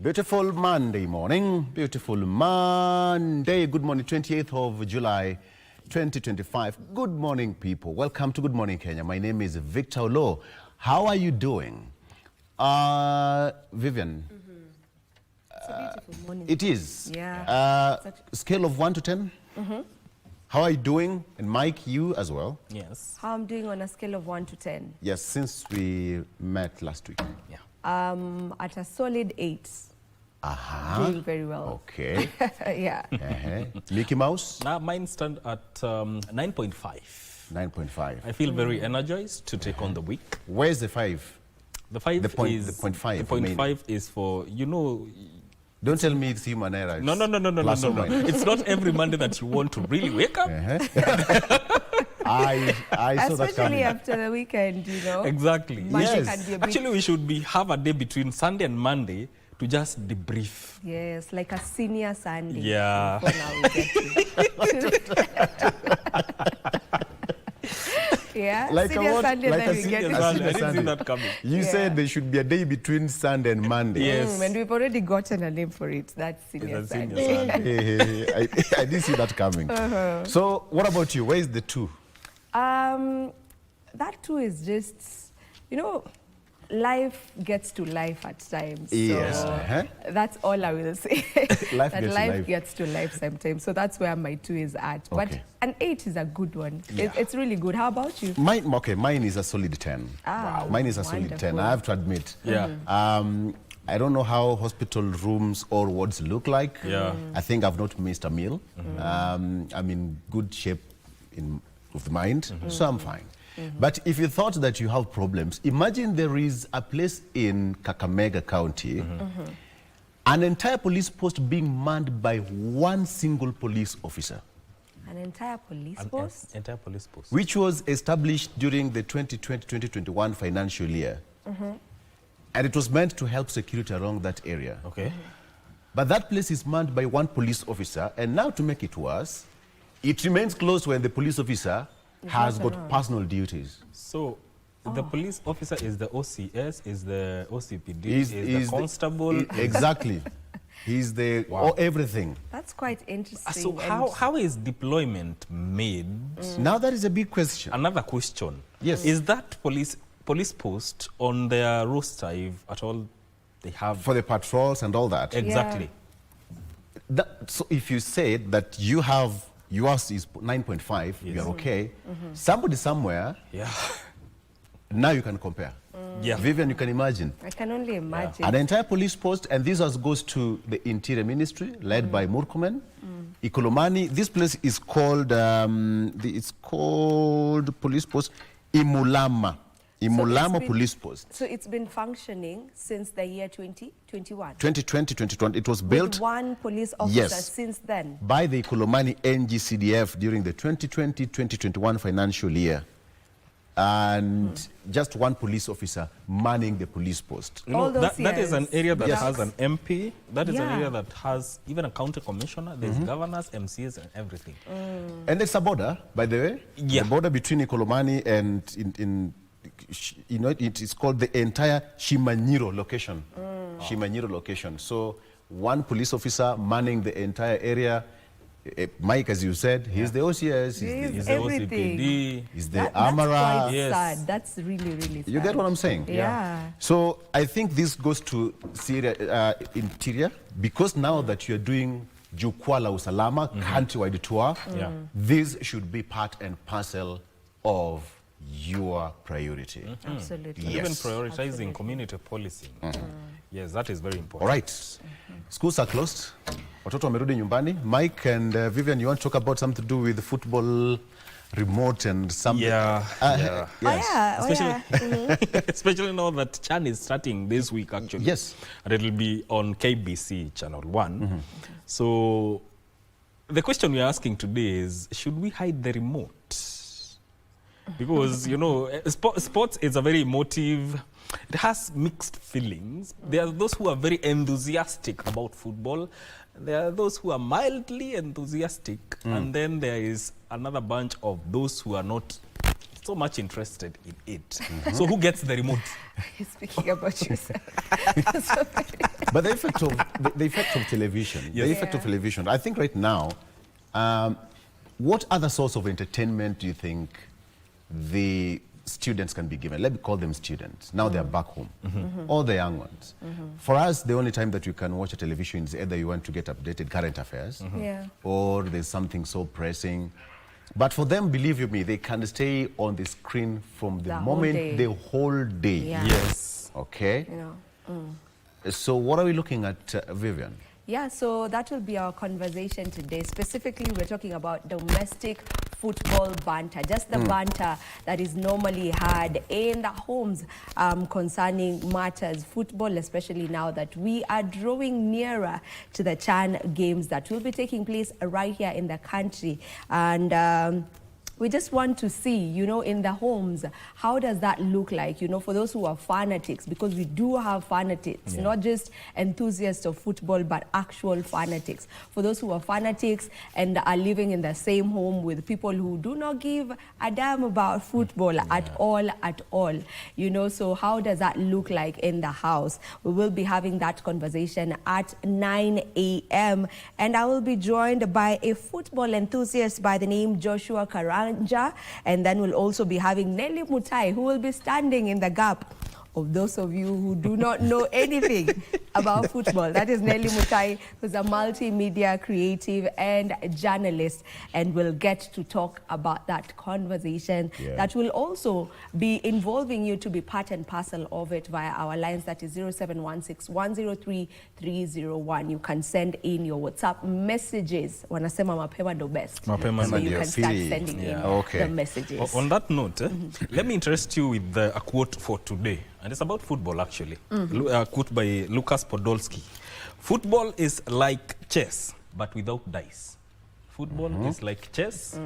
Beautiful Monday morning, beautiful Monday. Good morning, 28th of July, 2025. Good morning, people. Welcome to Good Morning Kenya. My name is Victor Olo. How are you doing? Vivian? It's a beautiful morning. It is. Yeah. Scale of 1 to 10? How are you doing? And Mike, you as well? Yes. How I'm doing on a scale of 1 to 10? Yes, since we met last week. Yeah. At a solid 8. Doing very well. Okay. Yeah. Mickey Mouse? Now mine stand at 9.5. 9.5. I feel very energized to take on the week. Where's the 5? The 5 The point- is the point five, The point I mean. 5 is for Don't tell me it's human error. No. Plus or minus. It's not every Monday that you want to really wake up. I saw that Especially coming. after the weekend, you know. Exactly. Monday Yes. can be a bit, Actually, we should have a day between Sunday and Monday to just debrief. yes, like a senior Sunday. Yeah. For now we get to. Yeah, Like a senior what? Sunday, Like then a we senior get Sunday. to. I didn't see Sunday. that coming. You Yeah. said there should be a day between Sunday and Monday. Yes. And we've already gotten a name for it. That's senior That's senior Sunday. Sunday. I didn't see that coming. So what about you? Where is the 2? That too is just, you know, life gets to life at times. Yes. So that's all I will say. Life that gets to life life. gets to life sometimes. So that's where my 2 is at. But Okay. an 8 is a good one. Yeah. It's really good. How about you? Mine is a solid 10. Ah, Mine is a solid 10. wonderful. I have to admit. Yeah. I don't know how hospital rooms or wards look like. Yeah. I think I've not missed a meal. I'm in good shape of mind, so I'm fine. But if you thought that you have problems, imagine there is a place in Kakamega County, an entire police post being manned by one single police officer, An entire police An post? entire police post. which was established during the 2020-2021 financial year. And it was meant to help security along that area. Okay. But that place is manned by one police officer, and now to make it worse, it remains closed when the police officer has not got around. personal duties. So the police officer is the OCS, is the OCPD, He's- is he's the constable. Exactly. He's the everything. That's quite interesting. So and how is deployment made? Now that is a big question. Another question. Yes. Is that police post on their roster if at all they have? For the patrols and all that. Exactly. So if you say that yours is 9.5, Yes. you're okay. Somebody somewhere, Yeah. now you can compare. Yeah. Vivian, you can imagine. I can only imagine. An entire police post, and this goes to the Interior Ministry, led by Murkomen. Ikolomani, this place is called, it's called police post Imulama. Imulama been- Police Post. So it's been functioning since the year 2021. 2020, it was With built one police officer Yes. since then. by the Ikolomani NGCDF during the 2020-2021 financial year. And just one police officer manning the police post. You know, All those that is an years. area that Yes. has an MP. That is an Yeah. area that has even a county commissioner. There's governors, MCs, and everything. And it's a border, by the way. Yeah. The border between Ikolomani and it is called the entire Shimanyiro location. Shimanyiro location. So one police officer manning the entire area. Mike, as you said, he's the OCS, He's Is the the everything. OCPD. he's the That's Amara. quite Yes. sad. That's really, really sad. You get what I'm saying? Yeah. So I think this goes to Interior, because now that you're doing Jukwaa la Usalama, countrywide tour, Yeah. this should be part and parcel of your priority. Absolutely. Yes. Even prioritizing community policing. Yes, that is very important. All right. Schools are closed. Watoto wamerudi nyumbani. Mike and Vivian, you want to talk about something to do with football remote and something? Yeah. Yeah. Yes. Oh, yeah. Especially now that Chan is starting this week, actually. Yes. And it'll be on KBC Channel 1. So the question we're asking today is, should we hide the remote? Because, you know, sports is a very emotive, it has mixed feelings. There are those who are very enthusiastic about football. There are those who are mildly enthusiastic. And then there is another bunch of those who are not so much interested in it. So who gets the remote? You're speaking about yourself. But the effect of television, Yes. the effect of television, I think right now, what other source of entertainment do you think the students can be given? Let me call them students. Now they're back home, all the young ones. For us, the only time that you can watch a television is either you want to get updated current affairs, Yeah. or there's something so pressing. But for them, believe you me, they can stay on the screen from the whole moment, day. the whole day. Yeah. Yes. Okay? You know. So what are we looking at, Vivian? Yeah, so that will be our conversation today. Specifically, we're talking about domestic football banter, just the banter that is normally had in the homes concerning matters football, especially now that we are drawing nearer to the CHAN games that will be taking place right here in the country. And we just want to see, you know, in the homes, how does that look like, you know, for those who are fanatics, because we do have fanatics, not just enthusiasts of football, but actual fanatics. For those who are fanatics and are living in the same home with people who do not give a damn about football at all, you know, so how does that look like in the house? We will be having that conversation at 9 a.m. and I will be joined by a football enthusiast by the name Joshua Karanja, and then we'll also be having Nelly Mutai, who will be standing in the gap of those of you who do not know anything about football. That is Nelly Mutai, who's a multimedia creative and journalist, and we'll get to talk about that conversation that will also be involving you to be part and parcel of it via our lines. That is 0716 103 301. You can send in your WhatsApp messages. Wanasema mapema ndo best. Mapema So you ndio can start free. sending in Okay. the messages. On that note, let me interest you with a quote for today. And it's about football, actually. A quote by Lucas Podolski. Football is like chess, but without dice. Football is like chess,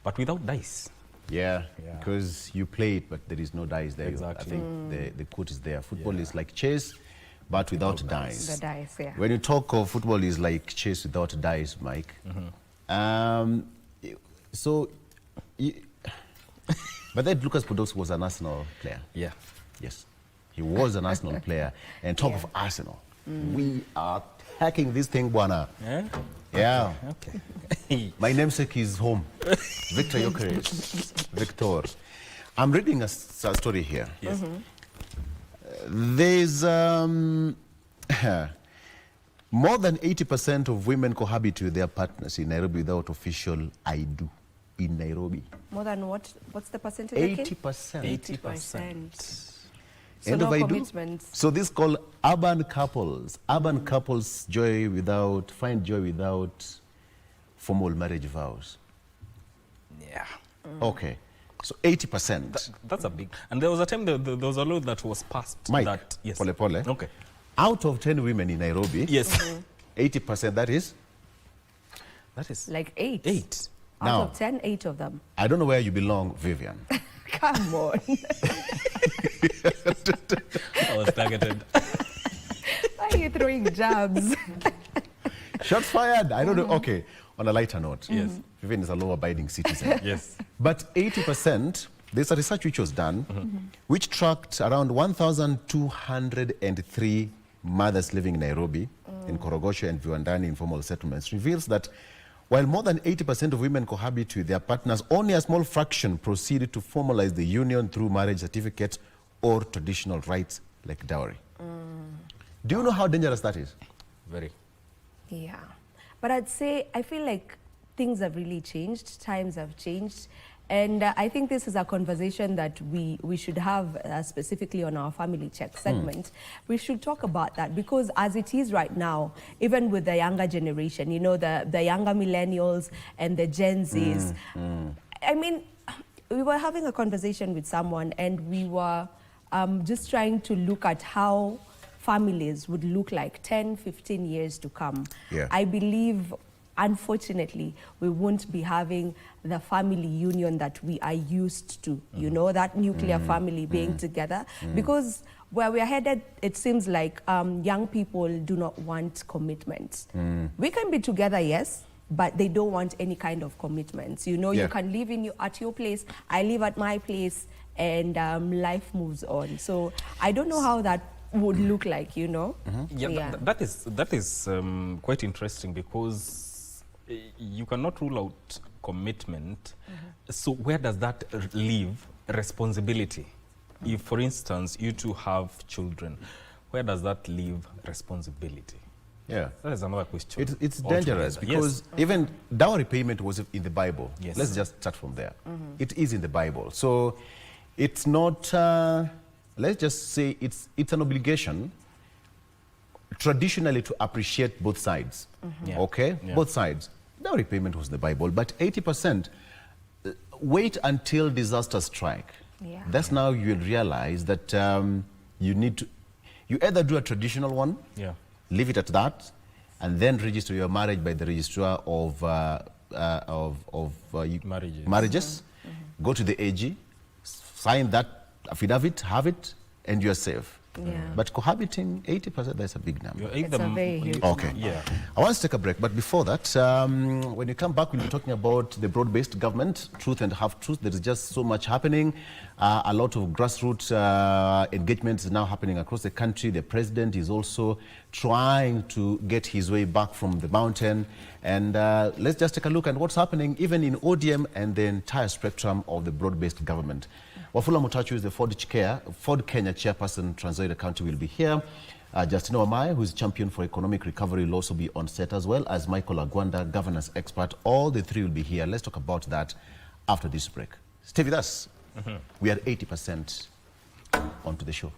but without dice. Yeah, because you play it, but there is no dice there. Exactly. I think the quote is there. Football is like chess, but without dice. The dice, yeah. When you talk of football is like chess without dice, Mike. So, but that Lucas Podolski was an Arsenal player. Yeah. Yes, he was an Arsenal player. And talk of Arsenal, we are hacking this thing, Buana. Yeah? Yeah. Okay. My namesake is home. Victor Yokeres. Victor. I'm reading a story here. Yes. There's more than 80% of women cohabit with their partners in Nairobi without official I do in Nairobi. More than what? What's the percentage again? 80%. 80%. So End no of I do. commitments. So this is called urban couples. Urban couples find joy without formal marriage vows. Yeah. Okay. So 80%. That's a big... And there was a time there was a law that was passed. Mike, that, yes. pole pole. Okay. Out of 10 women in Nairobi, Yes. 80%, that is? That is... Like 8. 8. Out Now- of 10, 8 of them. I don't know where you belong, Vivian. Come on. I was targeted. Why are you throwing jabs? Shots fired. I don't know. Okay. On a lighter note, yes, Vivian is a law-abiding citizen. Yes. But 80%, there's a research which was done, which tracked around 1,203 mothers living in Nairobi, in Korogosho and Viwandani informal settlements, reveals that while more than 80% of women cohabit with their partners, only a small fraction proceed to formalize the union through marriage certificate or traditional rites like dowry. Do you know how dangerous that is? Very. Yeah. But I'd say, I feel like things have really changed. Times have changed. And I think this is a conversation that we should have specifically on our Family Check segment. We should talk about that because as it is right now, even with the younger generation, you know, the younger millennials and the Gen Zs, I mean, we were having a conversation with someone and we were just trying to look at how families would look like 10, 15 years to come. Yeah. I believe, unfortunately, we won't be having the family union that we are used to, you know, that nuclear family being together. Because where we are headed, it seems like young people do not want commitment. We can be together, yes, but they don't want any kind of commitments. You know, you can live at your place, I live at my place, and life moves on. So I don't know how that would look like, you know. That is quite interesting, because you cannot rule out commitment. So where does that leave responsibility? If, for instance, you two have children, where does that leave responsibility? Yeah, that is another question. It's dangerous, because even dowry payment was in the Bible. Yes. Let's just start from there. It is in the Bible, so it's not. Let's just say it's an obligation traditionally to appreciate both sides. Okay, both sides. Dowry payment was the Bible, but 80%. Wait until disaster strike. That's now you'll realize that you need to. You either do a traditional one. Leave it at that, and then register your marriage by the registrar of marriages. Go to the AG, sign that affidavit, have it, and you're safe. But cohabiting, 80%, that's a big number. It's a very huge number. I want to take a break, but before that, when you come back, we'll be talking about the broad-based government, truth and half-truth. There is just so much happening. A lot of grassroots engagement is now happening across the country. The president is also trying to get his way back from the mountain. And let's just take a look at what's happening even in ODM and the entire spectrum of the broad-based government. Wafula Mutachu is the Ford Kenya chairperson. Trans Nzoia County will be here. Justina Wamai, who is champion for economic recovery, will also be on set, as well as Michael Agwanda, governance expert. All the three will be here. Let's talk about that after this break. Stay with us. We are 80% onto the show.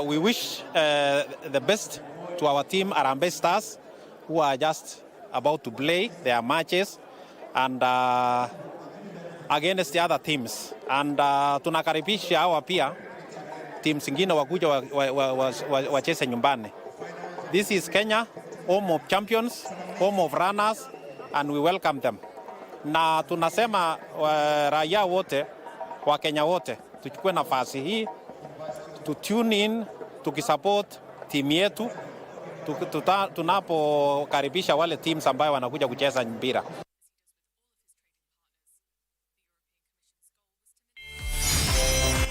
We wish the best to our team, Harambee Stars, who are just about to play their matches and against the other teams. And tunakaribisha hawa pia teams zingine wakuja wacheze nyumbani. This is Kenya, home of champions, home of runners, and we welcome them. Na tunasema raia wote wa Kenya wote tuchukue nafasi hii to tune in, tukisupport timu yetu tunapokaribisha wale teams ambayo wanakuja kucheza mpira.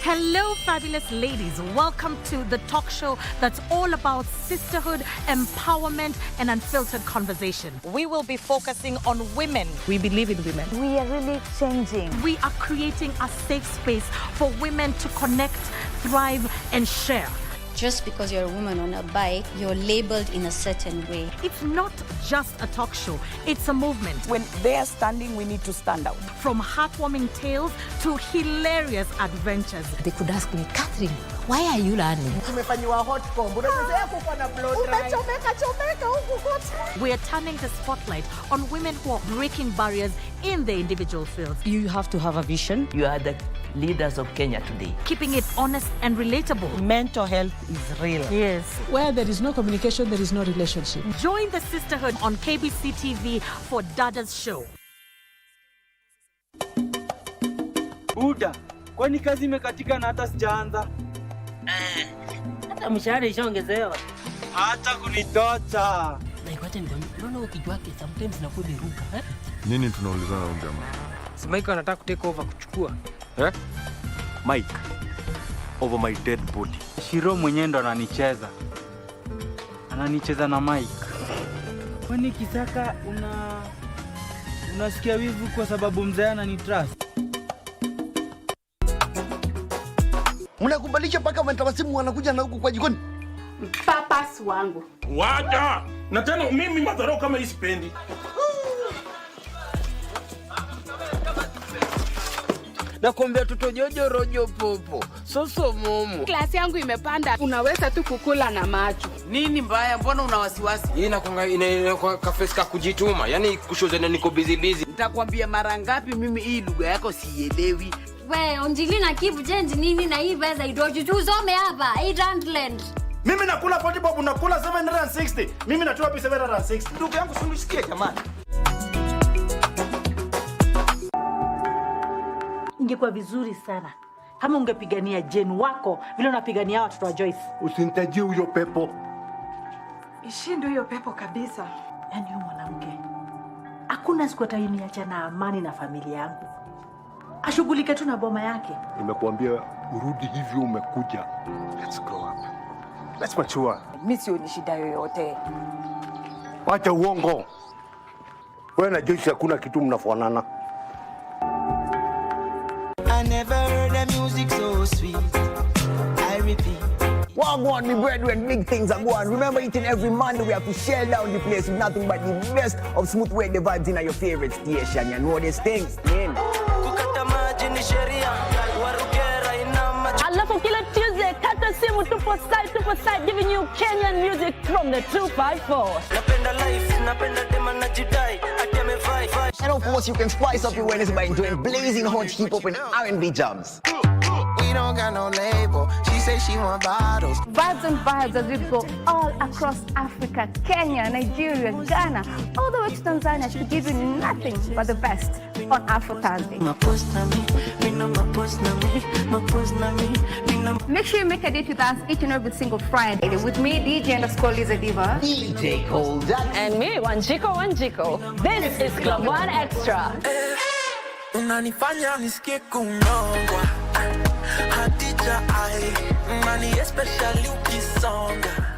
Hello, fabulous ladies. Welcome to the talk show that's all about sisterhood, empowerment, and unfiltered conversation. We will be focusing on women. We believe in women. We are really changing. We are creating a safe space for women to connect, thrive, and share. Just because you're a woman on a bike, you're labeled in a certain way. It's not just a talk show, it's a movement. When they are standing, we need to stand out. From heartwarming tales to hilarious adventures. They could ask me, Catherine, why are you learning? We are turning the spotlight on women who are breaking barriers in their individual fields. You have to have a vision. You are the leaders of Kenya today. Keeping it honest and relatable. Mental health is real. Yes. Where there is no communication, there is no relationship. Join the sisterhood on KBC TV for Dada's show. Buda, kwani kazi imekatika na hata sijaanza? Hata mshahara ishaongezewa. Hata kunitota. Na ikote mbona ukijwake sometimes na kudi ruka, Nini tunaulizana na jamaa? Si Mike anataka kutake over kuchukua. Mike over my dead body. Shiro mwenyewe ndo ananicheza. Ananicheza na Mike. Kwani Kisaka unasikia wivu kwa sababu mzee ananitrust? Mnakubalisha paka wantawasimu wanakuja na huku kwa jikoni. Papas wangu. Wacha! Na tena mimi madharau kama isipendi. na kuambia tutojojo rojo popo. Soso momo. Klasi yangu imepanda. Unaweza tu kukula na macho. Nini mbaya? Mbona una wasiwasi? Hii inakuwa kafeska kujituma. Yaani kushozana niko busy. Nitakwambia mara ngapi mimi hii lugha yako sielewi. We, Angelina Kibu Jenzi nini na hii beza idoji tu usome hapa, 800. Mimi nakula 40 bob, unakula 760. Mimi natoa 760. Ndugu yangu sunisikie jamani. Ingekuwa vizuri sana kama ungepigania Jen wako vile unapigania watoto wa Joyce. Usinitajie huyo pepo. Ishindo hiyo pepo kabisa. Yaani huyo mwanamke hakuna siku ataniacha na amani na familia yangu. Ashughulike tu na boma yake. Nimekuambia urudi hivyo umekuja. Let's grow up. Let's mature. Mimi sioni shida yoyote. Wacha uongo. Wewe na Joyce hakuna kitu mnafanana. I never heard the music so sweet. I repeat. Wagwan, me brethren, big things are going. Remember, each and every Monday we have to shell down the place with nothing but the best of smooth reggae vibes in your favorite station. You know these things, man. Alafu kila Tuesday, kata simu tupo side, giving you Kenyan music from the 254. And of course, you can spice up your Wednesday by enjoying blazing hot hip-hop and R&B jams. We don't got no label. She say she want bottles. Vibes and vibes as we go all across Africa, Kenya, Nigeria, Ghana, all the way to Tanzania to give you nothing but the best on Afro Thursday. Make sure you make a date with us each and every single Friday. With me, DJ_Liza Diva. DJ Cole Jack. And me, Wanjiko. This is Club One Extra. Unanifanya nisikie kunyongwa. Hatija ai, money especially ukisonga.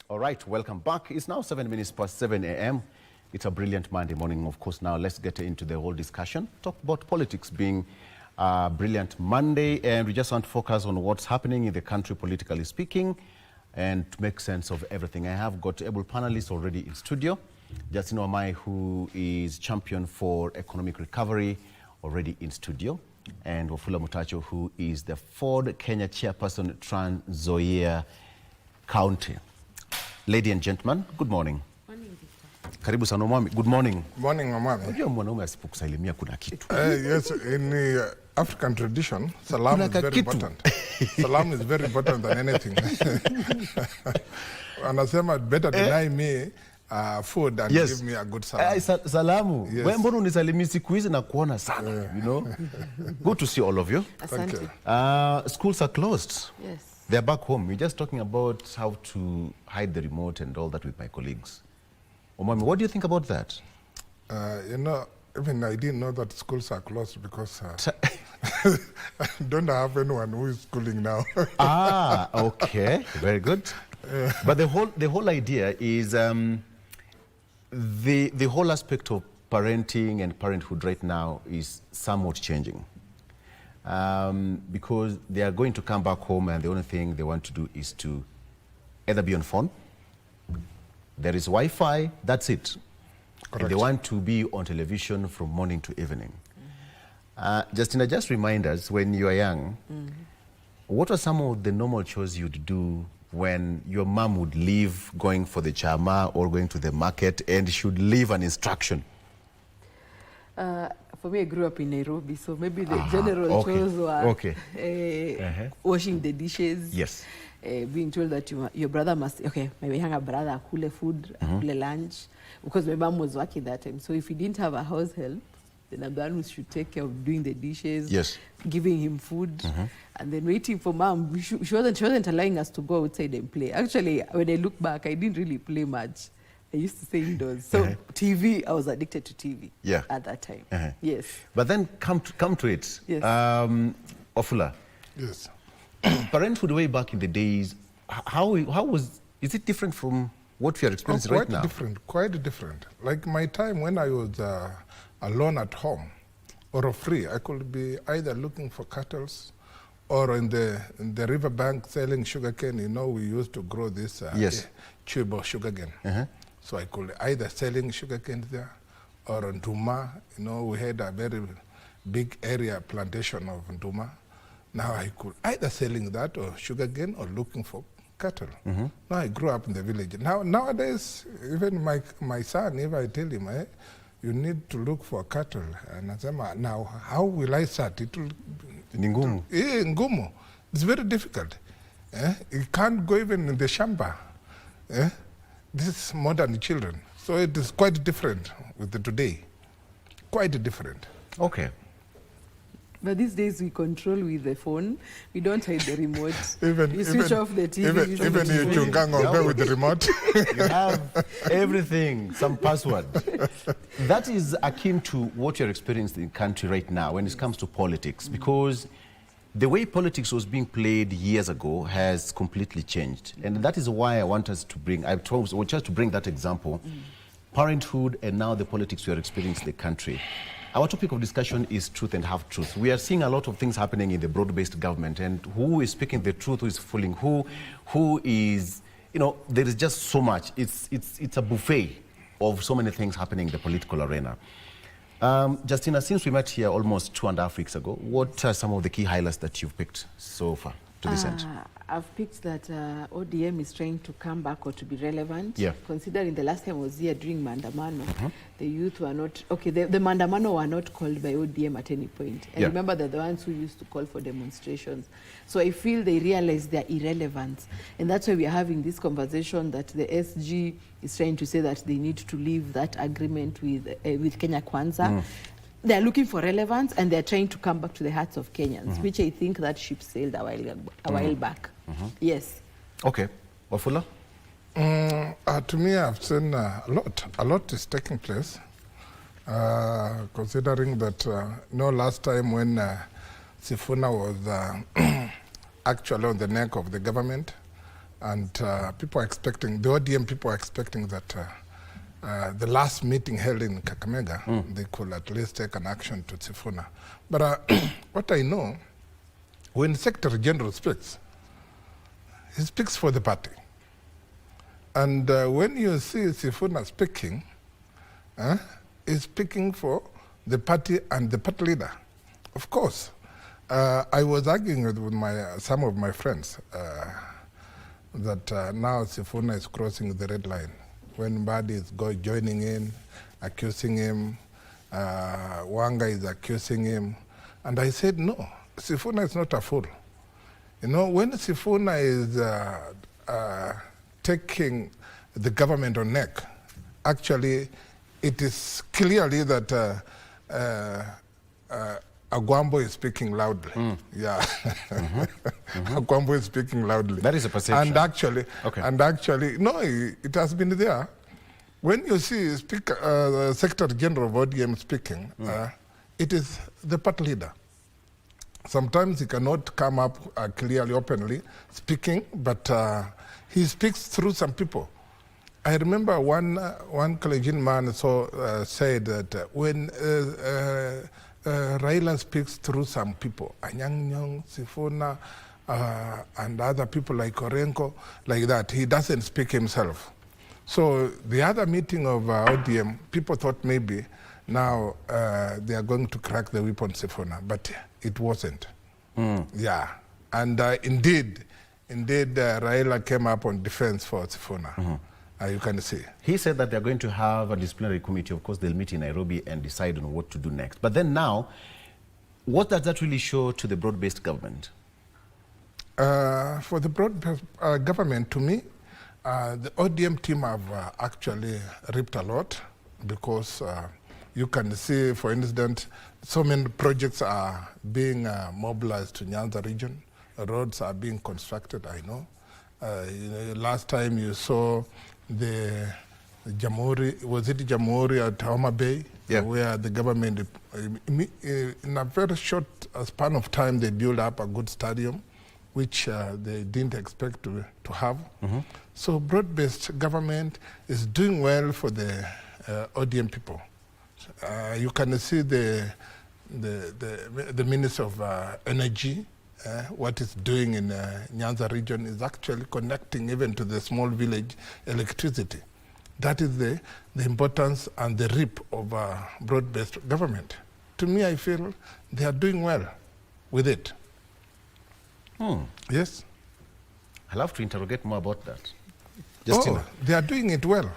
All right, welcome back. It's now 7 minutes past 7 a.m. It's a brilliant Monday morning, of course. Now let's get into the whole discussion. Talk about politics being a brilliant Monday, and we just want to focus on what's happening in the country, politically speaking, and to make sense of everything. I have got able panelists already in studio. Justin Wamai, who is champion for economic recovery, already in studio, and Wafula Mutacho, who is the Ford Kenya chairperson, Trans Nzoia County. Ladies and gentlemen, good morning. Karibu sana Mwami. Good morning. Morning, Mwami. Unajua mwanaume asipokusalimia kuna kitu. Yes, in African tradition, salam is very important. Salam is very important than anything. Anasema better deny me food and give me a good salam. Salamu. Yes. Wewe mbona unisalimii siku hizi na kuona sana, you know? Good to see all of you. Thank you. Schools are closed. Yes. They're back home. We're just talking about how to hide the remote and all that with my colleagues. Omami, what do you think about that? You know, even I didn't know that schools are closed because I don't have anyone who is schooling now. Okay, very good. But the whole idea is the whole aspect of parenting and parenthood right now is somewhat changing. Because they are going to come back home and the only thing they want to do is to either be on phone, there is Wi-Fi, that's it. And they want to be on television from morning to evening. Justina, just remind us, when you are young, what are some of the normal chores you'd do when your mom would leave going for the chama or going to the market and should leave an instruction? For me, I grew up in Nairobi, so maybe the general chores were washing the dishes. Yes. Being told that your brother must, my younger brother, akule food, akule lunch, because my mom was working that time. So if he didn't have a house help, then I'm the one who should take care of doing the dishes, giving him food, and then waiting for mom. She wasn't allowing us to go outside and play. Actually, when I look back, I didn't really play much. I used to say indoors. So TV, I was addicted to TV at that time. Yes. But then come to it. Yes. Ofula. Yes. Parenthood way back in the days, is it different from what we are experiencing right now? Quite different. Like my time when I was alone at home or free, I could be either looking for cattle or in the riverbank selling sugarcane. You know, we used to grow this tube of sugarcane. So I could either selling sugarcane there or Nduma. You know, we had a very big area plantation of Nduma. Now I could either selling that or sugarcane or looking for cattle. Now I grew up in the village. Nowadays, even my son, if I tell him, you need to look for cattle, and I say, now how will I start? It will Ngumu. Ngumu. It's very difficult. You can't go even in the shamba. This is modern children. So it is quite different with the today. Quite different. Okay. But these days we control with the phone. We don't hide the remote. You switch off the TV. Even you chungang with the remote. You have everything, some password. That is akin to what you're experiencing in the country right now when it comes to politics, because the way politics was being played years ago has completely changed. And that is why I want us to bring, just to bring that example, parenthood and now the politics we are experiencing in the country. Our topic of discussion is truth and half-truth. We are seeing a lot of things happening in the broad-based government, and who is speaking the truth, who is fooling who is, you know, there is just so much. It's a buffet of so many things happening in the political arena. Justina, since we met here almost 2.5 weeks ago, what are some of the key highlights that you've picked so far to this end? I've picked that ODM is trying to come back or to be relevant. Yeah. Considering the last time I was here during Mandamano, the youth were not, the Mandamano were not called by ODM at any point. And remember, they're the ones who used to call for demonstrations. So I feel they realize their irrelevance. And that's why we are having this conversation that the SG is trying to say that they need to leave that agreement with Kenya Kwanza. They're looking for relevance and they're trying to come back to the hearts of Kenyans, which I think that ship sailed a while back. Yes. Okay. Wafula? To me, I've seen a lot is taking place, considering that, last time when Sifuna was actually on the neck of the government, and people are expecting, the ODM people are expecting that the last meeting held in Kakamega, they could at least take an action to Sifuna. But what I know, when Secretary General speaks, he speaks for the party. And when you see Sifuna speaking, he's speaking for the party and the party leader. Of course, I was arguing with some of my friends that now Sifuna is crossing the red line. When Mbadi is joining in, accusing him, Wanga is accusing him. And I said, no, Sifuna is not a fool. You know, when Sifuna is taking the government on neck, actually, it is clearly that Agwambo is speaking loudly. Yeah. Agwambo is speaking loudly. That is a perception. And actually, no, it has been there. When you see Secretary General of ODM speaking, it is the party leader. Sometimes he cannot come up clearly, openly speaking, but he speaks through some people. I remember one Kalenjin man said that when Raila speaks through some people, Anyang Nyong, Sifuna, and other people like Orenko, like that, he doesn't speak himself. So the other meeting of ODM, people thought maybe now they are going to crack the whip on Sifuna, but it wasn't. Yeah, and indeed, Raila came up on defense for Sifuna. You can see. He said that they're going to have a disciplinary committee. Of course, they'll meet in Nairobi and decide on what to do next. But then now, what does that really show to the broad-based government? For the broad-based government, to me, the ODM team have actually reaped a lot, because you can see, for instance, so many projects are being mobilized to Nyanza region. Roads are being constructed, I know. Last time you saw the Jamhuri, was it Jamhuri at Homa Bay? Yeah. Where the government, in a very short span of time, they built up a good stadium, which they didn't expect to have. So broad-based government is doing well for the ODM people. You can see the Minister of Energy, what it's doing in Nyanza region is actually connecting even to the small village electricity. That is the importance and the rip of broad-based government. To me, I feel they are doing well with it. Yes? I'll have to interrogate more about that. Justina. They are doing it well.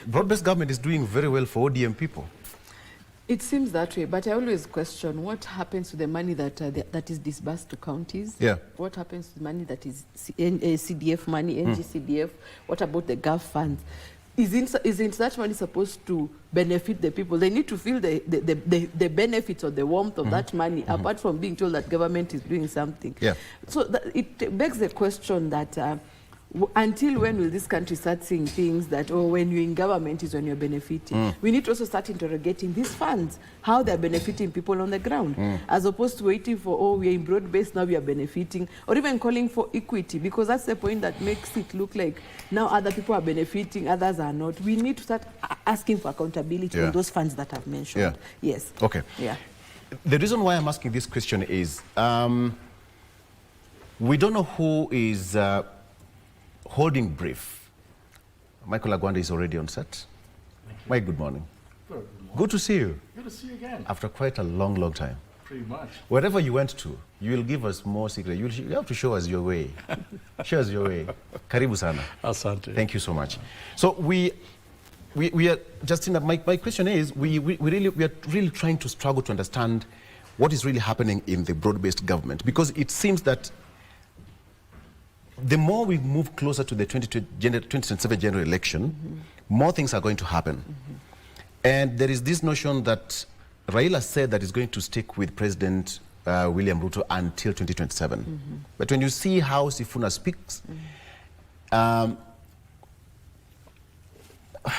Broad-based government is doing very well for ODM people. It seems that way, but I always question what happens to the money that is disbursed to counties. Yeah. What happens to the money that is CDF money, NGCDF? What about the GAF funds? Isn't that money supposed to benefit the people? They need to feel the benefits or the warmth of that money, apart from being told that government is doing something. Yeah. So it begs the question that until when will this country start seeing things that, oh, when you're in government is when you're benefiting? We need to also start interrogating these funds, how they're benefiting people on the ground, as opposed to waiting for, oh, we're in broad-based, now we are benefiting, or even calling for equity, because that's the point that makes it look like now other people are benefiting, others are not. We need to start asking for accountability on those funds that I've mentioned. Yeah. Yes. Okay. Yeah. The reason why I'm asking this question is we don't know who is holding brief. Michael Agwanda is already on set. Mike, good morning. Good to see you. Good to see you again. After quite a long, long time. Pretty much. Wherever you went to, you will give us more secret. You have to show us your way. Show us your way. Karibu sana. Asante. Thank you so much. So we are, Justina, my question is, we are really trying to struggle to understand what is really happening in the broad-based government, because it seems that the more we move closer to the 2027 general election, more things are going to happen. And there is this notion that Raila said that he's going to stick with President William Ruto until 2027. But when you see how Sifuna speaks,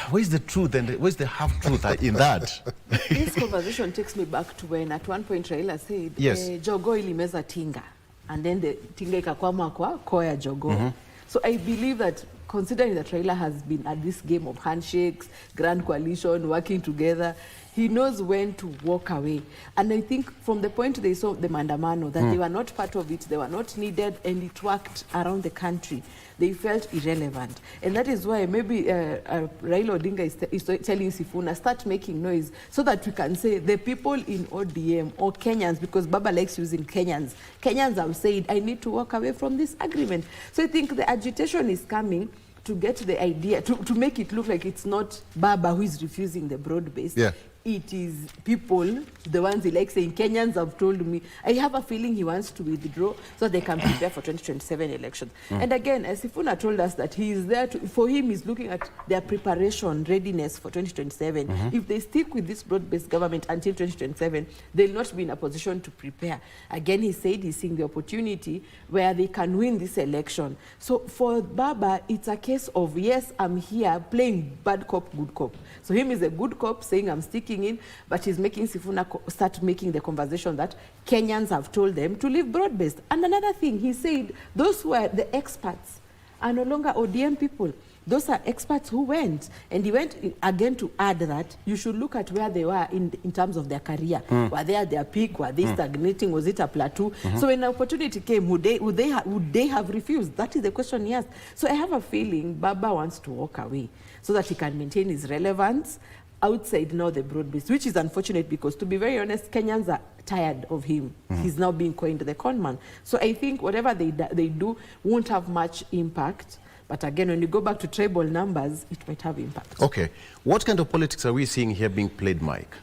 where's the truth and where's the half-truth in that? This conversation takes me back to when at one point Raila said, yes, Jogo ilimeza tinga. And then the tinga ikakwama kwa koya jogo. So I believe that, considering that Raila has been at this game of handshakes, grand coalition, working together, he knows when to walk away. And I think from the point they saw the Mandamano, that they were not part of it, they were not needed, and it worked around the country. They felt irrelevant. And that is why maybe Raila Odinga is telling Sifuna, start making noise, so that we can say the people in ODM or Kenyans, because Baba likes using Kenyans. Kenyans have said, I need to walk away from this agreement. So I think the agitation is coming to get the idea, to make it look like it's not Baba who is refusing the broad base. Yeah. It is people, the ones he likes saying, Kenyans have told me. I have a feeling he wants to withdraw so they can prepare for 2027 elections. And again, as Sifuna told us that he is there to, for him, he's looking at their preparation, readiness for 2027. If they stick with this broad-based government until 2027, they'll not be in a position to prepare. Again, he said he's seeing the opportunity where they can win this election. So for Baba, it's a case of, yes, I'm here playing bad cop, good cop. So him is a good cop saying I'm sticking in, but he's making Sifuna start making the conversation that Kenyans have told them to live broad-based. And another thing, he said those who are the experts are no longer ODM people. Those are experts who went. And he went again to add that you should look at where they were in terms of their career. Were they at their peak? Were they stagnating? Was it a plateau? So when an opportunity came, would they have refused? That is the question he asked. So I have a feeling Baba wants to walk away so that he can maintain his relevance outside now the broad-based, which is unfortunate because, to be very honest, Kenyans are tired of him. He's now being coined the con man. So I think whatever they do won't have much impact. But again, when you go back to tribal numbers, it might have impact. Okay. What kind of politics are we seeing here being played, Mike?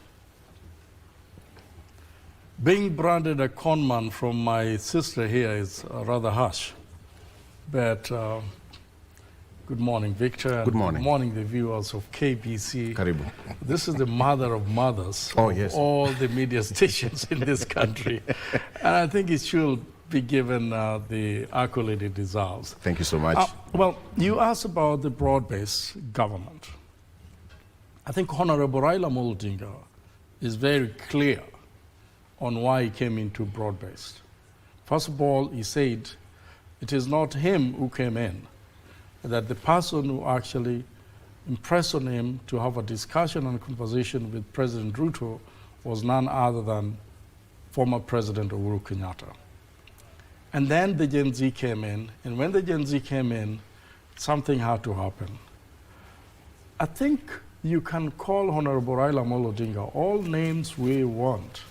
Being branded a con man from my sister here is rather harsh. But good morning, Victor. Good morning. Good morning, the viewers of KBC. Karibu. This is the mother of mothers of all the media stations in this country. And I think it should be given the accolade it deserves. Thank you so much. Well, you asked about the broad-based government. I think Honorable Raila Odinga is very clear on why he came into broad-based. First of all, he said it is not him who came in, that the person who actually impressed on him to have a discussion and conversation with President Ruto was none other than former President Uhuru Kenyatta. And then the Gen Z came in, and when the Gen Z came in, something had to happen. I think you can call Honorable Raila Odinga all names we want,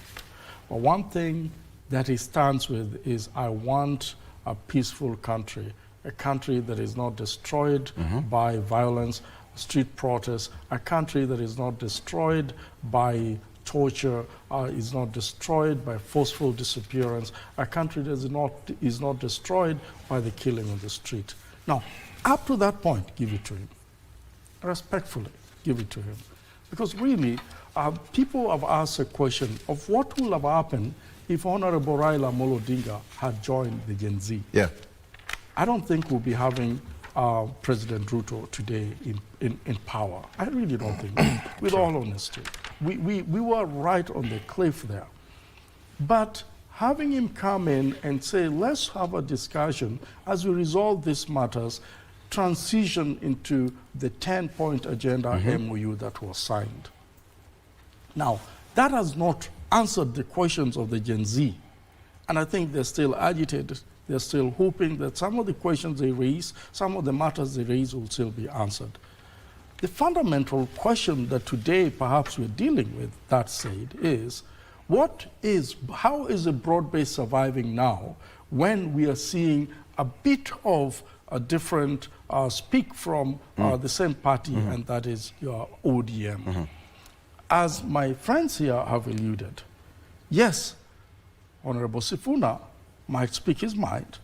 but one thing that he stands with is, I want a peaceful country, a country that is not destroyed by violence, street protests, a country that is not destroyed by torture, is not destroyed by forceful disappearance, a country that is not destroyed by the killing on the street. Now, up to that point, give it to him. Respectfully, give it to him. Because really, people have asked a question of what would have happened if Honorable Raila Odinga had joined the Gen Z. Yeah. I don't think we'll be having President Ruto today in power. I really don't think, with all honesty. We were right on the cliff there. But having him come in and say, let's have a discussion as we resolve these matters, transition into the 10-point agenda MOU that was signed. Now, that has not answered the questions of the Gen Z. And I think they're still agitated. They're still hoping that some of the questions they raise, some of the matters they raise will still be answered. The fundamental question that today perhaps we're dealing with, that said, is how is a broad-based surviving now when we are seeing a bit of a different speak from the same party, and that is your ODM. As my friends here have alluded, yes, Honorable Sifuna might speak his mind.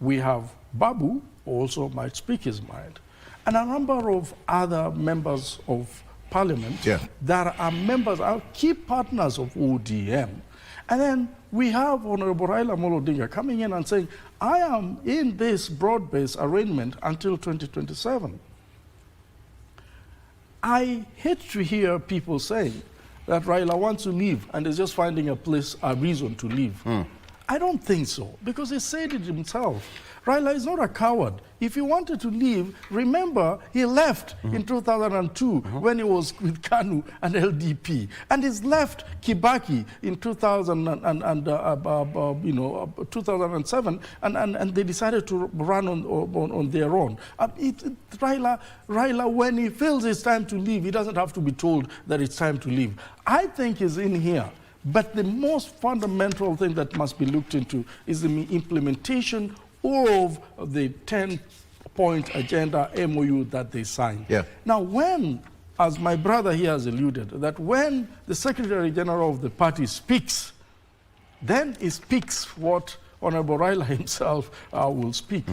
We have Babu also might speak his mind. And a number of other members of parliament that are members, are key partners of ODM. And then we have Honorable Raila Odinga coming in and saying, I am in this broad-based arrangement until 2027. I hate to hear people saying that Raila wants to leave and is just finding a reason to leave. I don't think so, because he said it himself. Raila is not a coward. If he wanted to leave, remember, he left in 2002 when he was with KANU and LDP. And he's left Kibaki in 2007, and they decided to run on their own. Raila, when he feels it's time to leave, he doesn't have to be told that it's time to leave. I think he's in here. But the most fundamental thing that must be looked into is the implementation of the 10-point agenda MOU that they signed. Now, when, as my brother here has alluded, that when the Secretary General of the party speaks, then he speaks what Honorable Raila himself will speak.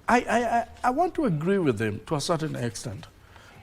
I want to agree with him to a certain extent.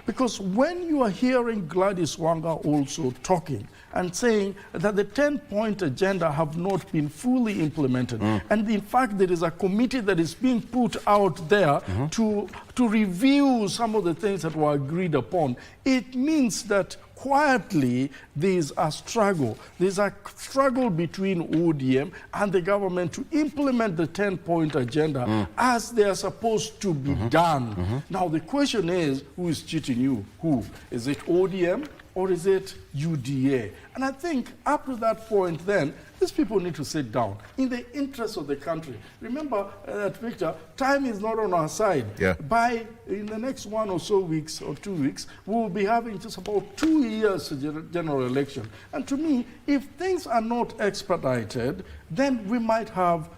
Because when you are hearing Gladys Wanga also talking and saying that the 10-point agenda have not been fully implemented, and in fact there is a committee that is being put out there to review some of the things that were agreed upon, it means that quietly there's a struggle. There's a struggle between ODM and the government to implement the 10-point agenda as they are supposed to be done. Now the question is, who is cheating you? Who? Is it ODM or is it UDA? And I think up to that point then, these people need to sit down in the interest of the country. Remember that, Victor, time is not on our side. In the next 1 or so weeks or 2 weeks, we will be having just about 2 years general election. And to me, if things are not expedited, then we might have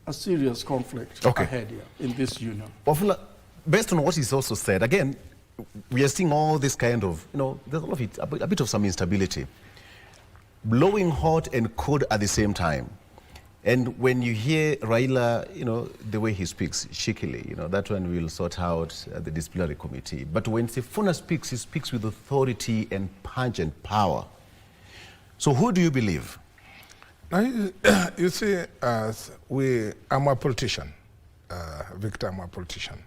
a serious conflict ahead here in this union. Wafula, based on what he's also said, again, we are seeing all this kind of, there's a lot of it, a bit of some instability. Blowing hot and cold at the same time. And when you hear Raila, the way he speaks, shakily, that one will sort out the disciplinary committee. But when Sifuna speaks, he speaks with authority and punch and power. So who do you believe? Now, you see, I'm a politician. Victor, I'm a politician.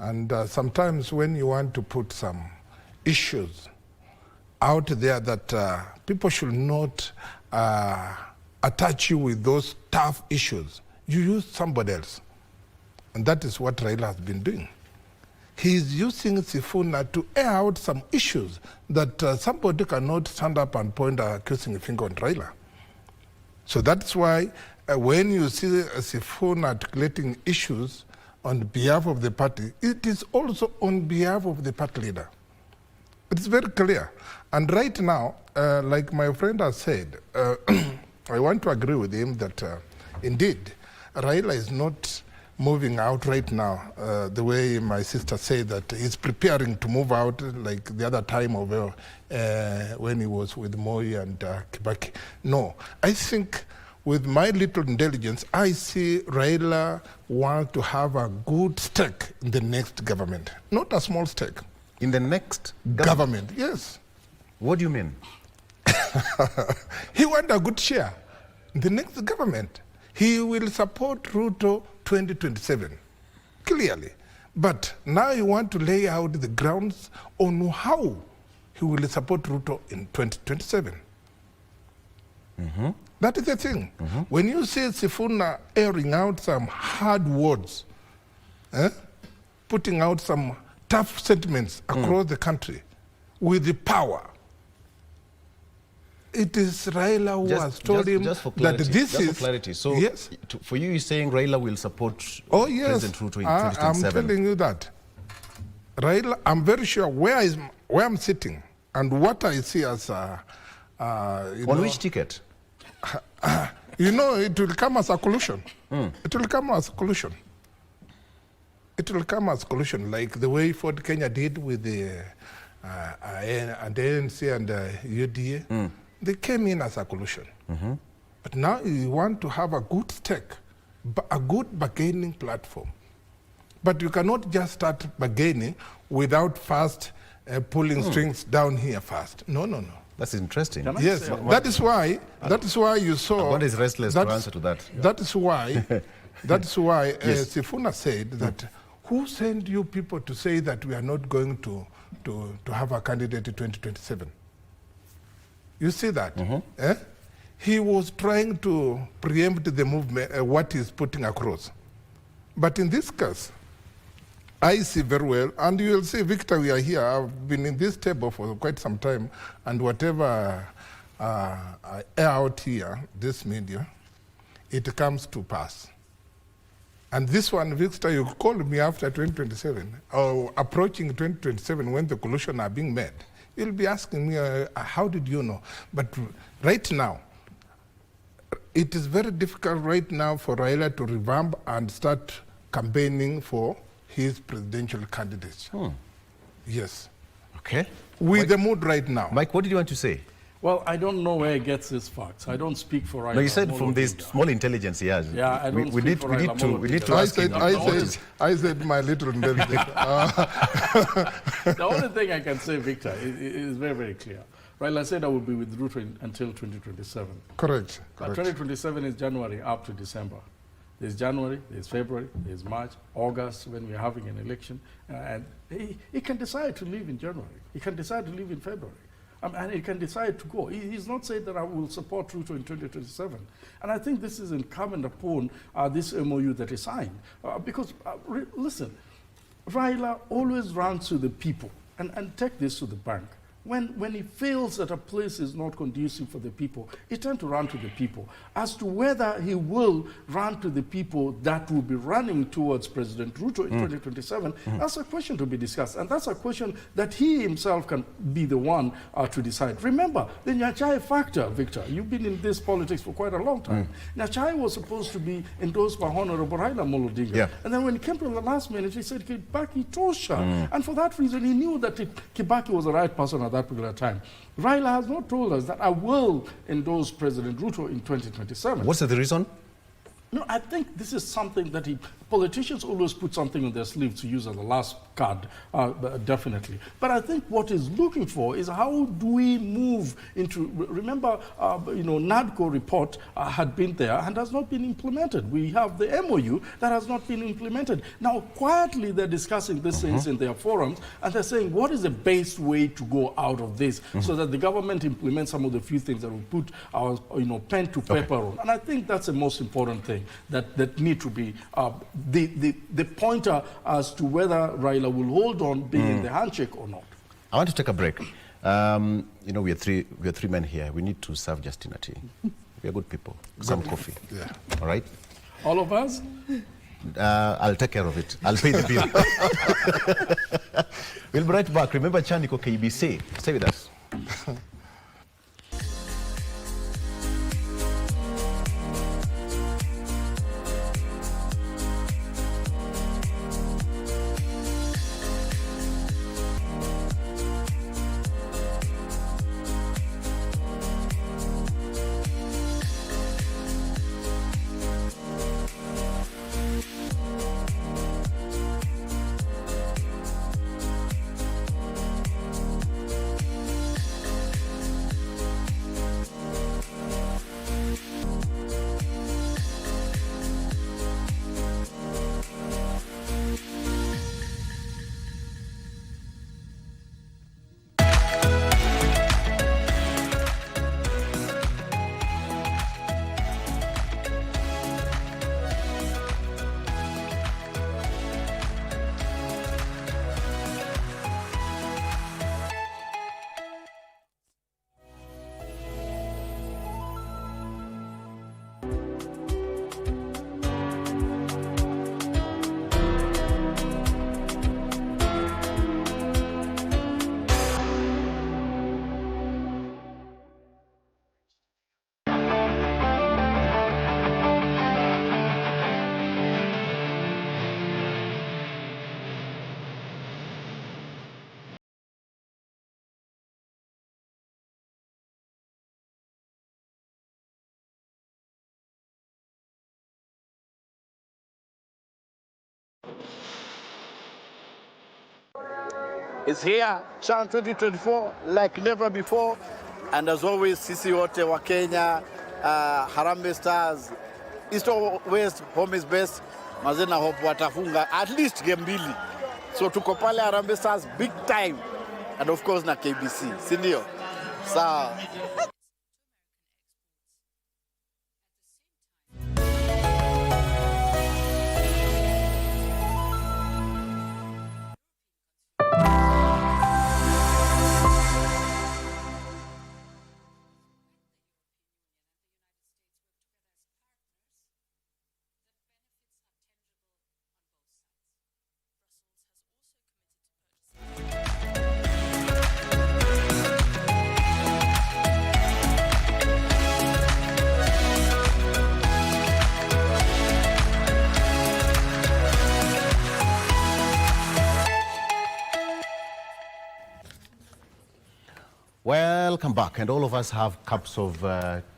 And sometimes when you want to put some issues out there that people should not attach you with those tough issues. You use somebody else. And that is what Raila has been doing. He's using Sifuna to air out some issues that somebody cannot stand up and point accusing a finger on Raila. So that's why when you see Sifuna articulating issues on behalf of the party, it is also on behalf of the party leader. It's very clear. And right now, like my friend has said, I want to agree with him that indeed, Raila is not moving out right now, the way my sister said that he's preparing to move out like the other time over when he was with Moi and Kibaki. No, I think with my little intelligence, I see Raila want to have a good stake in the next government, not a small stake. In the next government? Yes. What do you mean? He wants a good share in the next government. He will support Ruto 2027, clearly. But now he wants to lay out the grounds on how he will support Ruto in 2027. That is the thing. When you see Sifuna airing out some hard words, putting out some tough sentiments across the country with the power, it is Raila who has told him that this is... for clarity. So yes. For you, you're saying Raila will support President Ruto in 2027? I'm telling you that. Raila, I'm very sure where I'm sitting and what I see as... on which ticket? You know, it will come as a collusion. It will come as a collusion. It will come as a collusion, like the way Ford Kenya did with the ANC and UDA. They came in as a collusion. But now you want to have a good stake, a good bargaining platform. But you cannot just start bargaining without first pulling strings down here first. No, no, no. That's interesting. Yes, that is why you saw... What is restless to answer to that? That is why, Sifuna said that, who sent you people to say that we are not going to have a candidate in 2027? You see that? He was trying to preempt the movement, what he's putting across. But in this case, I see very well, and you will see, Victor, we are here. I've been in this table for quite some time, and whatever I air out here, this media, it comes to pass. And this one, Victor, you called me after 2027, or approaching 2027 when the collusion are being made. You'll be asking me, how did you know? But right now, it is very difficult right now for Raila to revamp and start campaigning for his presidential candidates. Yes. Okay. With Mike, the mood right now. Mike, what did you want to say? Well, I don't know where he gets his facts. I don't speak for Raila. No, you said from this small intelligence he has. Yeah, I don't speak for Raila. We need to ask him. I said my little intelligence. The only thing I can say, Victor, is very, very clear. Raila said I will be with Ruto until 2027. Correct. 2027 is January up to December. There's January, there's February, there's March, August, when we're having an election. And he can decide to leave in January. He can decide to leave in February. And he can decide to go. He's not saying that I will support Ruto in 2027. And I think this is incumbent upon this MOU that is signed. Because, listen, Raila always runs to the people. And take this to the bank. When he feels that a place is not conducive for the people, he tends to run to the people. As to whether he will run to the people that will be running towards President Ruto in 2027, that's a question to be discussed. And that's a question that he himself can be the one to decide. Remember, the Nyachai factor, Victor, you've been in this politics for quite a long time. Nyachai was supposed to be endorsed by Honorable Raila Amolo Odinga. Yeah. And then when he came to the last minute, he said, Kibaki Tosha. And for that reason, he knew that Kibaki was the right person at that particular time. Raila has not told us that I will endorse President Ruto in 2027. What's the reason? No, I think this is something that he Politicians always put something in their sleeve to use as the last card, definitely. But I think what is looking for is how do we move into, remember, NADCO report had been there and has not been implemented. We have the MOU that has not been implemented. Now, quietly, they're discussing these things in their forums, and they're saying, what is the best way to go out of this so that the government implements some of the few things that we put our pen to paper on. And I think that's the most important thing that need to be the pointer as to whether Raila will hold on being in the handshake or not. I want to take a break. We are three men here. We need to serve Justin a tea. We are good people. Some coffee. Yeah. All right? All of us? I'll take care of it. I'll pay the bill. We'll be right back. Remember Chaniko KBC. Stay with us. It's here, Chan 2024, like never before. And as always, sisi wote wa Kenya, Harambee Stars, East or West, home is best. Mazena hope watafunga at least game mbili. So tuko pale Harambee Stars big time. And of course na KBC, si ndio? Sawa. Welcome back, and all of us have cups of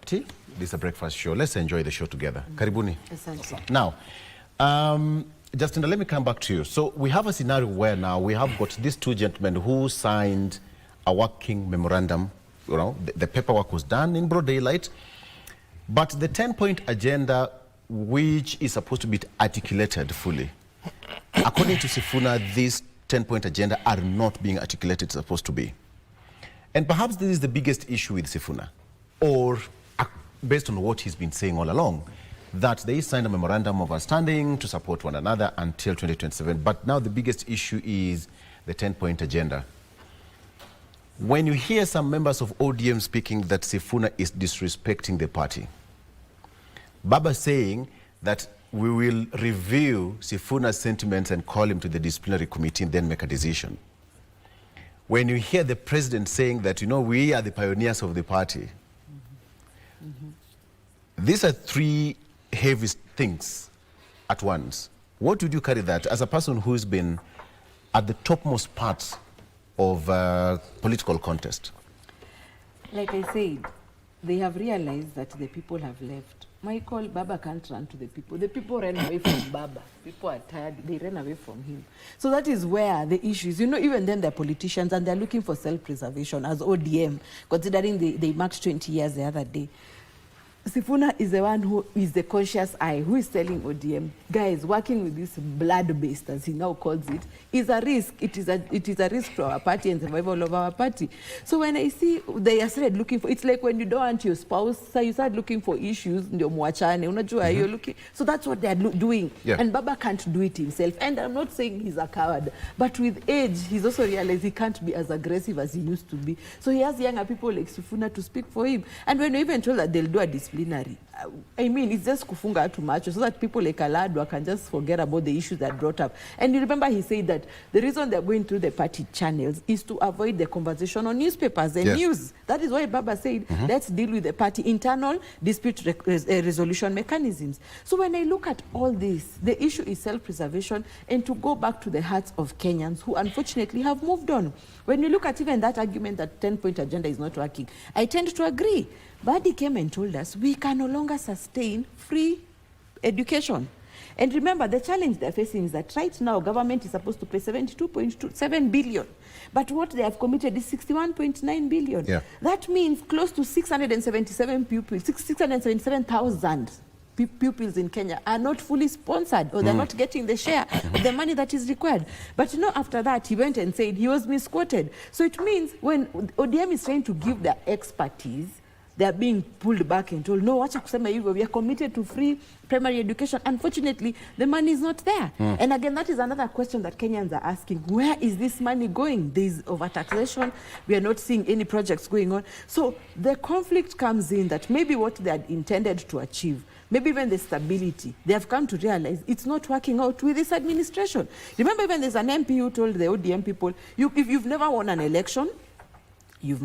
tea. This is a breakfast show. Let's enjoy the show together. Karibuni. Now, Justin, let me come back to you. So we have a scenario where now we have got these two gentlemen who signed a working memorandum. You know, the paperwork was done in broad daylight, but the 10-point agenda, which is supposed to be articulated fully, according to Sifuna, these 10-point agenda are not being articulated supposed to be. And perhaps this is the biggest issue with Sifuna, or based on what he's been saying all along, that they signed a memorandum of understanding to support one another until 2027. But now the biggest issue is the 10-point agenda. When you hear some members of ODM speaking that Sifuna is disrespecting the party, Baba saying that we will review Sifuna's sentiments and call him to the disciplinary committee and then make a decision. When you hear the president saying that, you know, we are the pioneers of the party, these are three heavy things at once. What would you carry that as a person who's been at the topmost parts of political contest? Like I said, they have realized that the people have left. Michael, Baba can't run to the people. The people ran away from Baba. People are tired. They ran away from him. So that is where the issue is. You know, even then they're politicians and they're looking for self-preservation as ODM, considering they marked 20 years the other day. Sifuna is the one who is the conscious eye, who is telling ODM, guys, working with this blood-based, as he now calls it, is a risk. It is a risk to our party and survival of our party. So when I see they are started looking for, it's like when you don't want your spouse, so you start looking for issues, ndio muachane, unajua, you're looking. So that's what they're doing. Yeah. And Baba can't do it himself. And I'm not saying he's a coward, but with age, he's also realized he can't be as aggressive as he used to be. So he has younger people like Sifuna to speak for him. And when we even told that they'll do a disciplinary, I mean, it's just kufunga too much so that people like Aladwa can just forget about the issues that brought up. And you remember he said that the reason they're going through the party channels is to avoid the conversation on newspapers and news. That is why Baba said, let's deal with the party internal dispute resolution mechanisms. So when I look at all this, the issue is self-preservation and to go back to the hearts of Kenyans who unfortunately have moved on. When you look at even that argument that 10-point agenda is not working, I tend to agree. Badi came and told us we can no longer sustain free education. And remember, the challenge they're facing is that right now, government is supposed to pay 72.7 billion. But what they have committed is 61.9 billion. Yeah. That means close to 677 pupils, 677,000 pupils in Kenya are not fully sponsored, or they're not getting the share of the money that is required. But you know, after that, he went and said he was misquoted. So it means when ODM is trying to give their expertise, they are being pulled back and told, no, wacha kusema hivyo, we are committed to free primary education. Unfortunately, the money is not there. And again, that is another question that Kenyans are asking. Where is this money going? There is overtaxation. We are not seeing any projects going on. So the conflict comes in that maybe what they had intended to achieve, maybe even the stability, they have come to realize it's not working out with this administration. Remember, even there's an MP who told the ODM people, if you've never won an election, you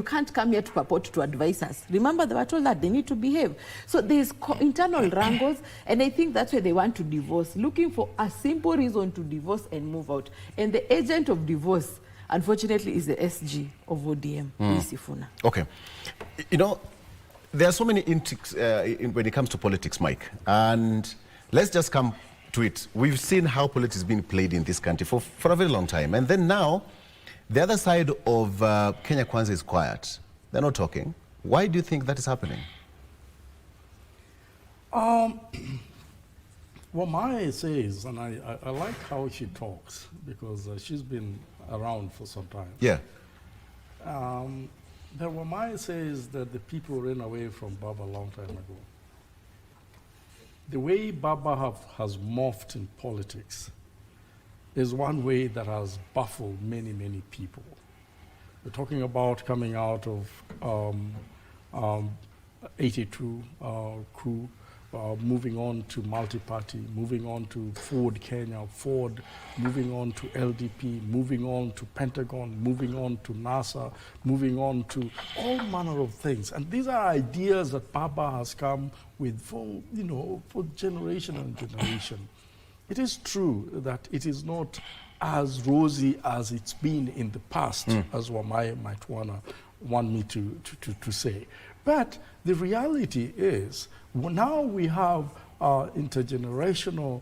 can't come here to purport to advise us. Remember, they were told that they need to behave. So there's internal wrangles, and I think that's why they want to divorce, looking for a simple reason to divorce and move out. And the agent of divorce, unfortunately, is the SG of ODM, Sifuna. Okay. You know, there are so many intrigues when it comes to politics, Mike. And let's just come to it. We've seen how politics is being played in this country for a very long time. And then now, the other side of Kenya Kwanza is quiet. They're not talking. Why do you think that is happening? Well, Maya says, and I like how she talks, because she's been around for some time. Yeah. What Maya says that the people ran away from Baba a long time ago. The way Baba has morphed in politics is one way that has baffled many, many people. We're talking about coming out of 82 coup, moving on to multi-party, moving on to Ford Kenya, Ford, moving on to LDP, moving on to Pentagon, moving on to NASA, moving on to all manner of things. And these are ideas that Baba has come with for generation and generation. It is true that it is not as rosy as it's been in the past, as Wamai might want me to say. But the reality is, now we have intergenerational,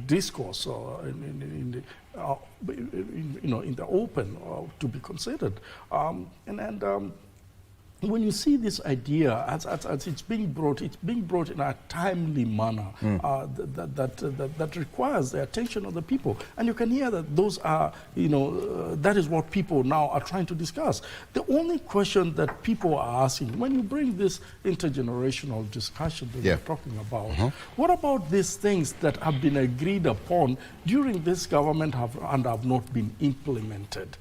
discourse in the open to be considered, when you see this idea as it's being brought in a timely manner that requires the attention of the people. And you can hear that those are, that is what people now are trying to discuss. The only question that people are asking, when you bring this intergenerational discussion that we're talking about, what about these things that have been agreed upon during this government and have not been implemented?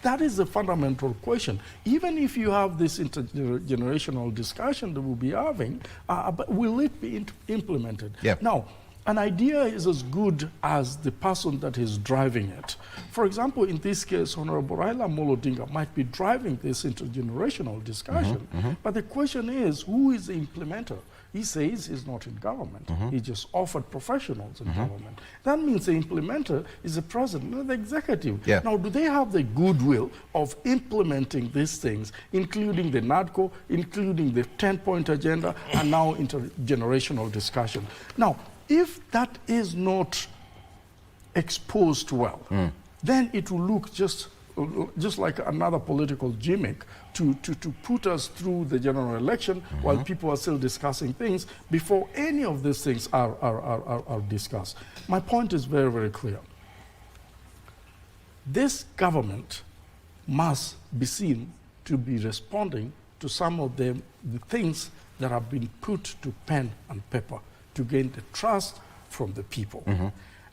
That is the fundamental question. Even if you have this intergenerational discussion that we'll be having, but will it be implemented? Now, An idea is as good as the person that is driving it. For example, in this case, Honorable Raila Amolo Odinga might be driving this intergenerational discussion, but the question is, who is the implementer? He says he's not in government. He just offered professionals in government. That means the implementer is the president, not the executive. Yeah. Now, do they have the goodwill of implementing these things, including the NADCO, including the 10-point agenda, and now intergenerational discussion? Now, if that is not exposed well, then it will look just like another political gimmick to put us through the general election while people are still discussing things before any of these things are discussed. My point is very, very clear. This government must be seen to be responding to some of the things that have been put to pen and paper to gain the trust from the people.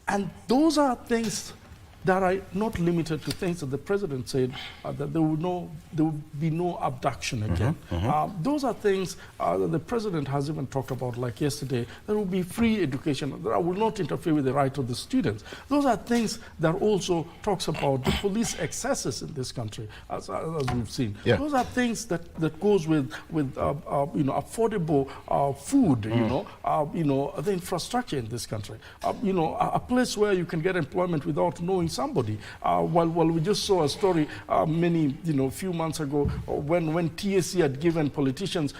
And those are things that are not limited to things that the president said, that there will be no abduction again. Those are things that the president has even talked about, like yesterday. There will be free education. That will not interfere with the right of the students. Those are things that also talks about the police excesses in this country, as we've seen. Yeah. Those are things that goes with affordable food, the infrastructure in this country. A place where you can get employment without knowing somebody. Well, we just saw a story few months ago when TSC had given politicians,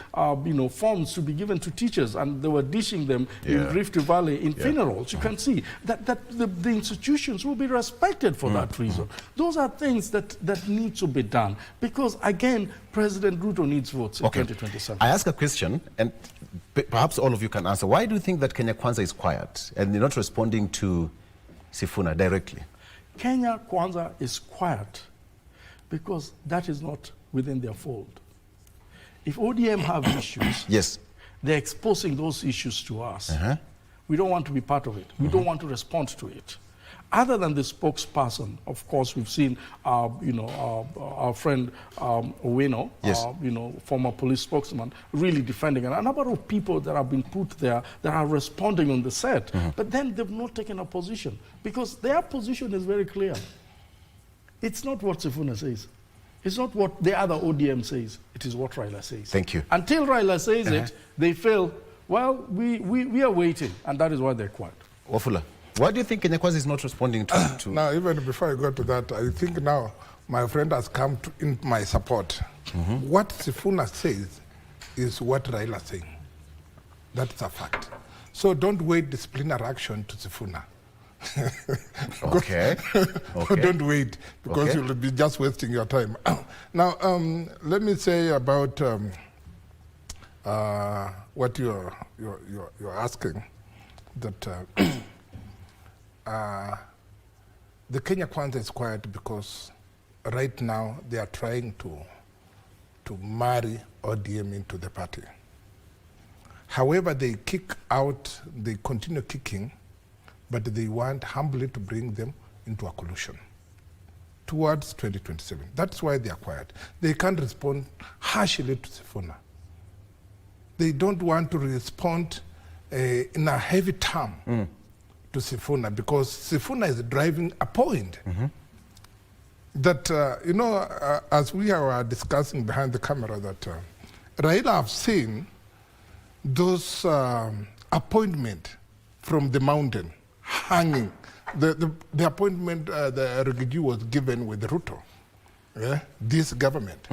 forms to be given to teachers, and they were dishing them in Rift Valley in funerals. You can see that the institutions will be respected for that reason. Those are things that need to be done because, again, President Ruto needs votes in 2027. I ask a question, and perhaps all of you can answer. Why do you think that Kenya Kwanza is quiet and they're not responding to Sifuna directly? Kenya Kwanza is quiet because that is not within their fold. If ODM have issues, they're exposing those issues to us. We don't want to be part of it. We don't want to respond to it. Other than the spokesperson, of course, we've seen, our friend Owino, former police spokesman, really defending it. A number of people that have been put there that are responding on the set, but then they've not taken a position because their position is very clear. It's not what Sifuna says. It's not what the other ODM says. It is what Raila says. Thank you. Until Raila says it, they feel, well, we are waiting, and that is why they're quiet. Wafula, why do you think Kenya Kwanza is not responding to... Now, even before I go to that, I think now my friend has come in my support. What Sifuna says is what Raila is saying. That's a fact. So don't wait disciplinary action to Sifuna. Don't wait, because you'll be just wasting your time. Now, let me say about what you're asking, that the Kenya Kwanza is quiet because right now they are trying to marry ODM into the party. However, they continue kicking, but they want humbly to bring them into a coalition towards 2027. That's why they are quiet. They can't respond harshly to Sifuna. They don't want to respond in a heavy term to Sifuna, because Sifuna is driving a point that, as we are discussing behind the camera, that Raila have seen those appointment from the mountain hanging. The appointment the Rigiji was given with Ruto, this government.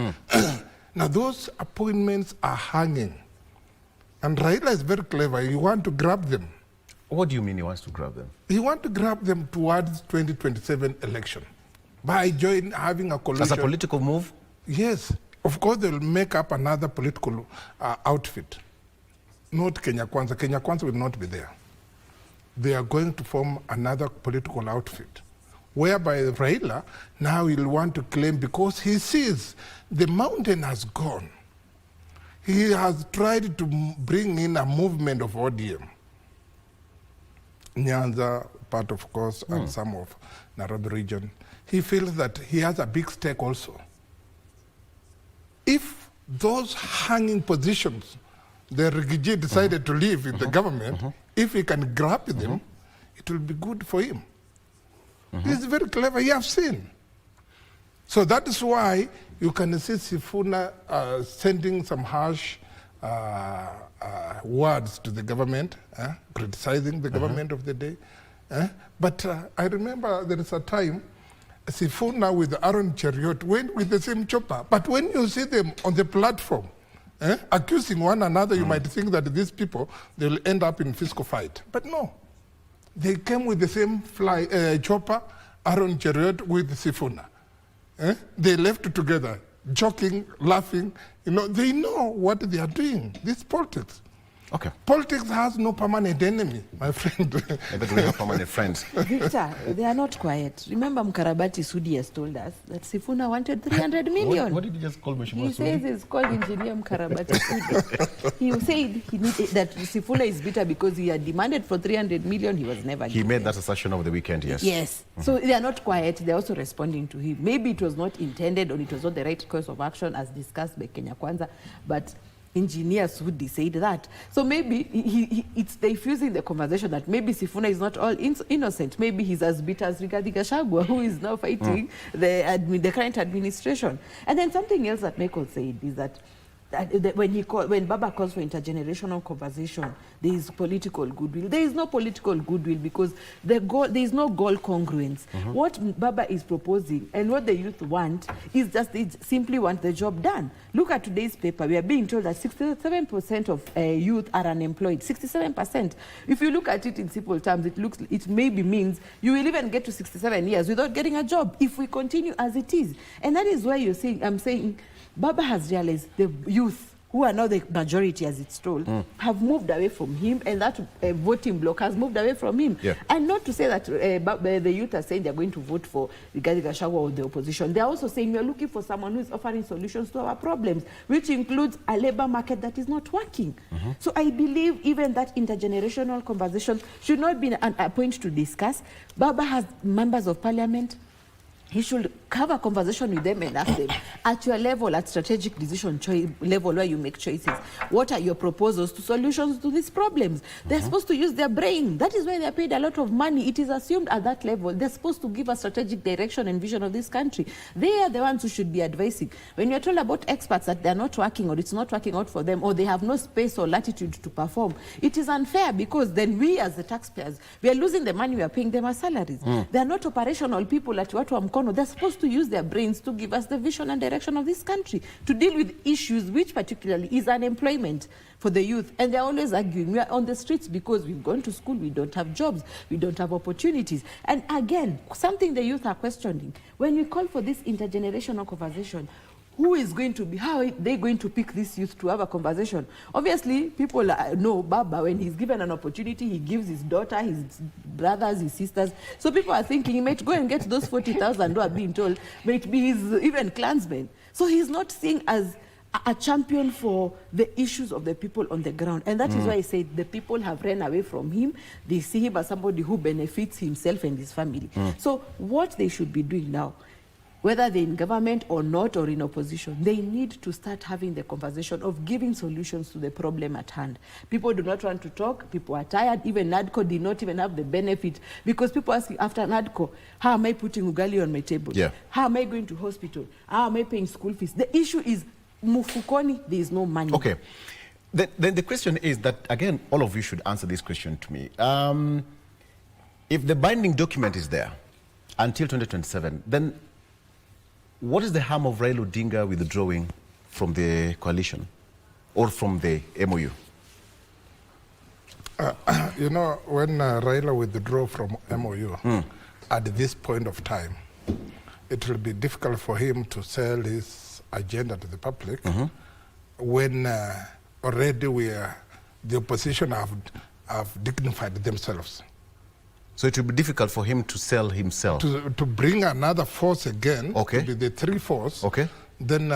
Now those appointments are hanging. And Raila is very clever. He wants to grab them. What do you mean he wants to grab them? He wants to grab them towards 2027 election by having a coalition. As a political move? Yes. Of course, they'll make up another political outfit. Not Kenya Kwanza. Kenya Kwanza will not be there. They are going to form another political outfit, whereby Raila now will want to claim, because he sees the mountain has gone. He has tried to bring in a movement of ODM. Nyanza, part of course, and some of Nairobi region. He feels that he has a big stake also. If those hanging positions, the Rigiji decided to leave in the government, If he can grab them, it will be good for him. He's very clever, you have seen. So that is why you can see Sifuna sending some harsh words to the government, criticizing the government of the day. But I remember there is a time Sifuna with Aaron Cheriot went with the same chopper. But when you see them on the platform, accusing one another, you might think that these people, they'll end up in physical fight. But no. They came with the same chopper, Aaron Cheriot with Sifuna. They left together, joking, laughing. You know, they know what they are doing. This is politics. Okay. Politics has no permanent enemy, my friend. But we have permanent friends. Victor, they are not quiet. Remember Mkarabati Sudi has told us that Sifuna wanted 300 million. What did you just call Mheshimiwa Sudi? He says he's called Engineer Mkarabati Sudi. He said he needed, that Sifuna is bitter because he had demanded for 300 million. He was never given. He made that assertion over the weekend, yes. Yes. So they are not quiet. They're also responding to him. Maybe it was not intended or it was not the right course of action as discussed by Kenya Kwanza, but Engineer Sudi said that. So maybe it's diffusing the conversation that maybe Sifuna is not all innocent. Maybe he's as bitter as Rigathi Gachagua, who is now fighting the current administration. And then something else that Michael said is that when Baba calls for intergenerational conversation, there is political goodwill. There is no political goodwill because there is no goal congruence. What Baba is proposing and what the youth want is just they simply want the job done. Look at today's paper. We are being told that 67% of youth are unemployed. 67%. If you look at it in simple terms, it maybe means you will even get to 67 years without getting a job if we continue as it is. And that is why I'm saying Baba has realized the youth, who are now the majority as it's told, have moved away from him, and that voting bloc has moved away from him. Yeah. And not to say that the youth are saying they're going to vote for Rigathi Gachagua or the opposition. They're also saying we're looking for someone who is offering solutions to our problems, which includes a labor market that is not working. So I believe even that intergenerational conversation should not be a point to discuss. Baba has members of parliament. He should have a conversation with them and ask them, at your level, at strategic decision level where you make choices, what are your proposals to solutions to these problems? They're supposed to use their brain. That is why they're paid a lot of money. It is assumed at that level, they're supposed to give a strategic direction and vision of this country. They are the ones who should be advising. When you're told about experts that they're not working or it's not working out for them or they have no space or latitude to perform, it is unfair because then we as the taxpayers, we are losing the money we are paying them as salaries. They're not operational people at Watu wa Mkono. They're supposed to use their brains to give us the vision and direction of this country, to deal with issues which particularly is unemployment for the youth. And they're always arguing, we are on the streets because we've gone to school, we don't have jobs, we don't have opportunities. And again, something the youth are questioning, when we call for this intergenerational conversation, who is going to be, how are they going to pick this youth to have a conversation? Obviously, people know Baba, when he's given an opportunity, he gives his daughter, his brothers, his sisters. So people are thinking he might go and get those 40,000 who are being told, might be his even clansmen. So he's not seen as a champion for the issues of the people on the ground. And that is why I say the people have run away from him. They see him as somebody who benefits himself and his family. So what they should be doing now, whether they're in government or not or in opposition, they need to start having the conversation of giving solutions to the problem at hand. People do not want to talk. People are tired. Even NADCO did not even have the benefit because people asking after NADCO, how am I putting ugali on my table? How am I going to hospital? How am I paying school fees? The issue is mufukoni, there is no money. Okay. Then the question is that, again, all of you should answer this question to me. If the binding document is there until 2027, then what is the harm of Raila Odinga withdrawing from the coalition or from the MOU? You know, when Raila withdrew from MOU, at this point of time, it will be difficult for him to sell his agenda to the public when already the opposition have dignified themselves. So it will be difficult for him to sell himself? To bring another force again, to be the three force, then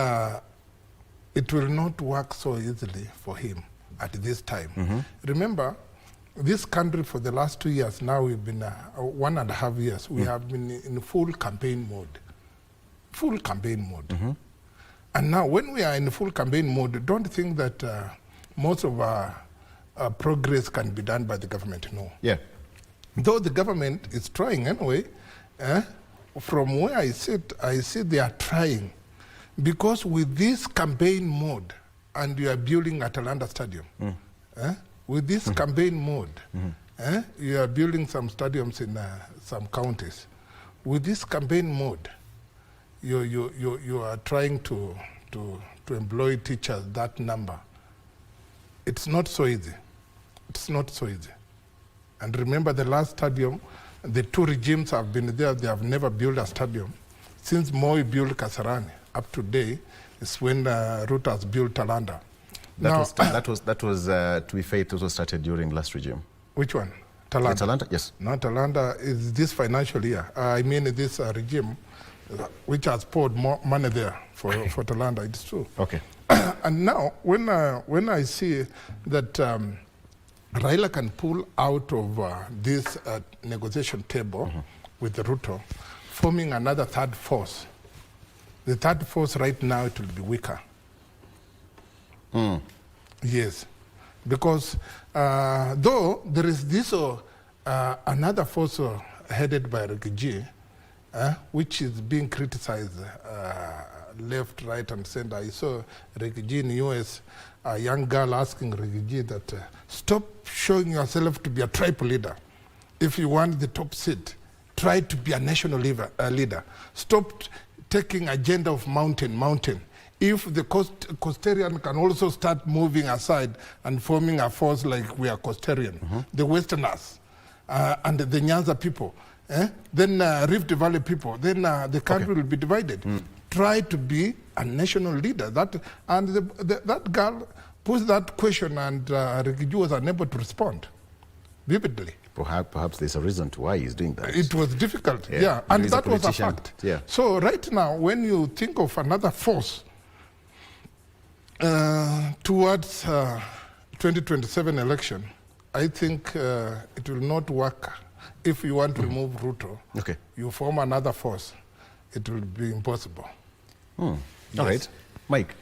it will not work so easily for him at this time. Remember, this country for the last 2 years now, we've been 1.5 years, we have been in full campaign mode. Full campaign mode. And now when we are in full campaign mode, don't think that most of our progress can be done by the government. No. Yeah. Though the government is trying anyway, from where I sit, I see they are trying. Because with this campaign mode, and you are building Atalanta Stadium, with this campaign mode, you are building some stadiums in some counties. With this campaign mode, you are trying to employ teachers that number. It's not so easy. It's not so easy. And remember the last stadium, the two regimes have been there, they have never built a stadium. Since Moi built Kasarani, up to date, is when Ruto has built Talanda. That was to be fair, it also started during last regime. Which one? Talanda? Talanda, yes. No, Talanda is this financial year. I mean this regime, which has poured more money there for Talanda, it's true. Okay. And now, when I see that Raila can pull out of this negotiation table with Ruto, forming another third force. The third force right now, it will be weaker. Yes, because though there is this another force headed by Rigiji, which is being criticized left, right, and center. I saw Rigiji in the US, a young girl asking Rigiji that stop showing yourself to be a tribe leader. If you want the top seat, try to be a national leader. Stop taking agenda of mountain. If the Coastarian can also start moving aside and forming a force like we are Coastarian, the Westerners and the Nyanza people, then Rift Valley people, then the country will be divided. Try to be a national leader. That girl posed that question and Rigiji was unable to respond vividly. Perhaps there's a reason to why he's doing that. It was difficult, yeah. And that was a fact. Yeah. So right now, when you think of another force towards 2027 election, I think it will not work. If you want to remove Ruto, you form another force, it will be impossible. All right. Mike,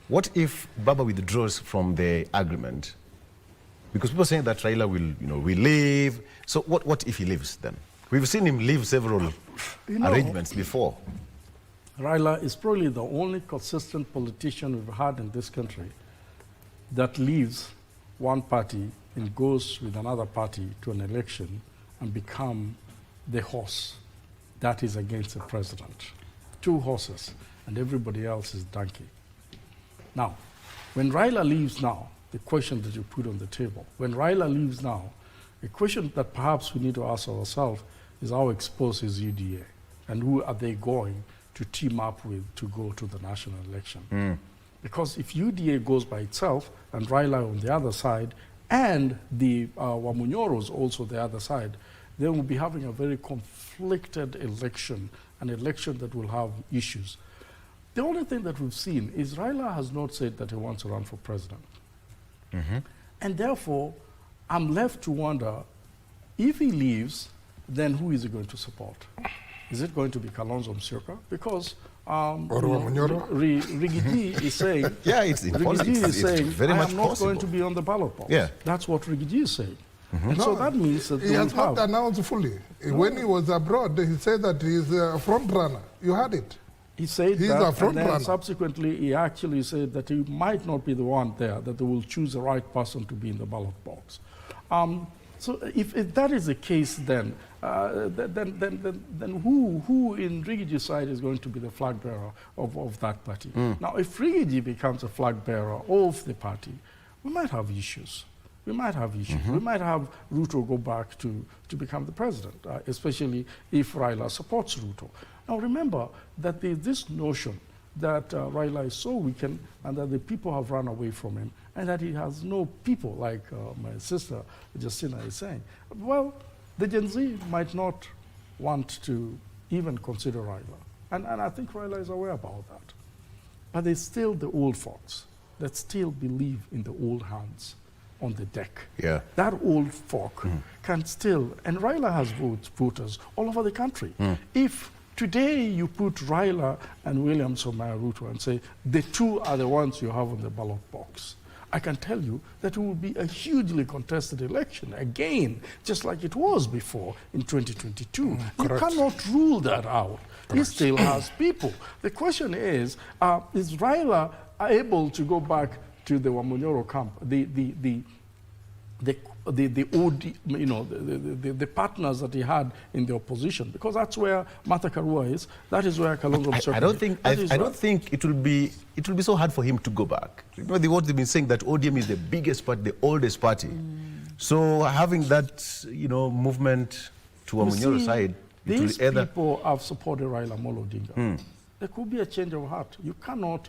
what if Baba withdraws from the agreement? Because people are saying that Raila will leave. So what if he leaves then? We've seen him leave several arrangements before. Raila is probably the only consistent politician we've had in this country that leaves one party and goes with another party to an election and become the horse that is against the president. Two horses, and everybody else is donkey. Now, when Raila leaves now, the question that you put on the table, when Raila leaves now, a question that perhaps we need to ask ourselves is how exposed is UDA, and who are they going to team up with to go to the national election? Because if UDA goes by itself and Raila on the other side, and the Wamunyoros also the other side, then we'll be having a very conflicted election, an election that will have issues. The only thing that we've seen is Raila has not said that he wants to run for president. And therefore, I'm left to wonder, if he leaves, then who is he going to support? Is it going to be Kalonzo Musyoka? Because Rigiji is saying, Rigiji is saying, I am not going to be on the ballot box. That's what Rigiji is saying. And so that means that he has not announced fully. When he was abroad, he said that he's a front runner. You heard it. He said he's that, a front and then runner. subsequently he actually said that he might not be the one there, that they will choose the right person to be in the ballot box. So if that is the case, then who in Rigiji's side is going to be the flag bearer of that party? Now, if Rigiji becomes a flag bearer of the party, we might have issues. We might have issues. We might have Ruto go back to become the president, especially if Raila supports Ruto. Now remember that there's this notion that Raila is so weakened and that the people have run away from him and that he has no people, like my sister Justina is saying. Well, the Gen Z might not want to even consider Raila. And I think Raila is aware about that. But there's still the old folks that still believe in the old hands on the deck. That old folk can still, and Raila has voters all over the country. If today you put Raila and William Somaya Ruto and say the two are the ones you have on the ballot box, I can tell you that it will be a hugely contested election again, just like it was before in 2022. You cannot rule that out. He still has people. The question is Raila able to go back to the Wamunyoro camp, the partners that he had in the opposition, because that's where Martha Karua is. That is where Kalonzo Musyoka. I don't think it will be so hard for him to go back. You know, what they've been saying, that ODM is the biggest party, the oldest party. So having that, movement to Wamunyoro side, these people have supported Raila Amolo Odinga. There could be a change of heart. You cannot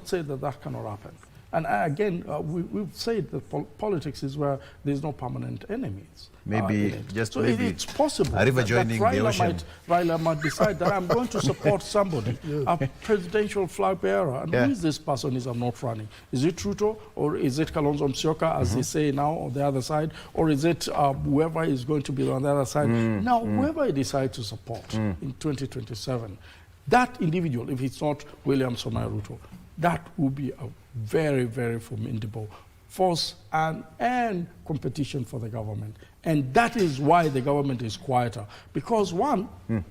say that cannot happen. And again, we've said that politics is where there's no permanent enemies. Maybe just it's possible a river joining the ocean. Raila might decide that I'm going to support somebody, a presidential flag bearer. And who is this person I'm not running? Is it Ruto, or is it Kalonzo Musyoka, as they say now, on the other side? Or is it whoever is going to be on the other side? Now, whoever I decide to support in 2027, that individual, if it's not William Somai Ruto, that will be a very, very formidable force and competition for the government. And that is why the government is quieter. Because one, the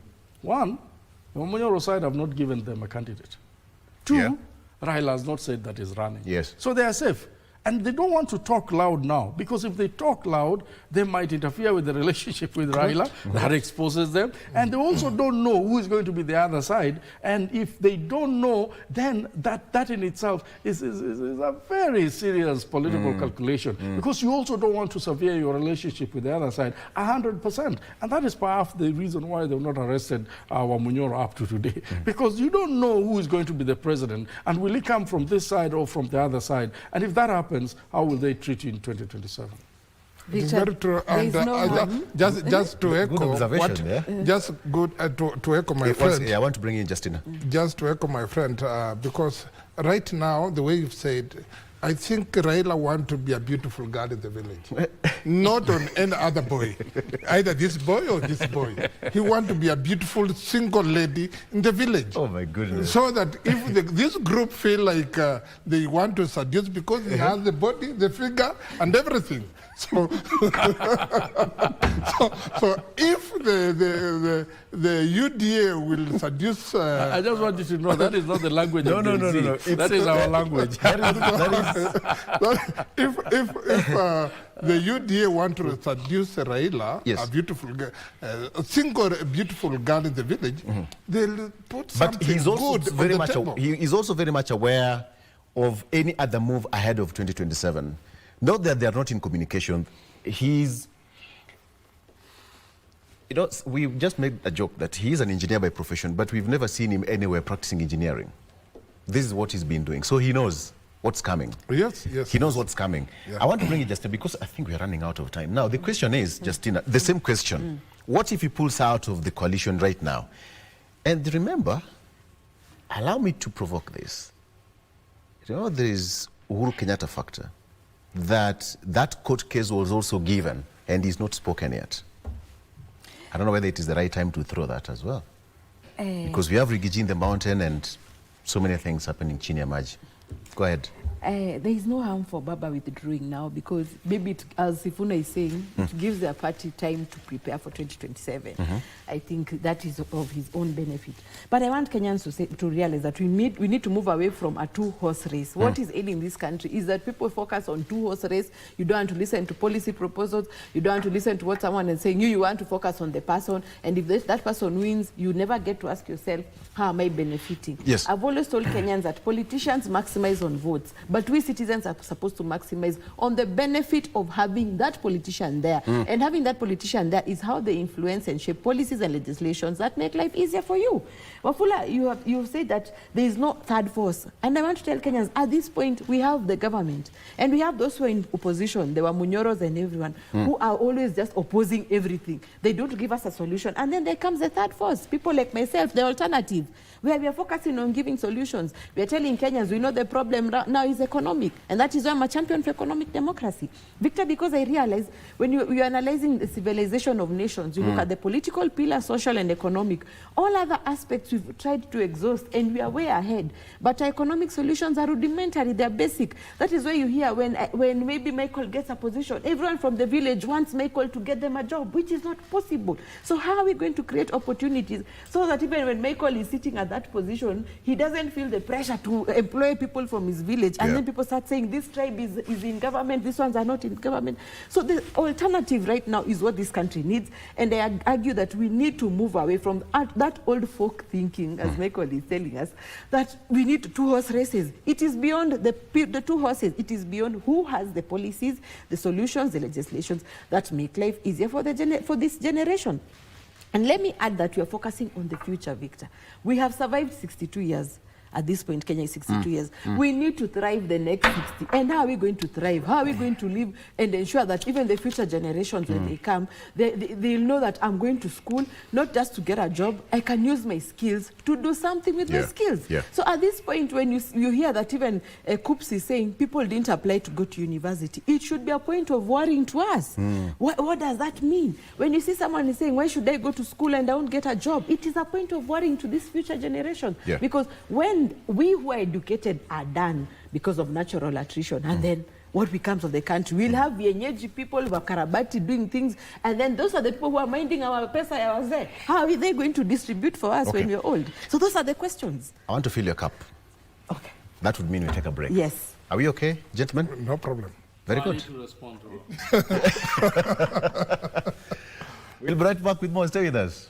Wamunyoro side have not given them a candidate. Two, Raila has not said that he's running. Yes. So they are safe. And they don't want to talk loud now, because if they talk loud, they might interfere with the relationship with Raila. That exposes them. And they also don't know who is going to be the other side. And if they don't know, then that in itself is a very serious political calculation, because you also don't want to sever your relationship with the other side 100%. And that is perhaps the reason why they've not arrested Wamunyoro up to today, because you don't know who is going to be the president, and will he come from this side or from the other side. And if that happens, how will they treat you in 2027? It's very true. And just to echo to echo my friend. I want to bring in Justina. Just to echo my friend, because right now, the way you've said, I think Raila wants to be a beautiful girl in the village, not on any other boy, either this boy or this boy. He wants to be a beautiful single lady in the village. Oh my goodness! So that if this group feel like they want to seduce because he has the body, the figure, and everything. So, so if the UDA will seduce... I just want you to know that is not the language of No. That is our language. If the UDA want to seduce Raila, a beautiful girl, a single beautiful girl in the village, they'll put something good on the table. He is also very much aware of any other move ahead of 2027. Not that they are not in communication. He's, we just made a joke that he's an engineer by profession, but we've never seen him anywhere practicing engineering. This is what he's been doing. So he knows what's coming. Yes. He knows what's coming. Yeah. I want to bring it, Justina, because I think we're running out of time. Now, the question is, Justina, the same question. What if he pulls out of the coalition right now? And remember, allow me to provoke this. There is Uhuru Kenyatta factor. That court case was also given and is not spoken yet. I don't know whether it is the right time to throw that as well. Because we have Rigiji in the mountain and so many things happening chini ya maji. Go ahead. There is no harm for Baba withdrawing now, because maybe, as Sifuna is saying, it gives their party time to prepare for 2027. I think that is of his own benefit. But I want Kenyans to realize that we need to move away from a two-horse race. What is ailing this country is that people focus on two-horse race. You don't want to listen to policy proposals. You don't want to listen to what someone is saying. You want to focus on the person. And if that person wins, you never get to ask yourself, how am I benefiting? Yes. I've always told Kenyans that politicians maximize on votes, but we citizens are supposed to maximize on the benefit of having that politician there. And having that politician there is how they influence and shape policies and legislations that make life easier for you. Wafula, you have said that there is no third force. And I want to tell Kenyans, at this point, we have the government. And we have those who are in opposition, the Wamunyoros and everyone, who are always just opposing everything. They don't give us a solution. And then there comes the third force, people like myself, the alternative, where we are focusing on giving solutions. We are telling Kenyans, we know the problem now is economic. And that is why I'm a champion for economic democracy. Victor, because I realize when you're analyzing the civilization of nations, you look at the political pillar, social and economic. All other aspects we've tried to exhaust and we are way ahead. But our economic solutions are rudimentary, they're basic. That is why you hear when maybe Michael gets a position, everyone from the village wants Michael to get them a job, which is not possible. So how are we going to create opportunities so that even when Michael is sitting at that position, he doesn't feel the pressure to employ people from his village, and then people start saying this tribe is in government, these ones are not in government. So the alternative right now is what this country needs, and I argue that we need to move away from that old folk thinking, as Michael is telling us, that we need two-horse races. It is beyond the two horses. It is beyond who has the policies, the solutions, the legislations that make life easier for this generation. And let me add that we are focusing on the future, Victor. We have survived 62 years. At this point, Kenya is 62 years. We need to thrive the next 60. And how are we going to thrive? How are we going to live and ensure that even the future generations, when they come, they'll know that I'm going to school, not just to get a job, I can use my skills to do something with my skills. So at this point, when you hear that even Coops is saying people didn't apply to go to university, it should be a point of worrying to us. What does that mean? When you see someone is saying, why should I go to school and I won't get a job? It is a point of worrying to this future generation. Because when we who are educated are done because of natural attrition, and then what becomes of the country? We'll have vienyeji people, wakarabati doing things, and then those are the people who are minding our pesa ya wazee. How are they going to distribute for us when we're old? So those are the questions. I want to fill your cup. Okay. That would mean we take a break. Yes. Are we okay, gentlemen? No problem. Very good. I need to respond to it. We'll be right back with more. Stay with us.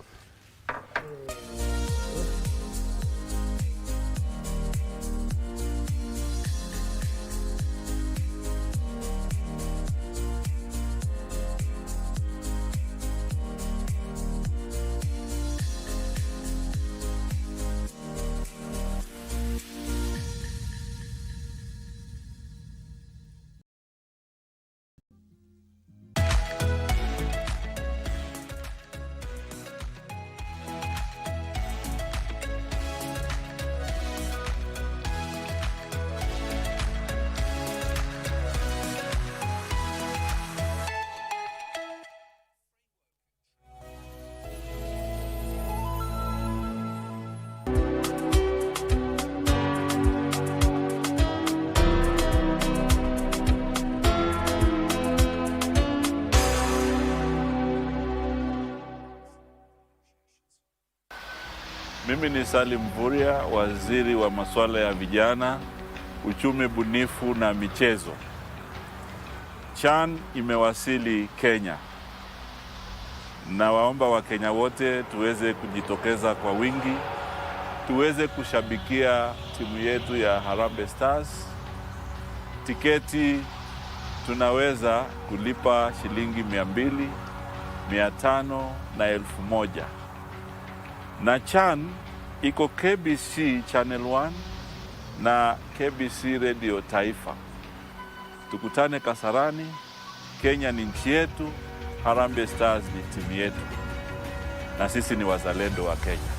Mimi ni Salim Mvurya, waziri wa masuala ya vijana, uchumi bunifu na michezo. CHAN imewasili Kenya. Na waomba Wakenya wote tuweze kujitokeza kwa wingi, tuweze kushabikia timu yetu ya Harambee Stars. Tiketi tunaweza kulipa shilingi 200, 500 na 1000. Na CHAN iko KBC Channel 1 na KBC Radio Taifa. Tukutane Kasarani. Kenya ni nchi yetu, Harambee Stars ni timu yetu, na sisi ni wazalendo wa Kenya.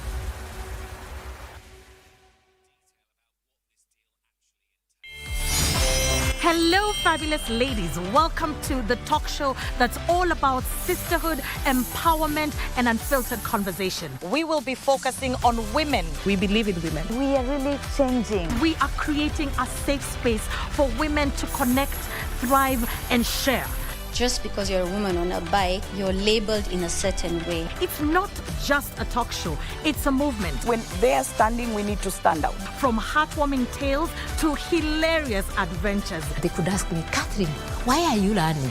Hello, fabulous ladies. Welcome to the talk show that's all about sisterhood, empowerment, and unfiltered conversation. We will be focusing on women. We believe in women. We are really changing. We are creating a safe space for women to connect, thrive, and share. Just because you're a woman on a bike, you're labeled in a certain way. It's not just a talk show, it's a movement. When they are standing, we need to stand out. From heartwarming tales to hilarious adventures. They could ask me, Catherine, why are you learning?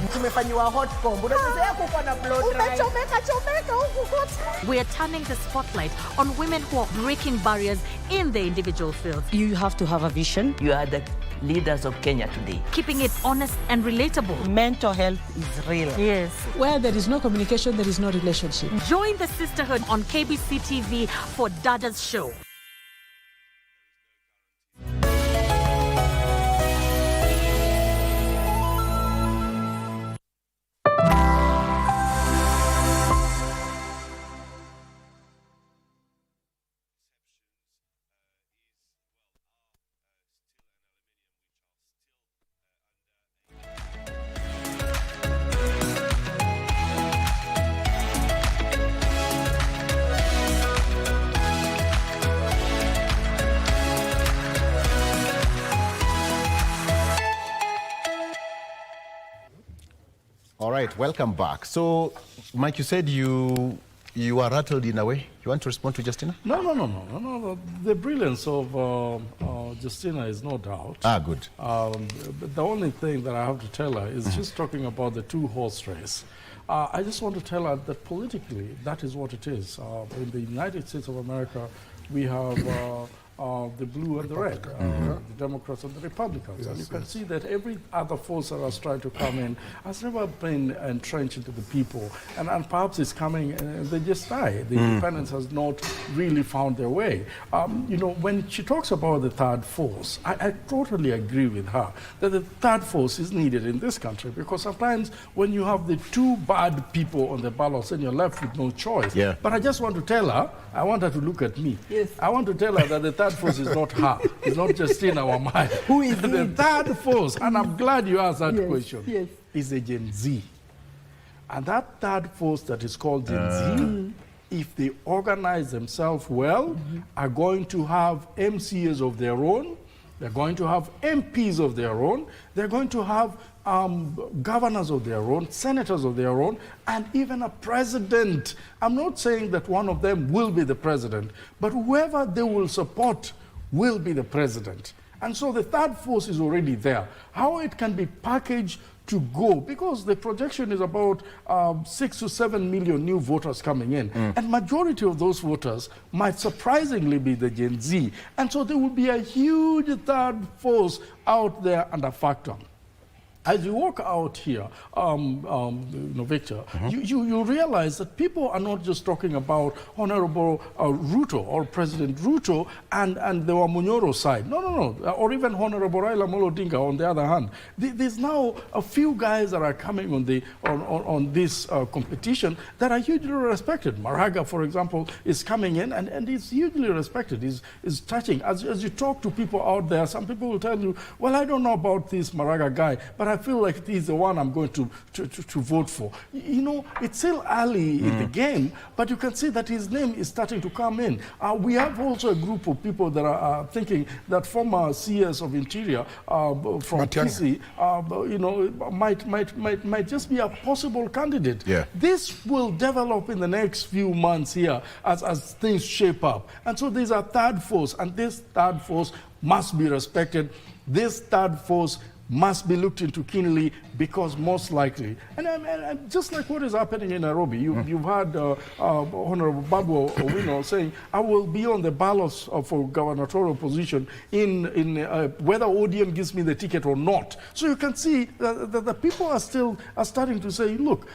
We are turning the spotlight on women who are breaking barriers in the individual fields. You have to have a vision. You are the leaders of Kenya today. Keeping it honest and relatable. Mental health is real. Yes. Where there is no communication, there is no relationship. Join the sisterhood on KBC TV for Dada's show. All right, welcome back. So, Mike, you said you are rattled in a way. You want to respond to Justina? No. The brilliance of Justina is no doubt. Ah, good. But the only thing that I have to tell her is just talking about the two-horse race. I just want to tell her that politically, that is what it is. In the United States of America, we have the blue and the red, the Democrats and the Republicans. Yes, and you can yes. see that every other force that has tried to come in has never been entrenched into the people. And perhaps it's coming and they just die. The independence has not really found their way. You know, when she talks about the third force, I totally agree with her that the third force is needed in this country, because sometimes when you have the two bad people on the ballot, then you're left with no choice. Yeah. But I just want to tell her, I want her to look at me. Yes. I want to tell her that the third force is not her. It's not just in our mind. Who is the it? third force, and I'm glad you asked that question, yes. is a Gen Z. And that third force that is called Gen Z, if they organize themselves well, are going to have MCAs of their own, they're going to have MPs of their own, they're going to have governors of their own, senators of their own, and even a president. I'm not saying that one of them will be the president, but whoever they will support will be the president. And so the third force is already there. How it can be packaged to go, because the projection is about 6 to 7 million new voters coming in, and majority of those voters might surprisingly be the Gen Z. And so there will be a huge third force out there and a factor. As you walk out here, Victor, you realize that people are not just talking about Honorable Ruto or President Ruto and the Wamunyoro side. No. Or even Honorable Raila Amolo Odinga on the other hand. There's now a few guys that are coming on this competition that are hugely respected. Maraga, for example, is coming in and is hugely respected. Is touching. As you talk to people out there, some people will tell you, well, I don't know about this Maraga guy, but I feel like he's the one I'm going to vote for. You know, it's still early in the game, but you can see that his name is starting to come in. We have also a group of people that are thinking that former CS of Interior from PC, might just be a possible candidate. Yeah. This will develop in the next few months here as things shape up. And so there's a third force, and this third force must be respected. This third force must be looked into keenly, because most likely, and just like what is happening in Nairobi, you've had Honorable Babu Owino saying, I will be on the ballots for gubernatorial position in whether ODM gives me the ticket or not. So you can see that the people are starting to say, look,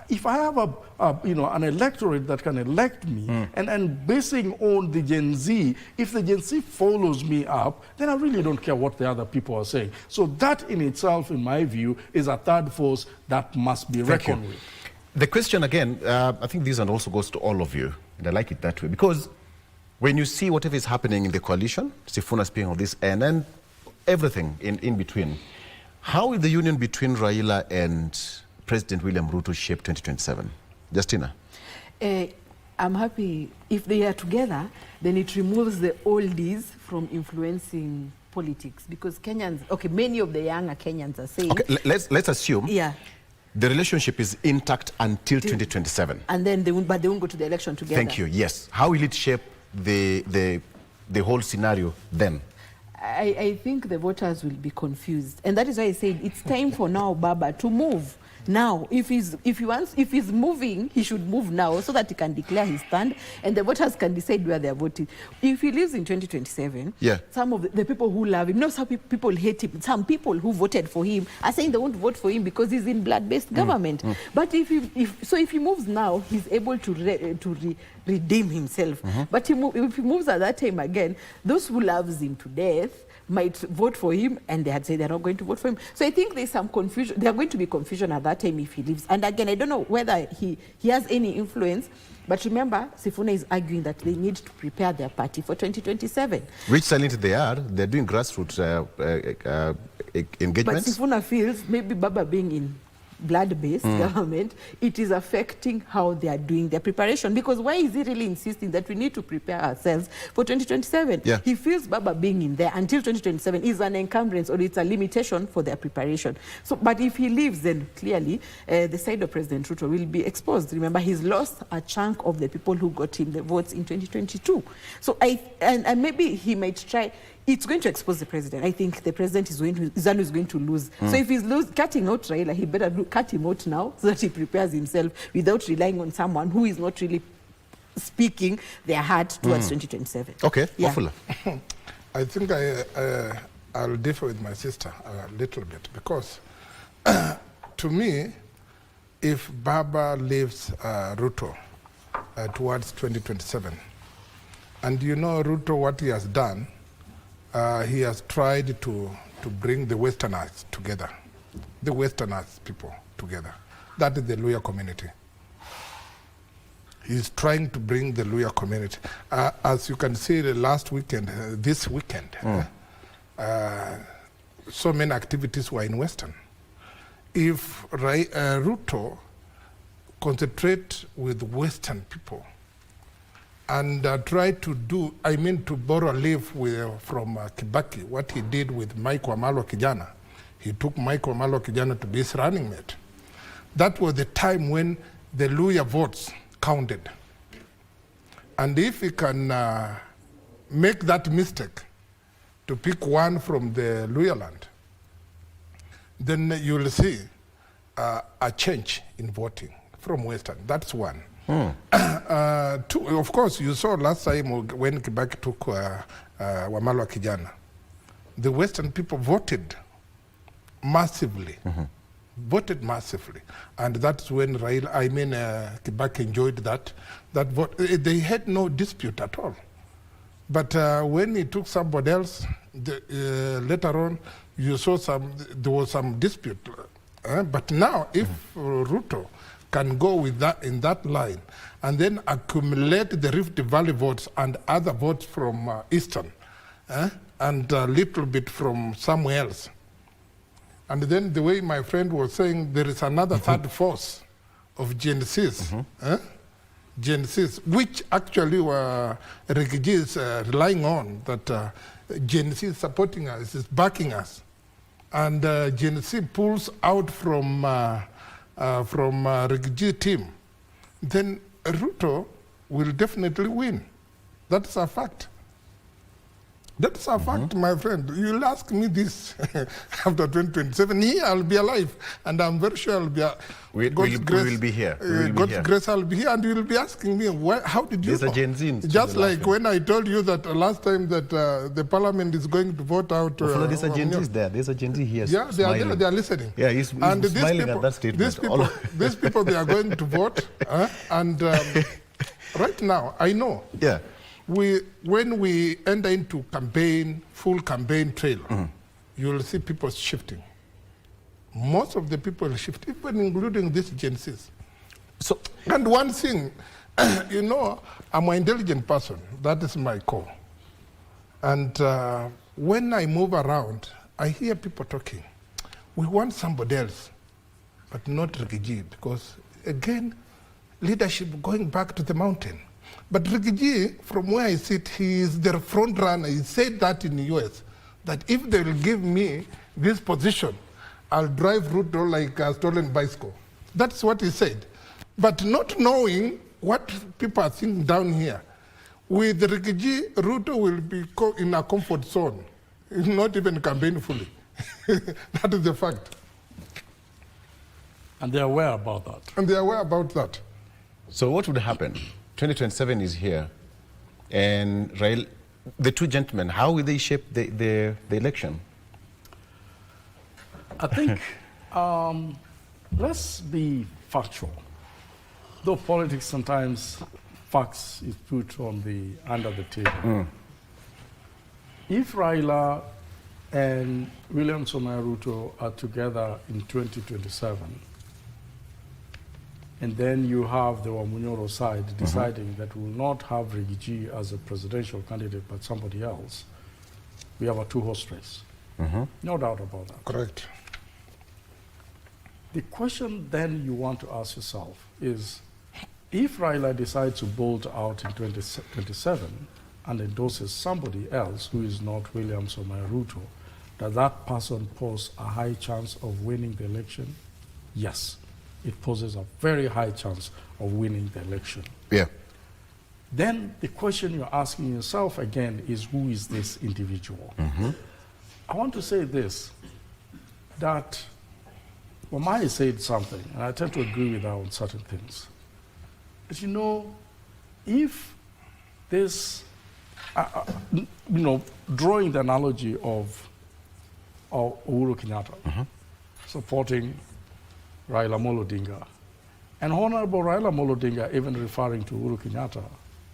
if I have an electorate that can elect me, and basing on the Gen Z, if the Gen Z follows me up, then I really don't care what the other people are saying. So that in itself, in my view, is a third force that must be reckoned with. The question again, I think this one also goes to all of you, and I like it that way, because when you see whatever is happening in the coalition, Sifuna speaking of this end, and everything in between, how will the union between Raila and President William Ruto shape 2027? Justina? I'm happy if they are together, then it removes the oldies from influencing politics, because Kenyans, many of the younger Kenyans are saying... Okay, let's assume the relationship is intact until 2027. And then they won't go to the election together. Thank you, yes. How will it shape the whole scenario then? I think the voters will be confused. And that is why I said it's time for now Baba to move. Now, if he's moving, he should move now so that he can declare his stand and the voters can decide where they are voting. If he leaves in 2027, some of the people who love him, some people hate him. Some people who voted for him are saying they won't vote for him because he's in blood-based government. But if he moves now, he's able to redeem himself. But if he moves at that time again, those who loves him to death might vote for him, and they had said they're not going to vote for him. So I think there's some confusion. There's going to be confusion at that time if he leaves. And again, I don't know whether he has any influence, but remember, Sifuna is arguing that they need to prepare their party for 2027. Which silent they are. They're doing grassroots engagements. But Sifuna feels maybe Baba being in blood-based government, it is affecting how they are doing their preparation. Because why is he really insisting that we need to prepare ourselves for 2027? Yeah. He feels Baba being in there until 2027 is an encumbrance or it's a limitation for their preparation. So, but if he leaves, then clearly the side of President Ruto will be exposed. Remember, he's lost a chunk of the people who got him the votes in 2022. So and maybe he might try. It's going to expose the president. I think the president is going to lose. So if he's cutting out Raila, he better cut him out now so that he prepares himself without relying on someone who is not really speaking their heart towards 2027. Okay, Yeah. Wafula. I think I'll differ with my sister a little bit because to me, if Baba leaves Ruto towards 2027, and you know Ruto, what he has done, he has tried to bring the Westerners together, the Westerners people together. That is the Luhya community. He's trying to bring the Luhya community. As you can see, the last weekend, this weekend, so many activities were in Western. If Ruto concentrate with Western people and try to do, to borrow a leaf from Kibaki, what he did with Mike Wamalo Kijana. He took Mike Wamalo Kijana to be his running mate. That was the time when the Luhya votes counted. And if he can make that mistake to pick one from the Luhya land, then you will see a change in voting from Western. That's one. Two, of course, you saw last time when Kibaki took Wamalo Kijana, the Western people voted massively. Voted massively, and that's when Kibaki enjoyed that vote. They had no dispute at all. But when he took somebody else, later on, you saw there was some dispute. But now, if Ruto can go with that in that line, and then accumulate the Rift Valley votes and other votes from Eastern, and a little bit from somewhere else. And then the way my friend was saying, there is another third force of Gen Zs, Gen Zs, which actually were refugees relying on, that Gen Z is supporting us, is backing us. And Gen Z pulls out from refugee team, then Ruto will definitely win. That's a fact. That's a fact, my friend. You'll ask me this after 2027. Here I'll be alive, and I'm very sure I'll be. We will be here. God's grace, I'll be here, and you will be asking me, how did you know? Gen Z just like when I told you that last time that the parliament is going to vote out. There's a Gen Z there. There's a Gen Z here. Yeah, they are there. They are listening. Yeah, he's smiling at that statement. These people, they are going to vote, and right now, I know. Yeah. When we enter into full campaign trail, you will see people shifting. Most of the people shift, even including these Gen Zs. So, and one thing, I'm an intelligent person. That is my core. And when I move around, I hear people talking. We want somebody else, but not refugee, because again, leadership going back to the mountain. But Rigiji, from where I sit, he is the front runner. He said that in the US, that if they will give me this position, I'll drive Ruto like a stolen bicycle. That's what he said. But not knowing what people are thinking down here. With Rigiji, Ruto will be in a comfort zone. He's not even campaign fully. That is the fact. And they're aware about that. And they're aware about that. So what would happen? 2027 is here, and the two gentlemen, how will they shape the election? I think, let's be factual. Though politics sometimes facts is put under the table. If Raila and William Samoei Ruto are together in 2027, and then you have the Wamunyoro side deciding that we will not have Rigiji as a presidential candidate, but somebody else, we have a two-horse race. No doubt about that. Correct. the question then you want to ask yourself is, if Raila decides to bolt out in 2027 and endorses somebody else who is not William Samoei Ruto, does that person pose a high chance of winning the election? Yes, it poses a very high chance of winning the election. Yeah. Then the question you're asking yourself again is, who is this individual? I want to say this, that Wamai said something, and I tend to agree with her on certain things. But you know, if this, drawing the analogy of Uhuru Kenyatta supporting Raila Amolo Odinga, and Honorable Raila Amolo Odinga even referring to Uhuru Kenyatta,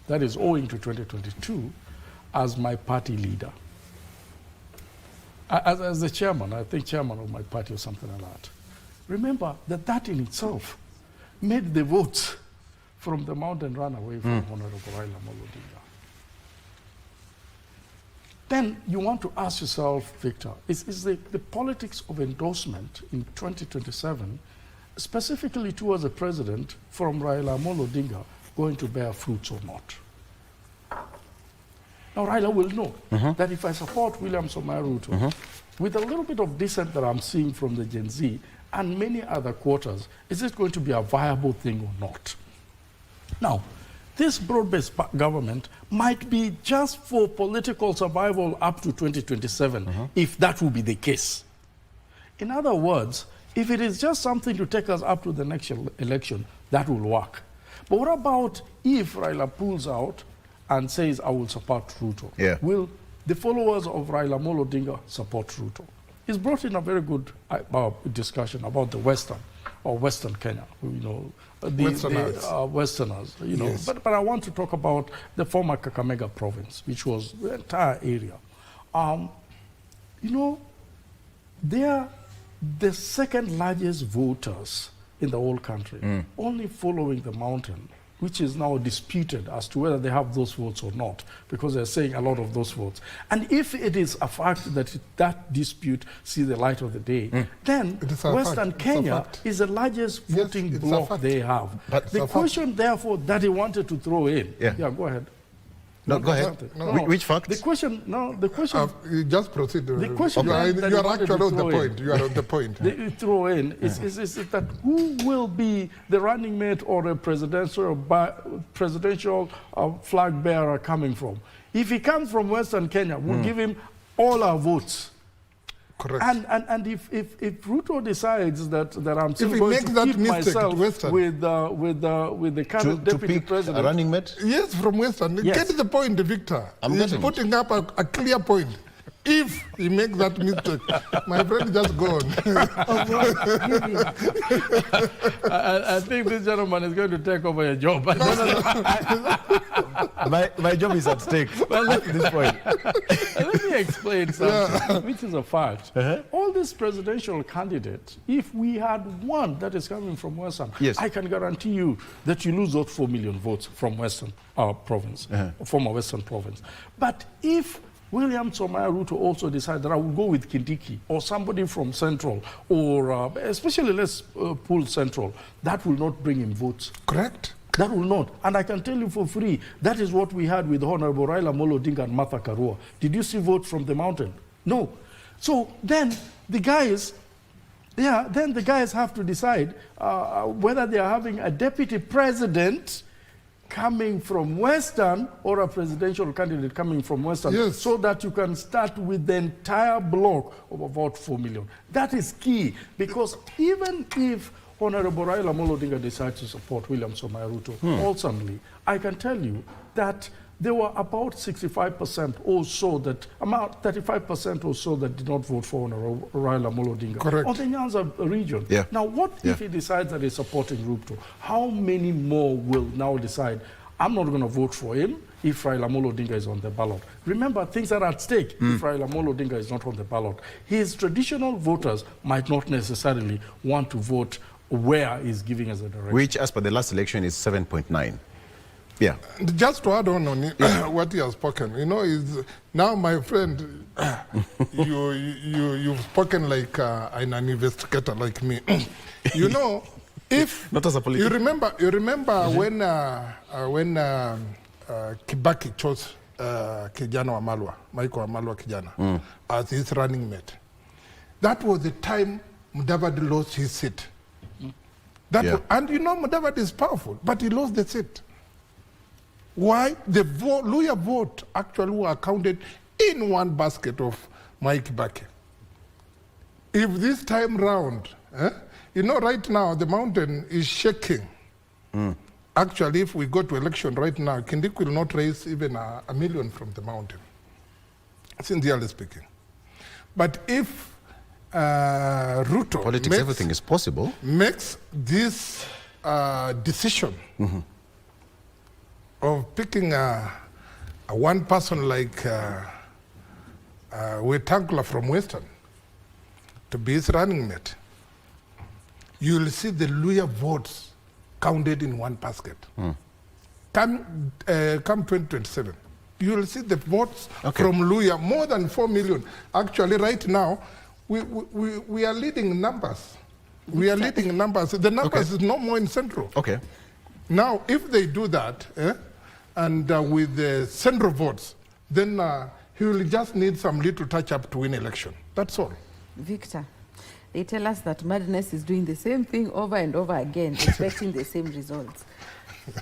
that is owing to 2022, as my party leader. As the chairman, I think chairman of my party or something like that. Remember that in itself made the votes from the mountain run away from Honorable Raila Amolo Odinga. Then you want to ask yourself, Victor, is the politics of endorsement in 2027, specifically towards the president from Raila Amolo Odinga, going to bear fruits or not? Now Raila will know that if I support William Samoei Ruto, with a little bit of dissent that I'm seeing from the Gen Z and many other quarters, is it going to be a viable thing or not? Now, this broad-based government might be just for political survival up to 2027, if that will be the case. In other words, if it is just something to take us up to the next election, that will work. But what about if Raila pulls out and says, I will support Ruto? Yeah. Will the followers of Raila Amolo Odinga support Ruto? It's brought in a very good discussion about the Western Kenya, Westerners, Yes. But I want to talk about the former Kakamega province, which was the entire area. They are the second largest voters in the whole country, only following the mountain, which is now disputed as to whether they have those votes or not, because they're saying a lot of those votes. And if it is a fact that that dispute see the light of the day, then Western Kenya is the largest voting bloc they have. But the question, therefore, that he wanted to throw in, go ahead. No, go ahead. Which fact? The question. You just proceed. The question you are actually on the point. You are on the point. They throw in is that who will be the running mate or a presidential flag bearer coming from? If he comes from Western Kenya, we'll give him all our votes. Correct. And if Ruto decides that I'm still going to keep myself with the current deputy president, a running mate? Yes, from Western. Yes. Get the point, Victor. He's putting up a clear point. If he makes that mistake, my friend, just go on. I think this gentleman is going to take over your job. My job is at stake at this point. Let me explain something, which is a fact. All these presidential candidates, if we had one that is coming from Western, I can guarantee you that you lose those 4 million votes from Western province, former Western province. But if William Samoei Ruto also decided that I will go with Kindiki or somebody from Central, or especially let's pull Central, that will not bring him votes. Correct. That will not. And I can tell you for free, that is what we had with Honorable Raila Amolo Odinga and Martha Karua. Did you see votes from the mountain? No. So then the guys have to decide whether they are having a deputy president coming from Western or a presidential candidate coming from Western, so that you can start with the entire block of about 4 million. That is key, because even if Honorable Raila Amolo Odinga decides to support William Samoei Ruto wholesomely, I can tell you that there were about 65% or so that, about 35% or so that did not vote for Honorable Raila Amolo Odinga. Correct. On the Nyanza region. Now, what if he decides that he's supporting Ruto? How many more will now decide, I'm not going to vote for him if Raila Amolo Odinga is on the ballot? Remember, things are at stake if Raila Amolo Odinga is not on the ballot. His traditional voters might not necessarily want to vote where he's giving us a direction. Which, as per the last election, is 7.9. Yeah. Just to add on what he has spoken, you know, is now my friend, you've spoken like an investigator like me. You know, if not as a politician. You remember when Kibaki chose Kijana Wamalwa, Michael Wamalwa Kijana, as his running mate. That was the time Mudavadi lost his seat. And you know, Mudavadi is powerful, but he lost the seat. Why? The Luya vote actually were counted in one basket of Mike Kibaki. If this time round, you know, right now the mountain is shaking. Actually, if we go to election right now, Kindik will not raise even a million from the mountain, sincerely speaking. But if Ruto politics, everything is possible, makes this decision of picking a one person like Wetangula from Western to be his running mate, you will see the Luya votes counted in one basket. Come 2027, you will see the votes from Luya, more than 4 million. Actually, right now, we are leading numbers. We are leading numbers. The numbers is no more in Central. Now, if they do that, and with the Central votes, then he will just need some little touch-up to win election. That's all. Victor, they tell us that madness is doing the same thing over and over again, expecting the same results.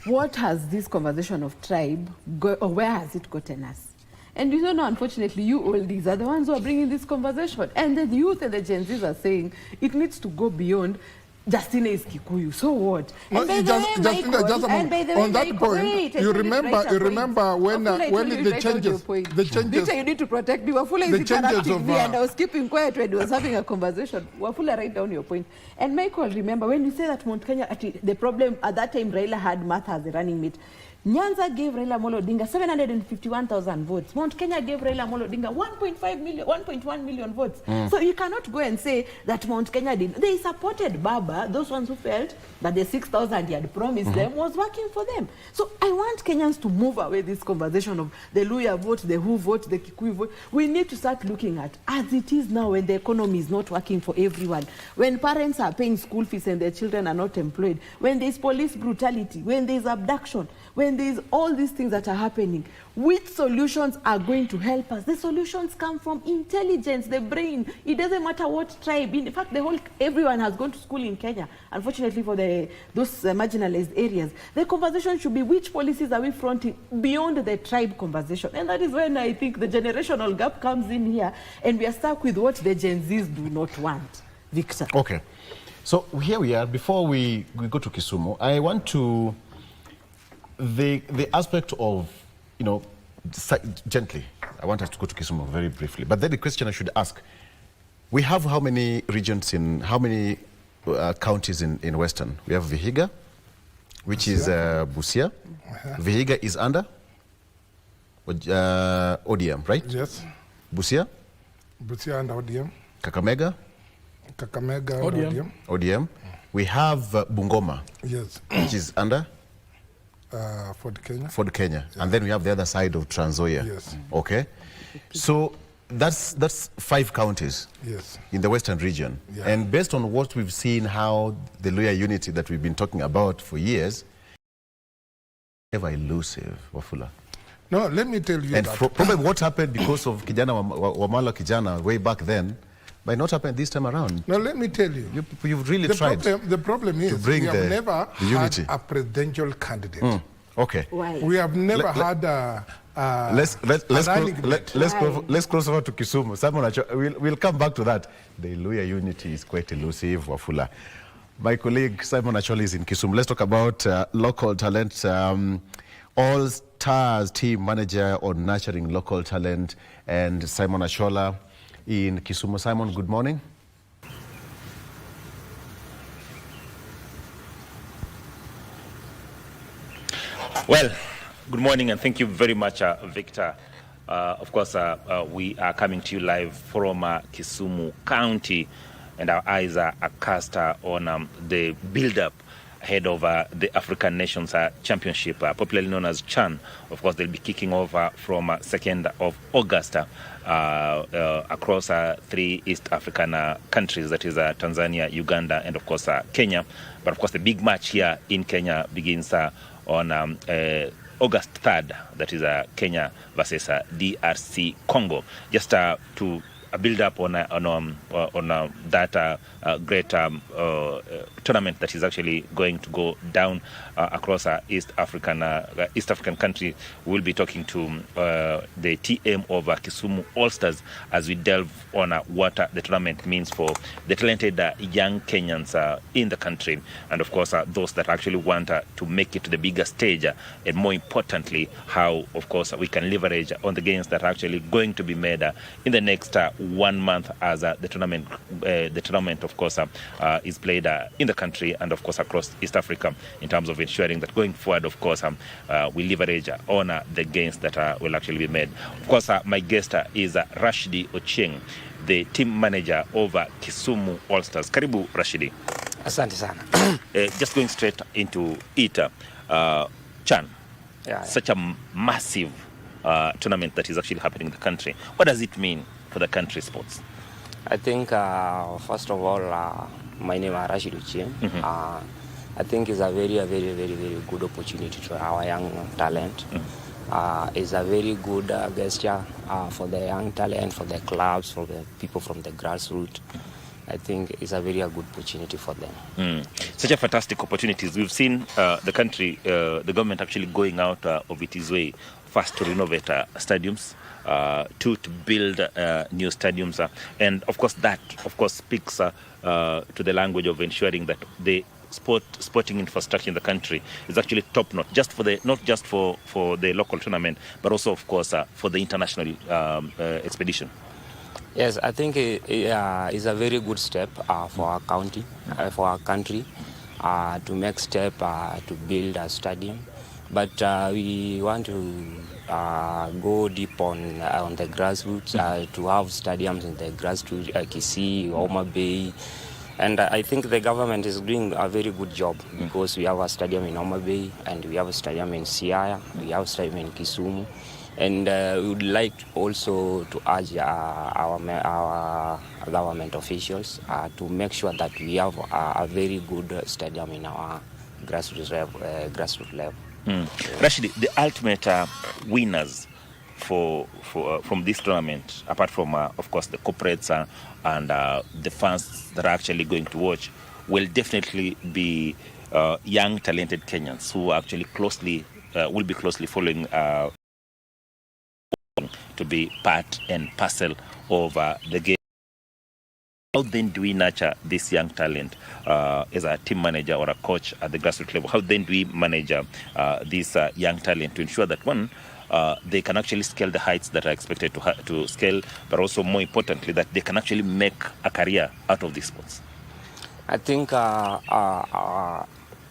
What has this conversation of tribe, or where has it gotten us? And you know, unfortunately, you oldies are the ones who are bringing this conversation. And the youth and the Gen Zs are saying it needs to go beyond Justina is Kikuyu. So what? No, on that point, you remember when the changes. Victor, you need to protect me. Wafula is interrupting me, and I was keeping quiet when he was having a conversation. Wafula, write down your point. And Michael, remember when you say that Mount Kenya, the problem at that time, Raila had Martha as the running mate. Nyanza gave Raila Amolo Odinga 751,000 votes. Mount Kenya gave Raila Amolo Odinga 1.1 million votes. So you cannot go and say that Mount Kenya did. They supported Baba, those ones who felt that the 6,000 he had promised them was working for them. So I want Kenyans to move away this conversation of the Luya vote, the Who vote, the Kikuyu vote. We need to start looking at, as it is now when the economy is not working for everyone, when parents are paying school fees and their children are not employed, when there's police brutality, when there's abduction, when there's all these things that are happening, which solutions are going to help us? The solutions come from intelligence, the brain. It doesn't matter what tribe. In fact, everyone has gone to school in Kenya. Unfortunately for those marginalized areas, the conversation should be which policies are we fronting beyond the tribe conversation. And that is when I think the generational gap comes in here, and we are stuck with what the Gen Zs do not want. Victor. Okay. So here we are. Before we go to Kisumu, I want to... The aspect of, you know, gently, I want us to go to Kisumu very briefly. But then the question I should ask, we have how many regions how many counties in Western? We have Vihiga, which is Busia. Vihiga is under ODM, right? Yes. Busia? Busia under ODM. Kakamega? Kakamega under ODM. We have Bungoma, yes, which is under? Ford Kenya. Ford Kenya. Yeah. And then we have the other side of Trans Nzoia. Yes. Okay. So that's 5 counties, yes, in the Western region. Yeah. And based on what we've seen, how the Luya unity that we've been talking about for years, ever elusive, Wafula. No, let me tell you and that. Probably what happened because of Kijana Wamalwa Kijana way back then might not happen this time around. No, let me tell you. You've really tried. The problem is we have never had a presidential candidate. Okay. Why? We have never had a let's cross over to Kisumu. We'll come back to that. The Luya unity is quite elusive, Wafula. My colleague Simon Acholi is in Kisumu. Let's talk about local talent. All Stars team manager on nurturing local talent, and Simon Achola in Kisumu. Simon, good morning. Well, good morning and thank you very much, Victor. Of course, we are coming to you live from Kisumu County, and our eyes are cast on the build-up ahead of the African Nations Championship, popularly known as CHAN. Of course, they'll be kicking off from 2nd of August across 3 East African countries, that is Tanzania, Uganda, and of course Kenya. But of course, the big match here in Kenya begins on August 3rd, that is Kenya versus DRC Congo. Just to build up on that great tournament that is actually going to go down across East African country. We'll be talking to the TM of Kisumu All-Stars as we delve on what the tournament means for the talented young Kenyans in the country, and of course those that actually want to make it to the bigger stage, and more importantly, how of course we can leverage on the gains that are actually going to be made in the next 1 month as the tournament of course is played in the country and of course across East Africa, in terms of ensuring that going forward of course we leverage on the gains that will actually be made. Of course my guest is Rashidi Ochieng, the team manager of Kisumu All-Stars. Karibu Rashidi. Asante sana. Just going straight into it, CHAN, such a massive tournament that is actually happening in the country. What does it mean for the country sports? I think first of all, my name is Rashid Ochieng. I think it's a very good opportunity to our young talent. It's a very good gesture for the young talent, for the clubs, for the people from the grassroots. I think it's a very good opportunity for them. Such a fantastic opportunities. We've seen the country, the government actually going out of its way first to renovate stadiums, to build new stadiums, and of course that speaks to the language of ensuring that the sporting infrastructure in the country is actually top notch, not just for the local tournament, but also of course for the international expedition. Yes, I think it's a very good step for our county, for our country, to make step to build a stadium. But we want to go deep on the grassroots, to have stadiums in the grassroots, Kisii, Homa Bay. And I think the government is doing a very good job, because we have a stadium in Homa Bay, and we have a stadium in Siaya, we have a stadium in Kisumu. And we would like also to urge our government officials to make sure that we have a very good stadium in our grassroots level. Rashidi, the ultimate winners from this tournament, apart from of course the corporates and the fans that are actually going to watch, will definitely be young talented Kenyans who actually will be closely following to be part and parcel of the game. How then do we nurture this young talent as a team manager or a coach at the grassroots level? How then do we manage this young talent to ensure that one, they can actually scale the heights that are expected to scale, but also more importantly that they can actually make a career out of these sports? I think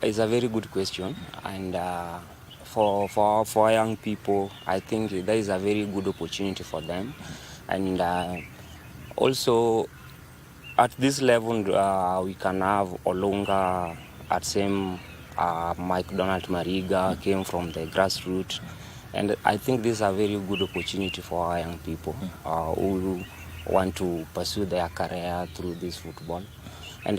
it's a very good question, and for young people, I think there is a very good opportunity for them, and also at this level we can have Olunga at same. Mike Donald Mariga came from the grassroots, and I think this is a very good opportunity for our young people who want to pursue their career through this football. And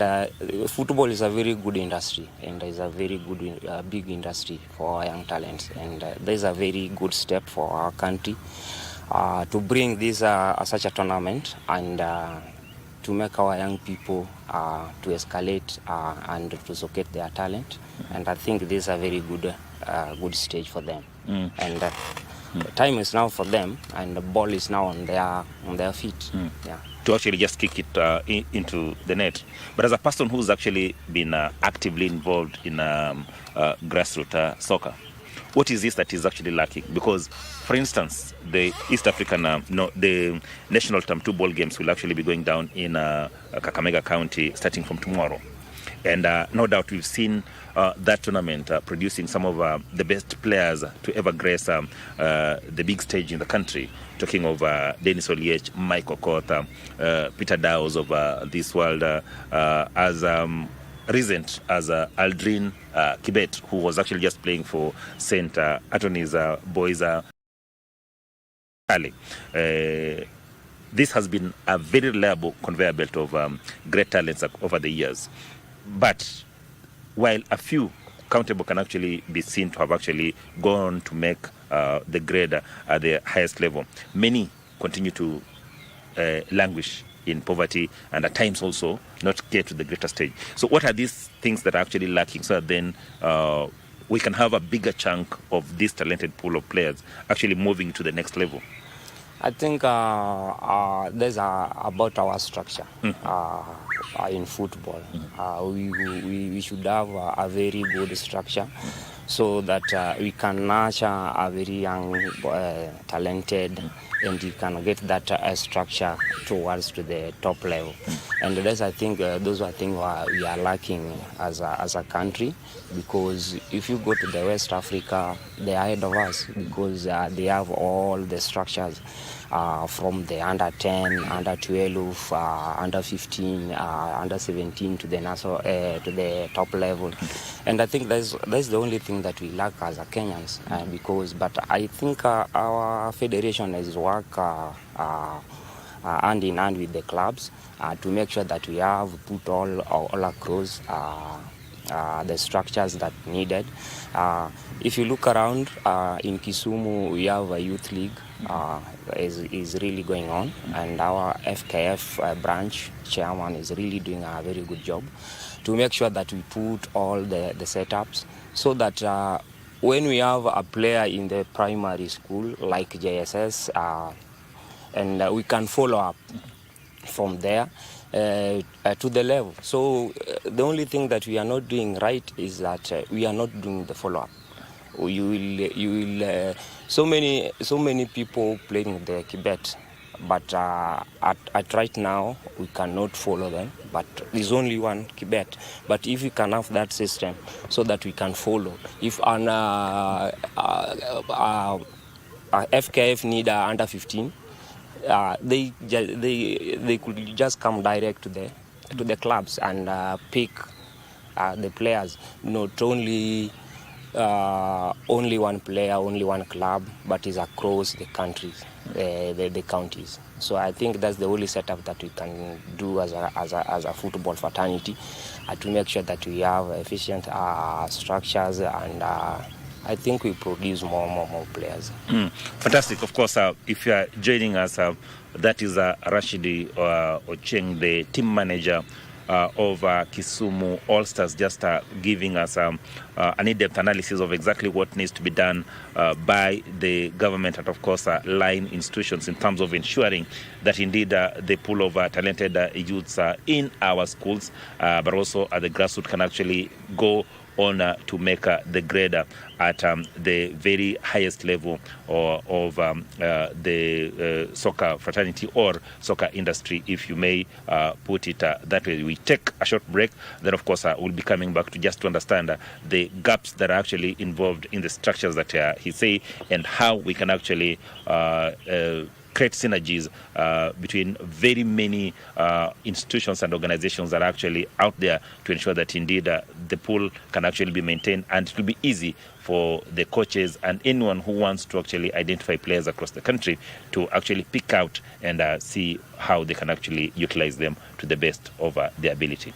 football is a very good industry, and is a very good big industry for our young talents. And there's a very good step for our country to bring this such a tournament, and to make our young people to escalate and to showcase their talent. And I think this is a very good stage for them. And the time is now for them, and the ball is now on their feet. Yeah. To actually just kick it into the net. But as a person who's actually been actively involved in grassroots soccer, what is this that is actually lacking? Because, for instance, the East African, the national Term 2 ball games will actually be going down in Kakamega County starting from tomorrow. And no doubt we've seen that tournament producing some of the best players to ever grace the big stage in the country. Talking of Dennis Oliech, Mike Okoth, Peter Dawes of this world, as recent as Aldrin Kibet, who was actually just playing for St. Anthony's Boys Alley. This has been a very reliable conveyor belt of great talents over the years. But while a few countable can actually be seen to have actually gone to make the grade at the highest level, many continue to languish in poverty and at times also not get to the greater stage. So what are these things that are actually lacking so that then we can have a bigger chunk of this talented pool of players actually moving to the next level? I think there's about our structure in football. We should have a very good structure so that we can nurture a very young, talented, and you can get that structure towards to the top level. And that's, I think, those are things we are lacking as a country, because if you go to the West Africa, they are ahead of us because they have all the structures from the under 10, under 12, under 15, under 17 to the national, to the top level. And I think that's the only thing that we lack as a Kenyans, but I think our federation has worked hand in hand with the clubs to make sure that we have put all across the structures that needed. If you look around in Kisumu, we have a youth league is really going on, and our FKF branch chairman is really doing a very good job to make sure that we put all the setups so that when we have a player in the primary school like JSS, and we can follow up from there to the level. So the only thing that we are not doing right is that we are not doing the follow-up. You will so many people playing the Kibet, but at right now we cannot follow them. But there's only one Kibet. But if we can have that system so that we can follow, if an FKF need under 15. They could just come direct to the clubs and pick the players, not only one player, only one club, but is across the countries, the counties. So I think that's the only setup that we can do as a football fraternity to make sure that we have efficient structures, and I think we produce more players. Fantastic. Of course, if you are joining us, that is Rashidi Ocheng, the team manager of Kisumu All Stars, just giving us an in-depth analysis of exactly what needs to be done by the government and, of course, line institutions in terms of ensuring that indeed the pool of talented youths in our schools, but also at the grassroots, can actually go on to make the grade at the very highest level of the soccer fraternity or soccer industry, if you may put it that way. We take a short break, then of course we'll be coming back to just to understand the gaps that are actually involved in the structures that he say, and how we can actually create synergies between very many institutions and organizations that are actually out there to ensure that indeed the pool can actually be maintained, and it will be easy for the coaches and anyone who wants to actually identify players across the country to actually pick out and see how they can actually utilize them to the best of their ability.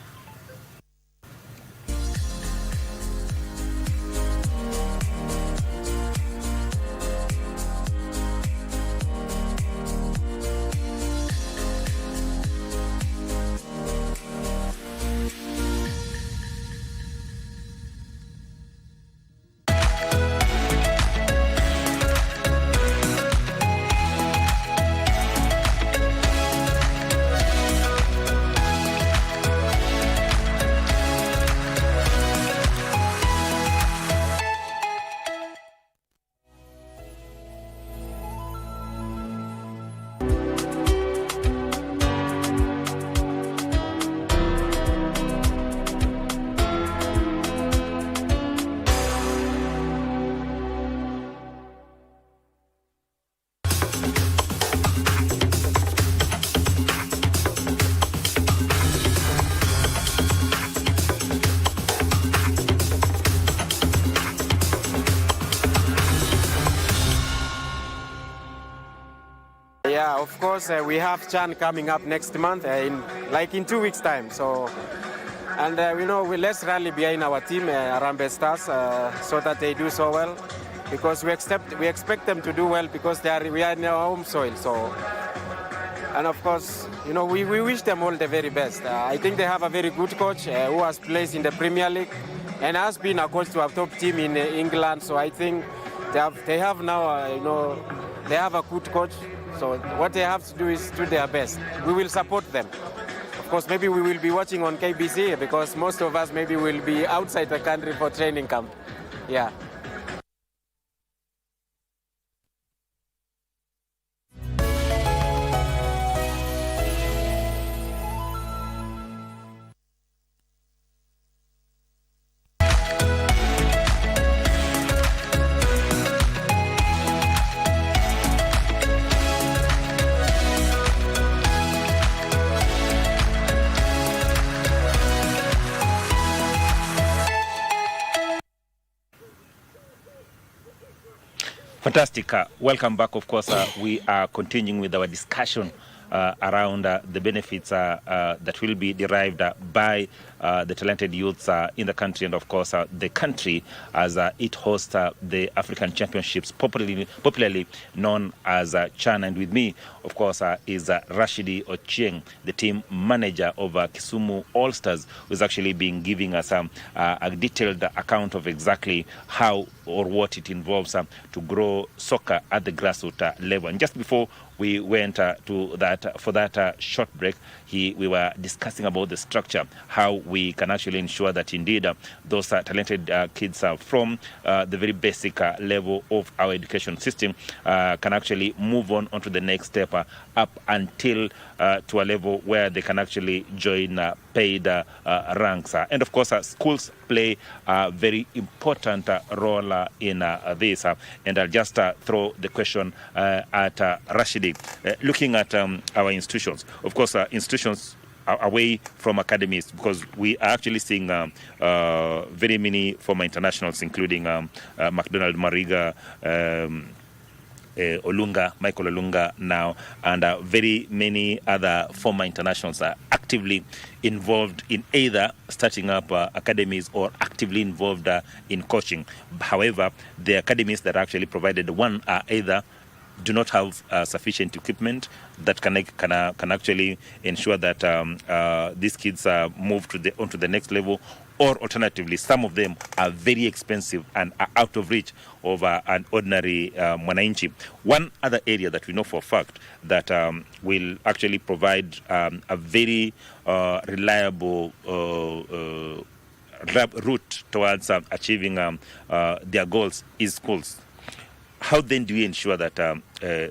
Yeah, of course, we have Chan coming up next month, in 2 weeks' time. So, and let's rally behind our team, Harambee Stars, so that they do so well, because we expect them to do well because we are in our home soil. So, and of course, we wish them all the very best. I think they have a very good coach who has played in the Premier League and has been a coach to a top team in England. So I think they have now, they have a good coach. So what they have to do is do their best. We will support them. Of course, maybe we will be watching on KBC because most of us maybe will be outside the country for training camp. Yeah. Fantastic. Welcome back. Of course, we are continuing with our discussion around the benefits that will be derived by the talented youths in the country, and of course the country as it hosts the African Championships, popularly known as CHAN. And with me, of course, is Rashidi Ochieng, the team manager of Kisumu All Stars, who is actually been giving us a detailed account of exactly how or what it involves to grow soccer at the grassroots level. And just before we went to that for that short break, we were discussing about the structure, how we can actually ensure that indeed those talented kids from the very basic level of our education system can actually move on onto the next step up until to a level where they can actually join paid ranks. And of course, schools play a very important role in this. And I'll just throw the question at Rashidi. Looking at our institutions, of course, institutions away from academies, because we are actually seeing very many former internationals, including McDonald Mariga, Michael Olunga now, and very many other former internationals are actively involved in either starting up academies or actively involved in coaching. However, the academies that are actually provided, one are either do not have sufficient equipment that can actually ensure that these kids move onto the next level, or alternatively, some of them are very expensive and are out of reach of an ordinary mwananchi. One other area that we know for a fact that will actually provide a very reliable route towards achieving their goals is schools. How then do we ensure that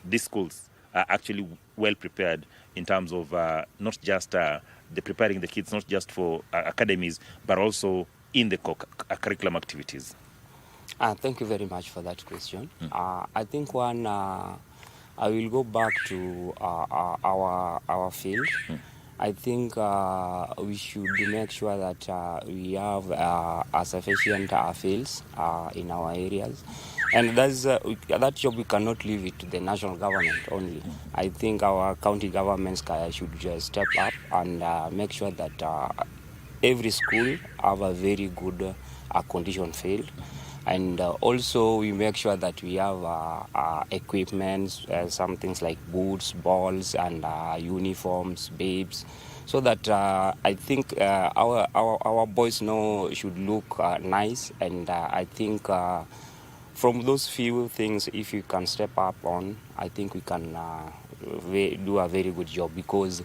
these schools are actually well prepared in terms of not just the preparing the kids, not just for academies, but also in the curriculum activities? Thank you very much for that question. I think I will go back to our field. I think we should make sure that we have a sufficient fields in our areas. And that job we cannot leave it to the national government only. I think our county governments should just step up and make sure that every school have a very good condition field. And also we make sure that we have equipment, some things like boots, balls, and uniforms, babes, so that I think our boys should look nice. And I think from those few things, if you can step up on, I think we can do a very good job, because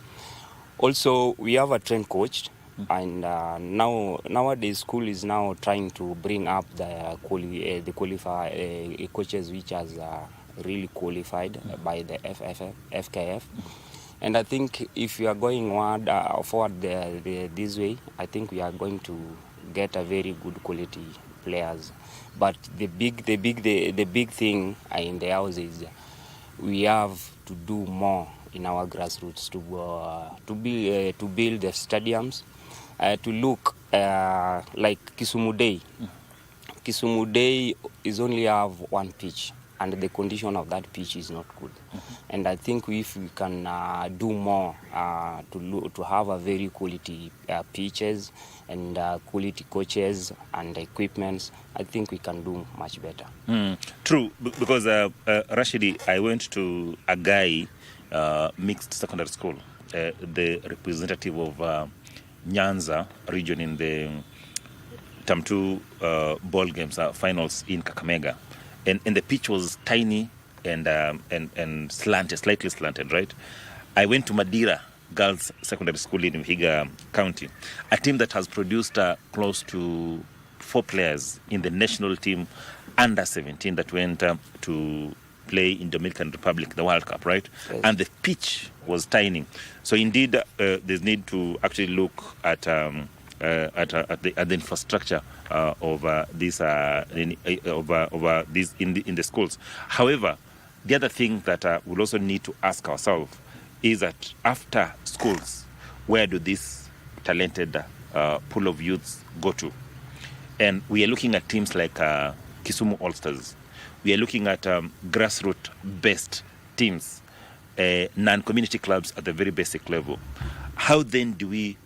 also we have a trained coach. And nowadays school is now trying to bring up the qualified coaches which are really qualified by the FKF. And I think if we are going forward this way, I think we are going to get a very good quality players. But the big thing in the house is we have to do more in our grassroots to build the stadiums. To look like Kisumu Day. Kisumu Day is only have one pitch. and the condition of that pitch is not good. And I think if we can do more to have a very quality pitches and quality coaches and equipments, I think we can do much better. True, because Rashidi, I went to a guy mixed secondary school, the representative of Nyanza region in the Term 2 ball games finals in Kakamega, and the pitch was tiny and slanted, slightly slanted, right? I went to Madira Girls Secondary School in Vihiga County, a team that has produced close to 4 players in the national team under 17 that went to play in Dominican Republic, the World Cup, right? Yes. And the pitch was tiny. So indeed, there's need to actually look at the infrastructure of this this in the schools. However, the other thing that we'll also need to ask ourselves is that after schools, where do this talented pool of youths go to? And we are looking at teams like Kisumu All-Stars. We are looking at grassroots-based teams, non-community clubs at the very basic level. How then do we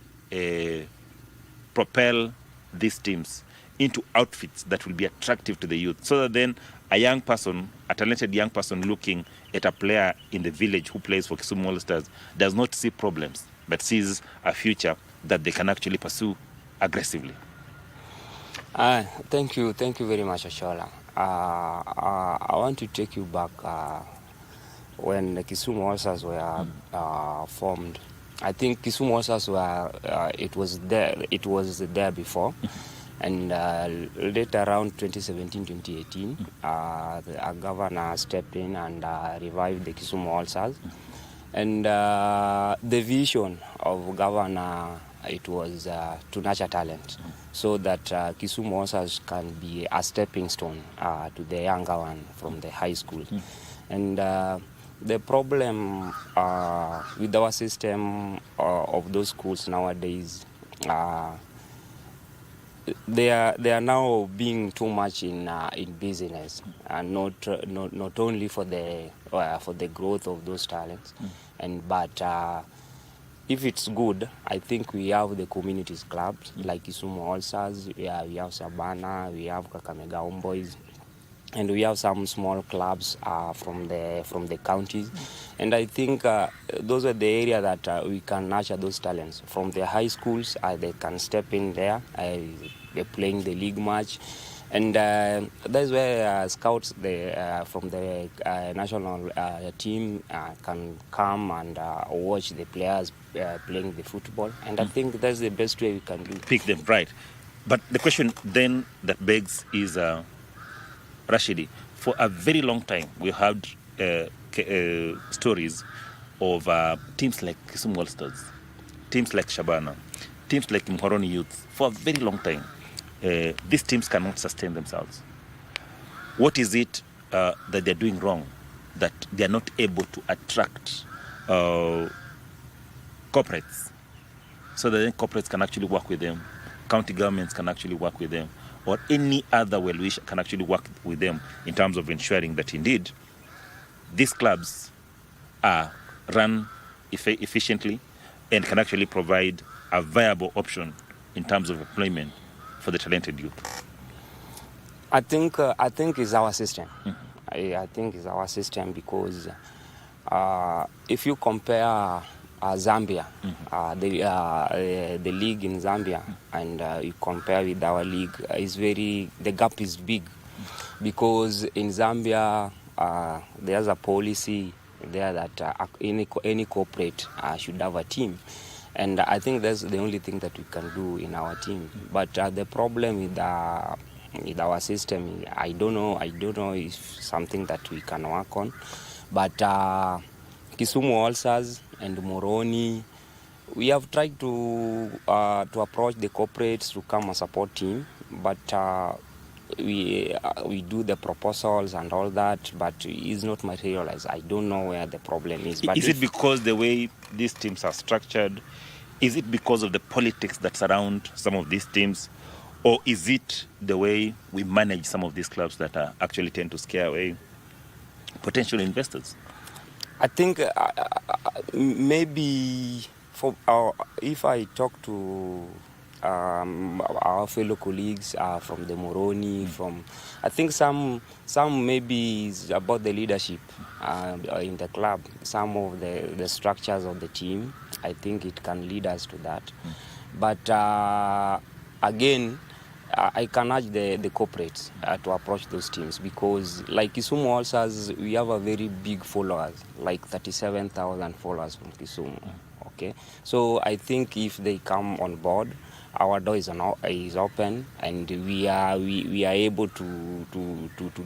propel these teams into outfits that will be attractive to the youth, so that then a young person, a talented young person looking at a player in the village who plays for Kisumu All-Stars does not see problems, but sees a future that they can actually pursue aggressively? Thank you very much, Ashola. I want to take you back when the Kisumu All-Stars were formed. I think Kisumu All-Stars were it was there before, and later around 2017-2018, a governor stepped in and revived the Kisumu All-Stars, and the vision of governor, it was to nurture talent, so that Kisumu All-Stars can be a stepping stone to the younger one from the high school. And the problem with our system of those schools nowadays, they are now being too much in business, and not only for the growth of those talents, but if it's good, I think we have the communities clubs like Kisumu All-Stars, we have Sabana, we have Kakamega Homeboys, and we have some small clubs from the counties. And I think those are the area that we can nurture those talents. From the high schools, they can step in there, they're playing the league match. And that's where scouts from the national team can come and watch the players playing the football. And I think that's the best way we can do. Pick them, right. But the question then that begs is, Rashidi, for a very long time, we had stories of teams like Kisumu All-Stars, teams like Shabana, teams like Mhoroni Youth. For a very long time, these teams cannot sustain themselves. What is it that they're doing wrong, that they're not able to attract corporates, so that then corporates can actually work with them, county governments can actually work with them, or any other well-wisher can actually work with them in terms of ensuring that indeed these clubs are run efficiently and can actually provide a viable option in terms of employment for the talented youth? I think it's our system. I think it's our system because if you compare Zambia, the league in Zambia, and you compare with our league, the gap is big, because in Zambia there's a policy there that any corporate should have a team. And I think that's the only thing that we can do in our team. But the problem with our system, I don't know if something that we can work on. But Kisumu All-Stars and Moroni, we have tried to approach the corporates to come and support team, but we do the proposals and all that, but it's not materialized. I don't know where the problem is. But is it because the way these teams are structured? Is it because of the politics that surround some of these teams? Or is it the way we manage some of these clubs that actually tend to scare away potential investors? I think maybe if I talk to our fellow colleagues from the Moroni, I think some maybe is about the leadership in the club, some of the structures of the team. I think it can lead us to that. But again, I can urge the corporates to approach those teams, because like Kisumu All-Stars, we have a very big followers, like 37,000 followers from Kisumu. Okay, so I think if they come on board, our door is open, and we are able to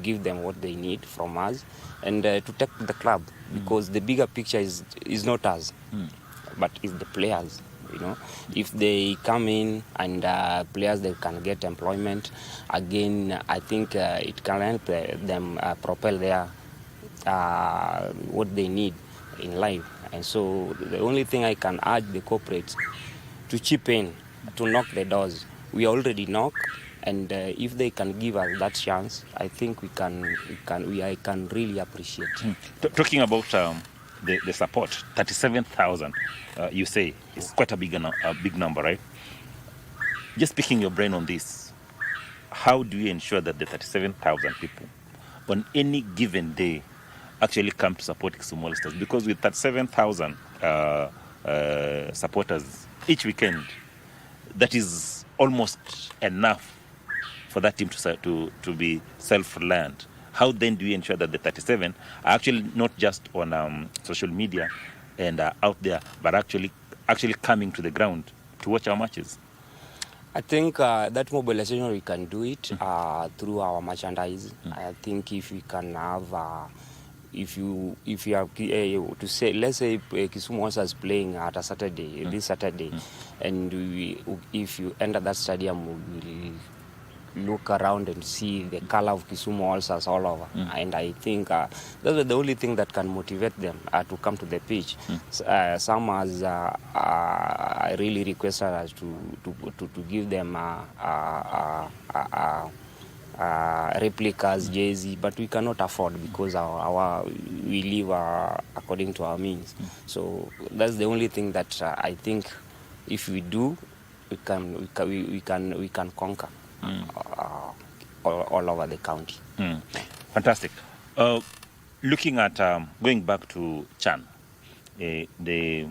give them what they need from us, and to take the club, because the bigger picture is not us, but it's the players. You know, if they come in and players, they can get employment again, I think it can help them propel their what they need in life. And so the only thing I can urge the corporates to chip in, to knock the doors. We already knock, and if they can give us that chance, I think I can really appreciate. Talking about the support, 37,000, you say, is quite a big number, right? Just picking your brain on this, how do you ensure that the 37,000 people on any given day actually come to support Kisumu All-Stars? Because with 37,000 supporters each weekend, that is almost enough for that team to be self-reliant. How then do you ensure that the 37 are actually not just on social media and out there, but actually coming to the ground to watch our matches? I think that mobilization, we can do it through our merchandise. I think if we can have, if you are to say, let's say Kisumu All-Stars playing at a Saturday, this Saturday, and if you enter that stadium, we will look around and see the color of Kisumu All-Stars all over. And I think that's the only thing that can motivate them to come to the pitch. Some has really requested us to give them replicas, jersey, but we cannot afford, because we live according to our means. So that's the only thing that I think if we do, we can conquer. All over the county. Fantastic. Looking at going back to Chan, the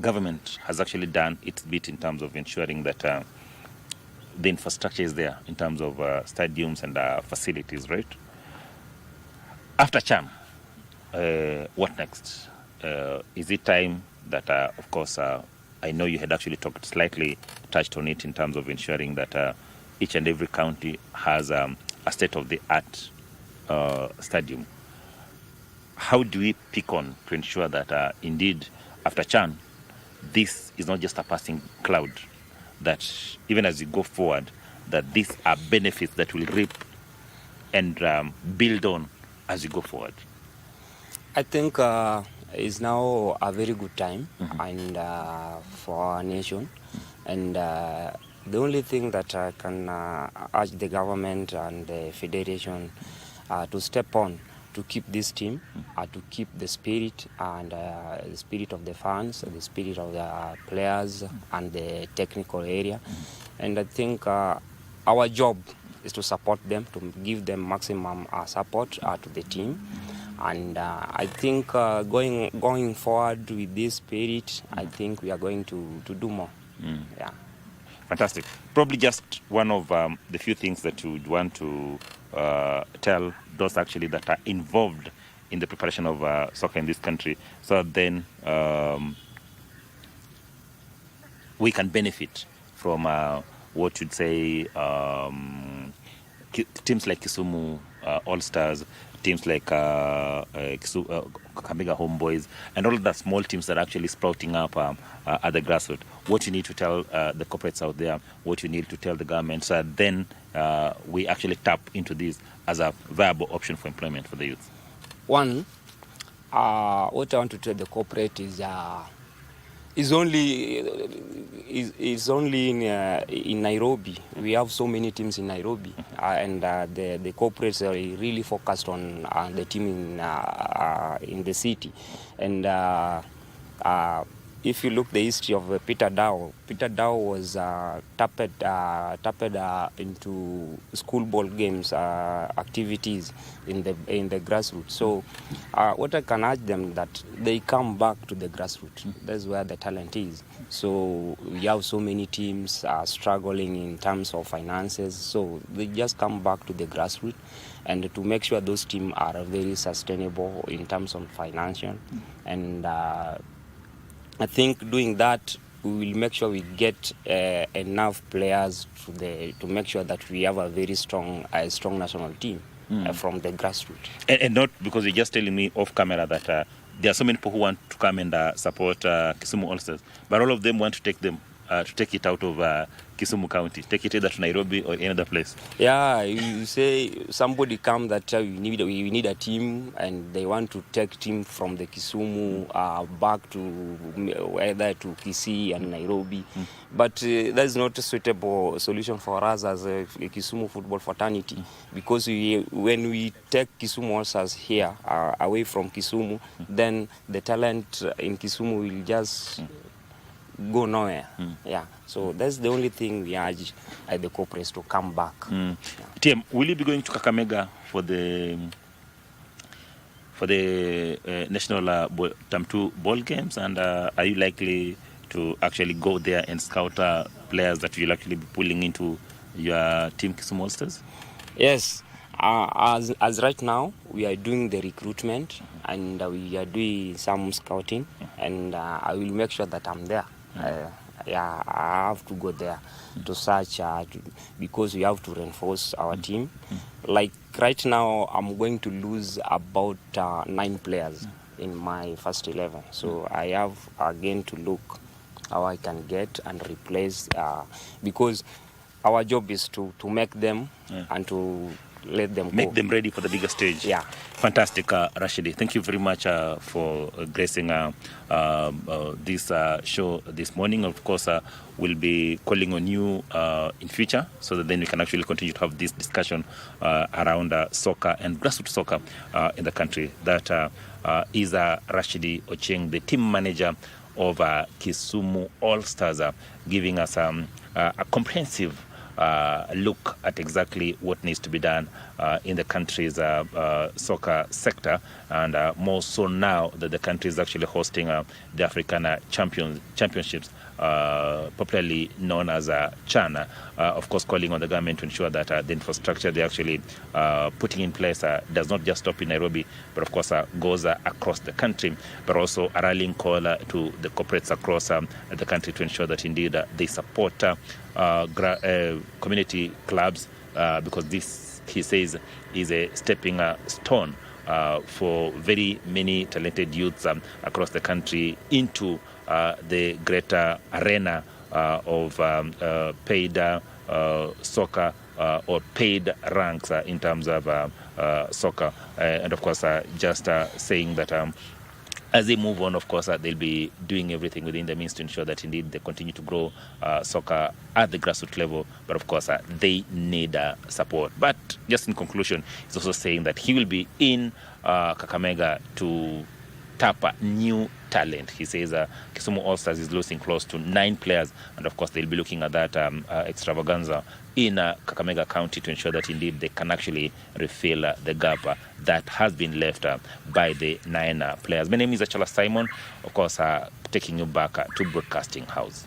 government has actually done its bit in terms of ensuring that the infrastructure is there in terms of stadiums and facilities, right? After Chan, what next? Is it time that, of course, I know you had actually touched on it in terms of ensuring that each and every county has a state-of-the-art stadium. How do we pick on to ensure that indeed, after Chan, this is not just a passing cloud, that even as you go forward, that these are benefits that will reap and build on as you go forward? I think is now a very good time and for our nation, and the only thing that I can urge the government and the federation to step on to keep this team, to keep the spirit and the spirit of the fans, the spirit of the players and the technical area. And I think our job is to support them, to give them maximum support to the team. And I think going forward with this spirit, I think we are going to do more. Yeah. Fantastic. Probably just one of the few things that you would want to tell those actually that are involved in the preparation of soccer in this country, so that then we can benefit from what you'd say teams like Kisumu All-Stars, teams like Kakamega Homeboys, and all of the small teams that are actually sprouting up at the grassroots. What you need to tell the corporates out there, what you need to tell the government, so that then we actually tap into this as a viable option for employment for the youth. One, what I want to tell the corporate is It's only in Nairobi. We have so many teams in Nairobi, and the corporates are really focused on the team in the city. And if you look the history of Peter Dow was tapped into school ball games activities in the grassroots. So what I can urge them that they come back to the grassroots. That's where the talent is. So we have so many teams struggling in terms of finances. So they just come back to the grassroots and to make sure those teams are very sustainable in terms of financial. And I think doing that, we will make sure we get enough players to make sure that we have a very strong national team from the grassroots. And not because you're just telling me off camera that there are so many people who want to come and support Kisumu All-Stars, but all of them want to take it out of Kisumu County, take it either to Nairobi or any other place. Yeah, you say somebody come that we need a team, and they want to take team from the Kisumu back to either to Kisii and Nairobi. But that is not a suitable solution for us as a Kisumu football fraternity, because when we take Kisumu All-Stars here away from Kisumu, then the talent in Kisumu will just go nowhere. Yeah, so that's the only thing we urge at the corporates to come back. Yeah. TM, will you be going to Kakamega for the national Term 2 ball games, and are you likely to actually go there and scout players that you'll actually be pulling into your team Kisumu All-Stars? Yes. As right now, we are doing the recruitment and we are doing some scouting, and I will make sure that I'm there. Yeah, I have to go there to search because we have to reinforce our team. Like right now, I'm going to lose about 9 players in my first 11. So I have again to look how I can get and replace because our job is to make them and to let them make go. them ready for the bigger stage. Yeah. Fantastic, Rashidi. Thank you very much for gracing this show this morning. Of course, we'll be calling on you in future so that then we can actually continue to have this discussion around soccer and grassroots soccer in the country. That is Rashidi Ochieng, the team manager of Kisumu All-Stars, giving us a comprehensive look at exactly what needs to be done in the country's soccer sector, and more so now that the country is actually hosting the African Championships, popularly known as CHAN. Of course, calling on the government to ensure that the infrastructure they're actually putting in place does not just stop in Nairobi, but of course goes across the country, but also a rallying call to the corporates across the country to ensure that indeed they support community clubs, because this, he says, is a stepping stone for very many talented youths across the country into the greater arena of paid soccer or paid ranks in terms of soccer. And of course, just saying that as they move on, of course, they'll be doing everything within their means to ensure that indeed they continue to grow soccer at the grassroots level. But of course, they need support. But just in conclusion, he's also saying that he will be in Kakamega to tap new talent. He says Kisumu All-Stars is losing close to 9 players, and of course they'll be looking at that extravaganza in Kakamega County to ensure that indeed they can actually refill the gap that has been left by the 9 players. My name is Achala Simon, of course taking you back to Broadcasting House.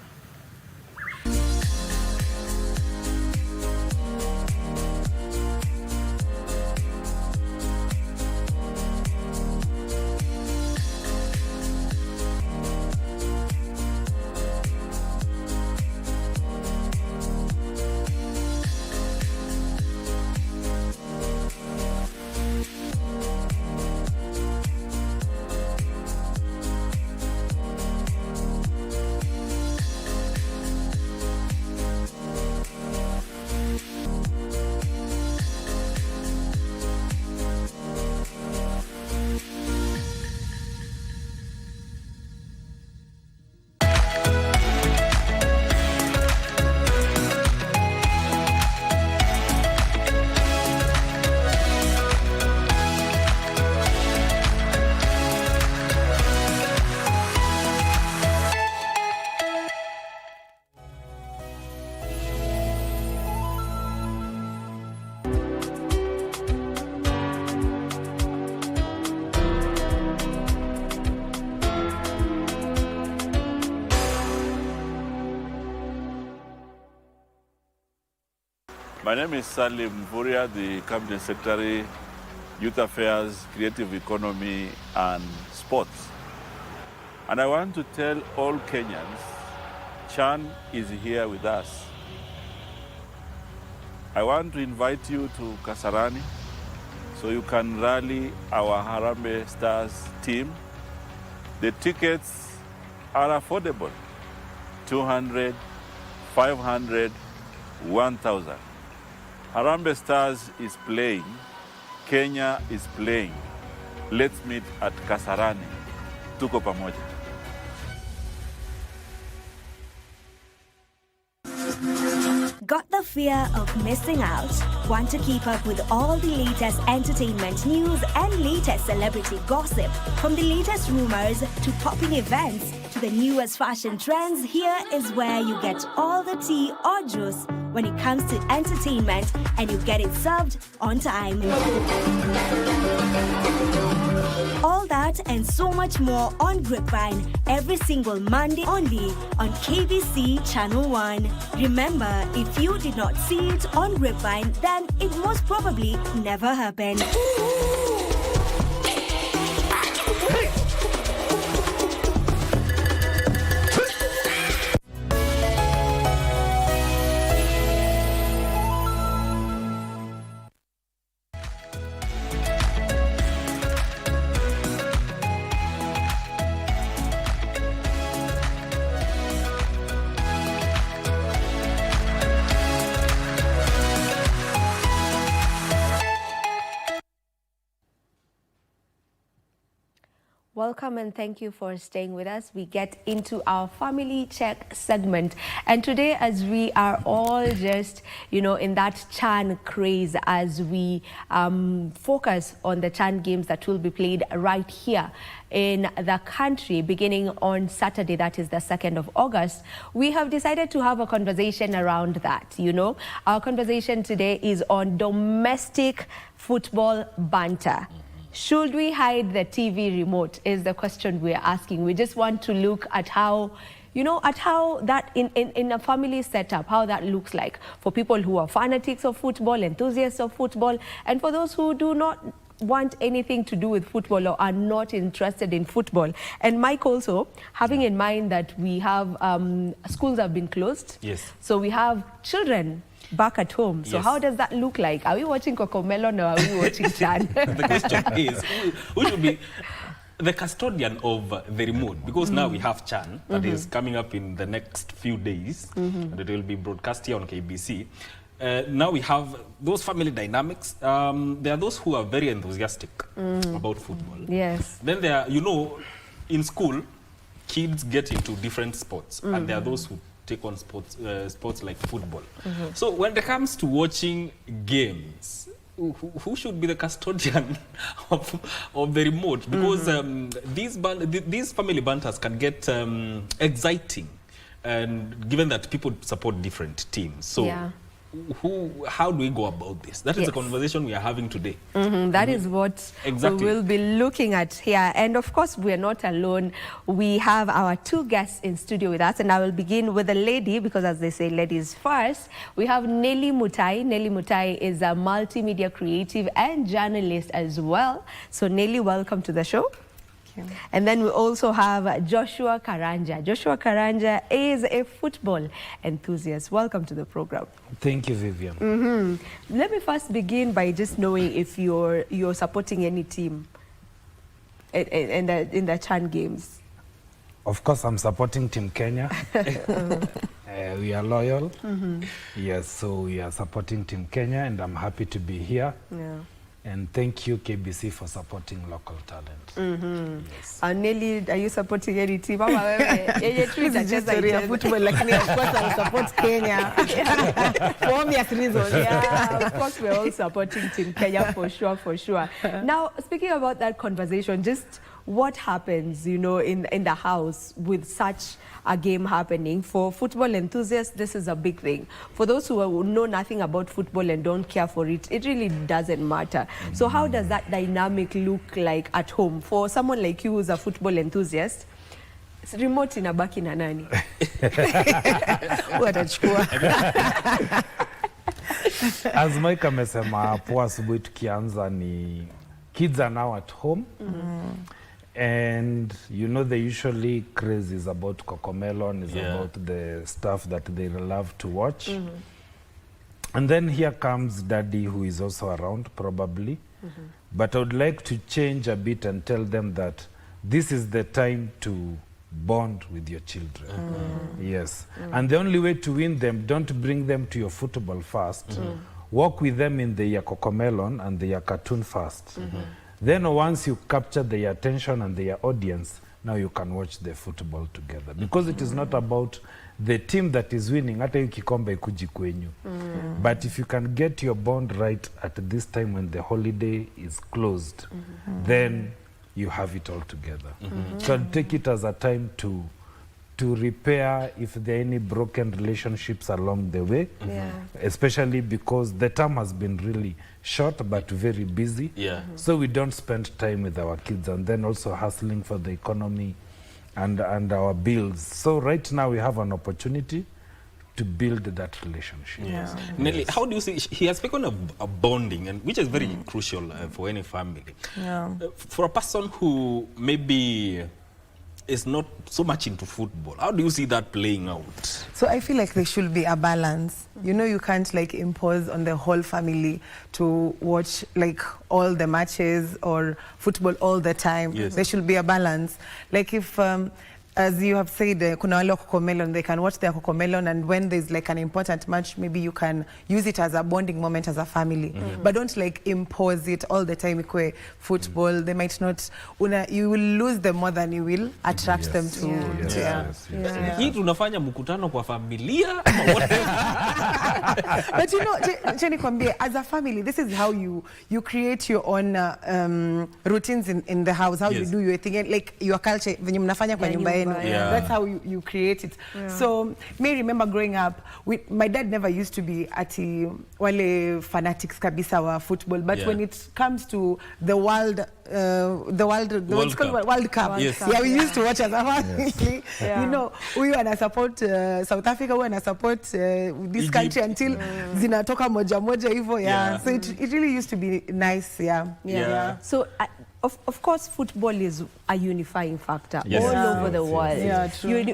My name is Salim Mvuria, the Cabinet Secretary, Youth Affairs, Creative Economy and Sports. And I want to tell all Kenyans, Chan is here with us. I want to invite you to Kasarani so you can rally our Harambee Stars team. The tickets are affordable, 200, 500, 1,000. Harambee Stars is playing, Kenya is playing. Let's meet at Kasarani. Tuko pamoja. Got the fear of missing out? Want to keep up with all the latest entertainment news and latest celebrity gossip? From the latest rumors to popping events to the newest fashion trends, here is where you get all the tea or juice when it comes to entertainment, and you get it served on time. All that and so much more on Grapevine every single Monday only on KBC Channel 1. Remember, if you did not see it on Grapevine, then it most probably never happened. Welcome and thank you for staying with us. We get into our family check segment. And today, as we are all just, in that Chan craze, as we focus on the Chan games that will be played right here in the country beginning on Saturday, that is the 2nd of August, we have decided to have a conversation around that. Our conversation today is on domestic football banter. Should we hide the TV remote is the question we're asking. We just want to look at how, that in a family setup, how that looks like for people who are fanatics of football, enthusiasts of football, and for those who do not want anything to do with football or are not interested in football. And Mike, also, having in mind that we have, schools have been closed. Yes. So we have children back at home. So how does that look like? Are we watching Cocomelon or are we watching Chan? The question is, who should be the custodian of the remote? Because now we have Chan that is coming up in the next few days, and it will be broadcast here on KBC. Now we have those family dynamics. There are those who are very enthusiastic about football. Yes. Then there are, in school, kids get into different sports, and there are those who take on sports like football. So when it comes to watching games, who should be the custodian of the remote? Because these family banters can get exciting, and given that people support different teams. So how do we go about this? That is the conversation we are having today. That is what we will be looking at here. And of course, we are not alone. We have our two guests in studio with us. And I will begin with a lady, because as they say, ladies first. We have Nelly Mutai. Nelly Mutai is a multimedia creative and journalist as well. So Nelly, welcome to the show. And then we also have Joshua Karanja. Joshua Karanja is a football enthusiast. Welcome to the program. Thank you, Vivian. Let me first begin by just knowing if you're supporting any team in the Chan games. Of course, I'm supporting Team Kenya. We are loyal. Yes, so we are supporting Team Kenya, and I'm happy to be here. And thank you, KBC, for supporting local talent. Yes. Nelly, are you supporting any team? This is just a football, like me, of course, I'll support Kenya. For obvious reasons. Yeah, of course, we're all supporting Team Kenya for sure, for sure. Now, speaking about that conversation, just what happens, in the house with such a game happening? For football enthusiasts, this is a big thing. For those who know nothing about football and don't care for it, it really doesn't matter. So how does that dynamic look like at home? For someone like you who's a football enthusiast, remote inabaki na nani? As Mike amesema hapo asubuhi tukianza ni kids are now at home. And you know the usually craze is about Cocomelon, is about the stuff that they love to watch. And then here comes Daddy, who is also around probably. But I would like to change a bit and tell them that this is the time to bond with your children. Yes. And the only way to win them, don't bring them to your football first. Walk with them in the Cocomelon and the cartoon first. Then once you capture their attention and their audience, now you can watch the football together. Because it is not about the team that is winning, hata hiyo kikombe ikuji kwenyu. But if you can get your bond right at this time when the holiday is closed, then you have it all together. So take it as a time to repair if there are any broken relationships along the way, especially because the term has been really short but very busy. So we don't spend time with our kids and then also hustling for the economy and our bills. So right now we have an opportunity to build that relationship. Nelly, how do you see, he has spoken of bonding, and which is very crucial for any family. For a person who maybe is not so much into football, how do you see that playing out? So I feel like there should be a balance. You know, you can't like impose on the whole family to watch like all the matches or football all the time. There should be a balance. Like if as you have said, kuna wale Cocomelon, they can watch their Cocomelon, and when there's like an important match, maybe you can use it as a bonding moment as a family. But don't like impose it all the time. Ikwe football, they might not, you will lose them more than you will attract them to. Hii tunafanya mkutano kwa familia. But you know, Jenny kwambie, as a family, this is how you create your own routines in the house, how you do your thing, like your culture, venye mnafanya kwa nyumba. That's how you create it. So me remember growing up, my dad never used to be ati wale fanatics kabisa wa football, but when it comes to the World Cup, we used to watch as a family. You know, huyu ana support South Africa, huyu ana support this country until zinatoka moja moja hivyo. So it really used to be nice. So of course, football is a unifying factor all over the world.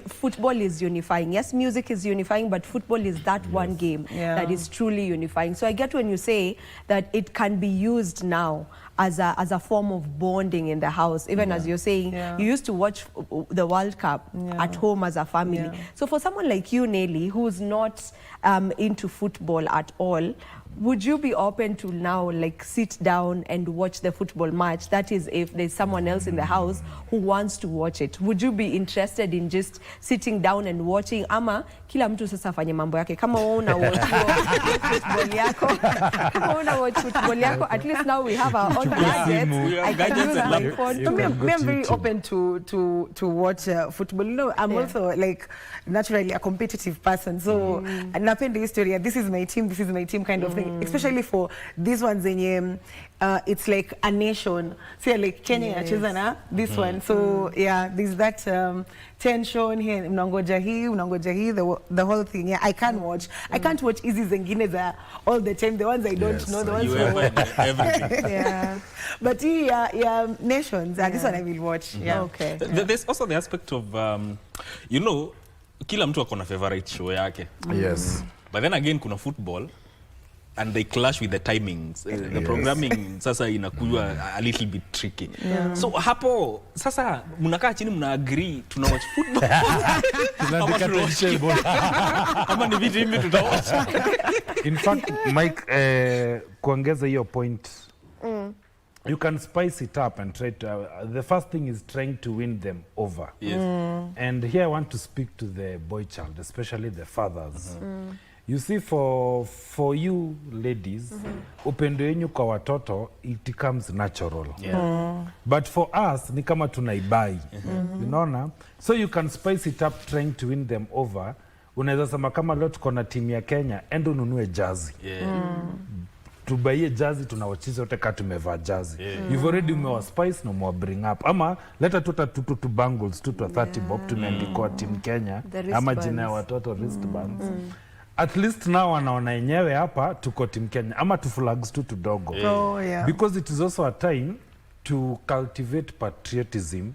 Football is unifying. Yes, music is unifying, but football is that one game that is truly unifying. So I get when you say that it can be used now as a form of bonding in the house. Even as you're saying, you used to watch the World Cup at home as a family. So for someone like you, Nelly, who's not into football at all, would you be open to now like sit down and watch the football match? That is, if there's someone else in the house who wants to watch it, would you be interested in just sitting down and watching? Ama kila mtu sasa afanye mambo yake. Kama wewe una watch football yako, kama una watch football yako, at least now we have our own gadgets. I can use my phone. I'm very open to watch football. You know, I'm also like naturally a competitive person, so napenda historia. This is my team kind of thing. Especially for these ones in it's like a nation. So like Kenya inacheza na this one. So there's that tension here. Unangoja hii, the whole thing. I can't watch. I can't watch hizi zingine za all the time. The ones I don't know, the ones everything. But nations. This one I will watch. Okay. There's also the aspect of you know, kila mtu akona favorite show yake. But then again kuna football, and they clash with the timings. The programming sasa inakuwa a little bit tricky. So hapo sasa mnakaa chini mna agree tuna watch football. Kama ni vitu hivi tutawatch. In fact, Mike, kuongeza hiyo point, you can spice it up and try to the first thing is trying to win them over. And here I want to speak to the boy child, especially the fathers. You see, for you ladies, upendo yenu kwa watoto, it comes natural. But for us, ni kama tunaibai. You know na? So you can spice it up trying to win them over. Unaweza sema kama leo tuko na timu ya Kenya, endo ununue jazi. Tubaie jazi, tunawachisha wote kama tumevaa jazi. You've already umewa spice na umewa bring up. Ama leta tu bangles, tu 30 bob, tumeandikwa timu Kenya. Ama jina ya watoto wristbands. at least now wanaona yenyewe hapa tuko Team Kenya ama tu flags tu tudogo. Oh, yeah. Because it is also a time to cultivate patriotism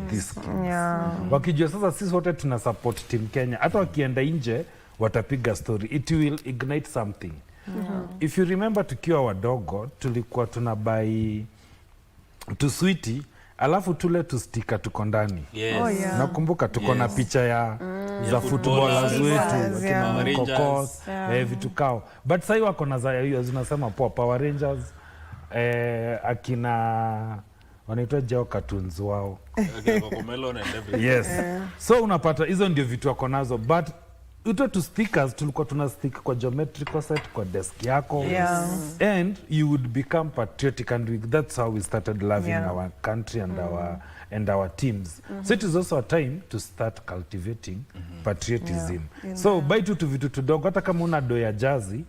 this kids. Yeah. Wakijua sasa sisi wote tuna support Team Kenya. Hata wakienda nje watapiga story. It will ignite something. If you remember tukiwa wadogo tulikuwa tunabai tu sweetie alafu tule tu sticker tuko ndani. Yes. Oh, yeah. Nakumbuka tuko na picha ya za footballers wetu yeah. Kokos vitu kao. But sasa wako na za hiyo zinasema Power Rangers akina wanaitwa Jao cartoons wao. Yes. So unapata hizo ndio vitu wako nazo, but ito tu stickers tulikuwa tuna stick kwa geometrical set kwa desk yako. And you would become patriotic, and that's how we started loving our country and our teams. So it is also a time to start cultivating patriotism. So buy tu vitu tudogo, hata kama una do ya jazi,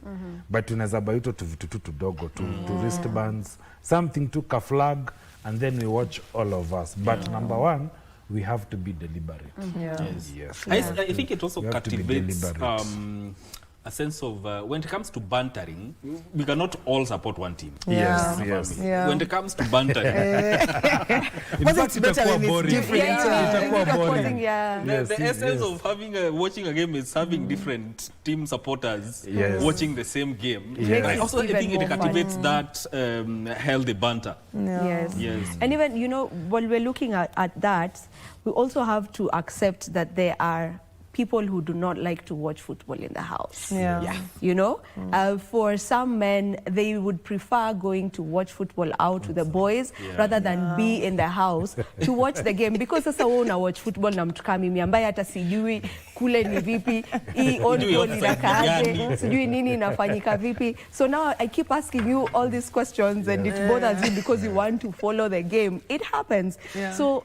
but unaweza buy tu vitu tudogo to wristbands, something to ka flag, and then we watch all of us. But number one, we have to be deliberate. Yes. I think it also cultivates a sense of when it comes to bantering, we cannot all support one team. Yes. When it comes to bantering, in fact, itakuwa boring. Itakuwa boring. The essence of having watching a game is having different team supporters watching the same game. I also think it cultivates that healthy banter. Yes. And even, you know, when we're looking at that, we also have to accept that there are people who do not like to watch football in the house. You know, for some men, they would prefer going to watch football out with the boys rather than be in the house to watch the game, because sasa wewe una watch football na mtu kama mimi ambaye hata sijui kule ni vipi, hii on goal inakaaje, sijui nini inafanyika vipi. So now I keep asking you all these questions and it bothers you because you want to follow the game. It happens. So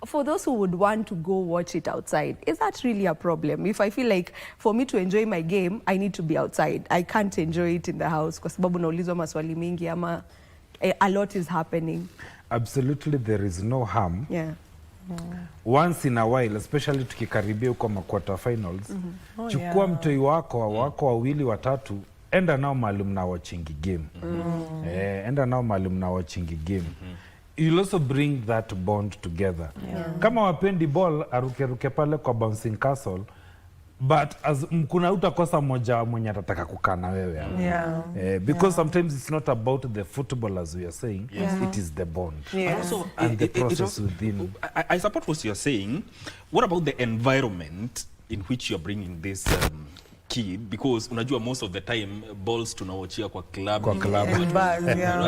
for those who would want to go watch it outside, is that really a problem? If I feel like for me to enjoy my game, I need to be outside. I can't enjoy it in the house kwa sababu naulizwa maswali mingi ama a lot is happening. Absolutely, there is no harm. Once in a while, especially tukikaribia huko quarter finals, chukua mtoi wako wawili watatu, enda nao mahali mna watching game. Enda nao mahali mna watching game. You'll also bring that bond together. Kama wapendi ball, aruke pale kwa bouncing castle, but as kuna utakosa moja mwenye atataka kukaa na wewe. Because sometimes it's not about the football, as we are saying, it is the bond. Also, and the process within. I support what you're saying. What about the environment in which you're bringing this kid? Because unajua most of the time balls tunawachia kwa club.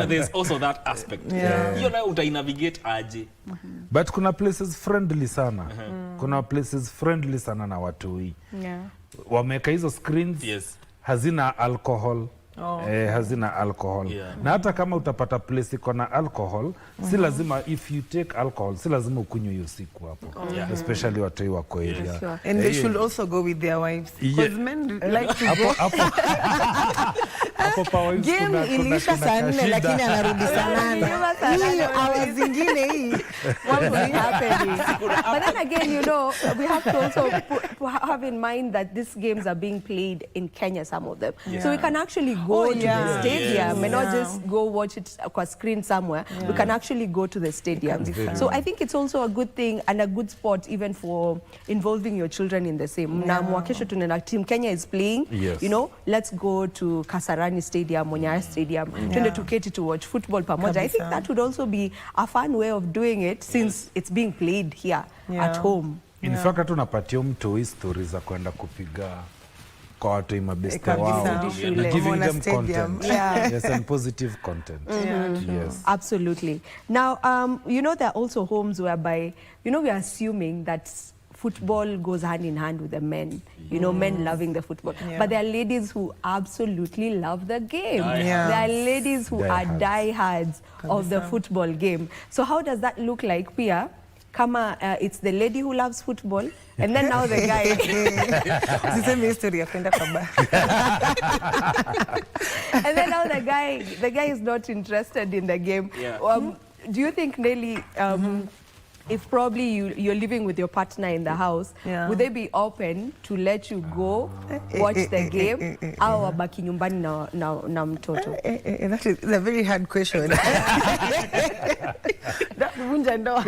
There's also that aspect. You know, uta-navigate aje. But kuna places friendly sana. Kuna places friendly sana na watoi. Wameka hizo screens hazina alcohol. Hazina alcohol. Na hata kama utapata place iko na alcohol, si lazima, if you take alcohol, si lazima ukunywe hiyo siku hapo. Especially watoi wako area. And they should also go with their wives. Because men like to go. Game ilisha saa 4 lakini anarudi saa 8. Hiyo hours zingine hii. What will happen? But then again, you know, we have to also have in mind that these games are being played in Kenya, some of them. So we can actually go to the stadium and not just go watch it on screen somewhere. We can actually go to the stadium. So I think it's also a good thing and a good spot even for involving your children in the same. Na mwakesho tunaenda Team Kenya is playing. You know, let's go to Kasarani Stadium, Monyara Stadium, tuende tuketi to watch football pamoja. I think that would also be a fun way of doing it since it's being played here at home. In fact, tunapatia mtu history za kwenda kupiga kwa watu mabeste wao. Giving them content. Yes, and positive content. Yes. Absolutely. Now, you know, there are also homes whereby, you know, we are assuming that football goes hand in hand with the men, you know, men loving the football. But there are ladies who absolutely love the game. There are ladies who are diehards of the football game. So how does that look like, Pia? Kama it's the lady who loves football, and then now the guy. And then now the guy is not interested in the game. Do you think, Nelly, if probably you're living with your partner in the house, would they be open to let you go watch the game au wabaki nyumbani na mtoto? That is a very hard question. Vunja ndoa.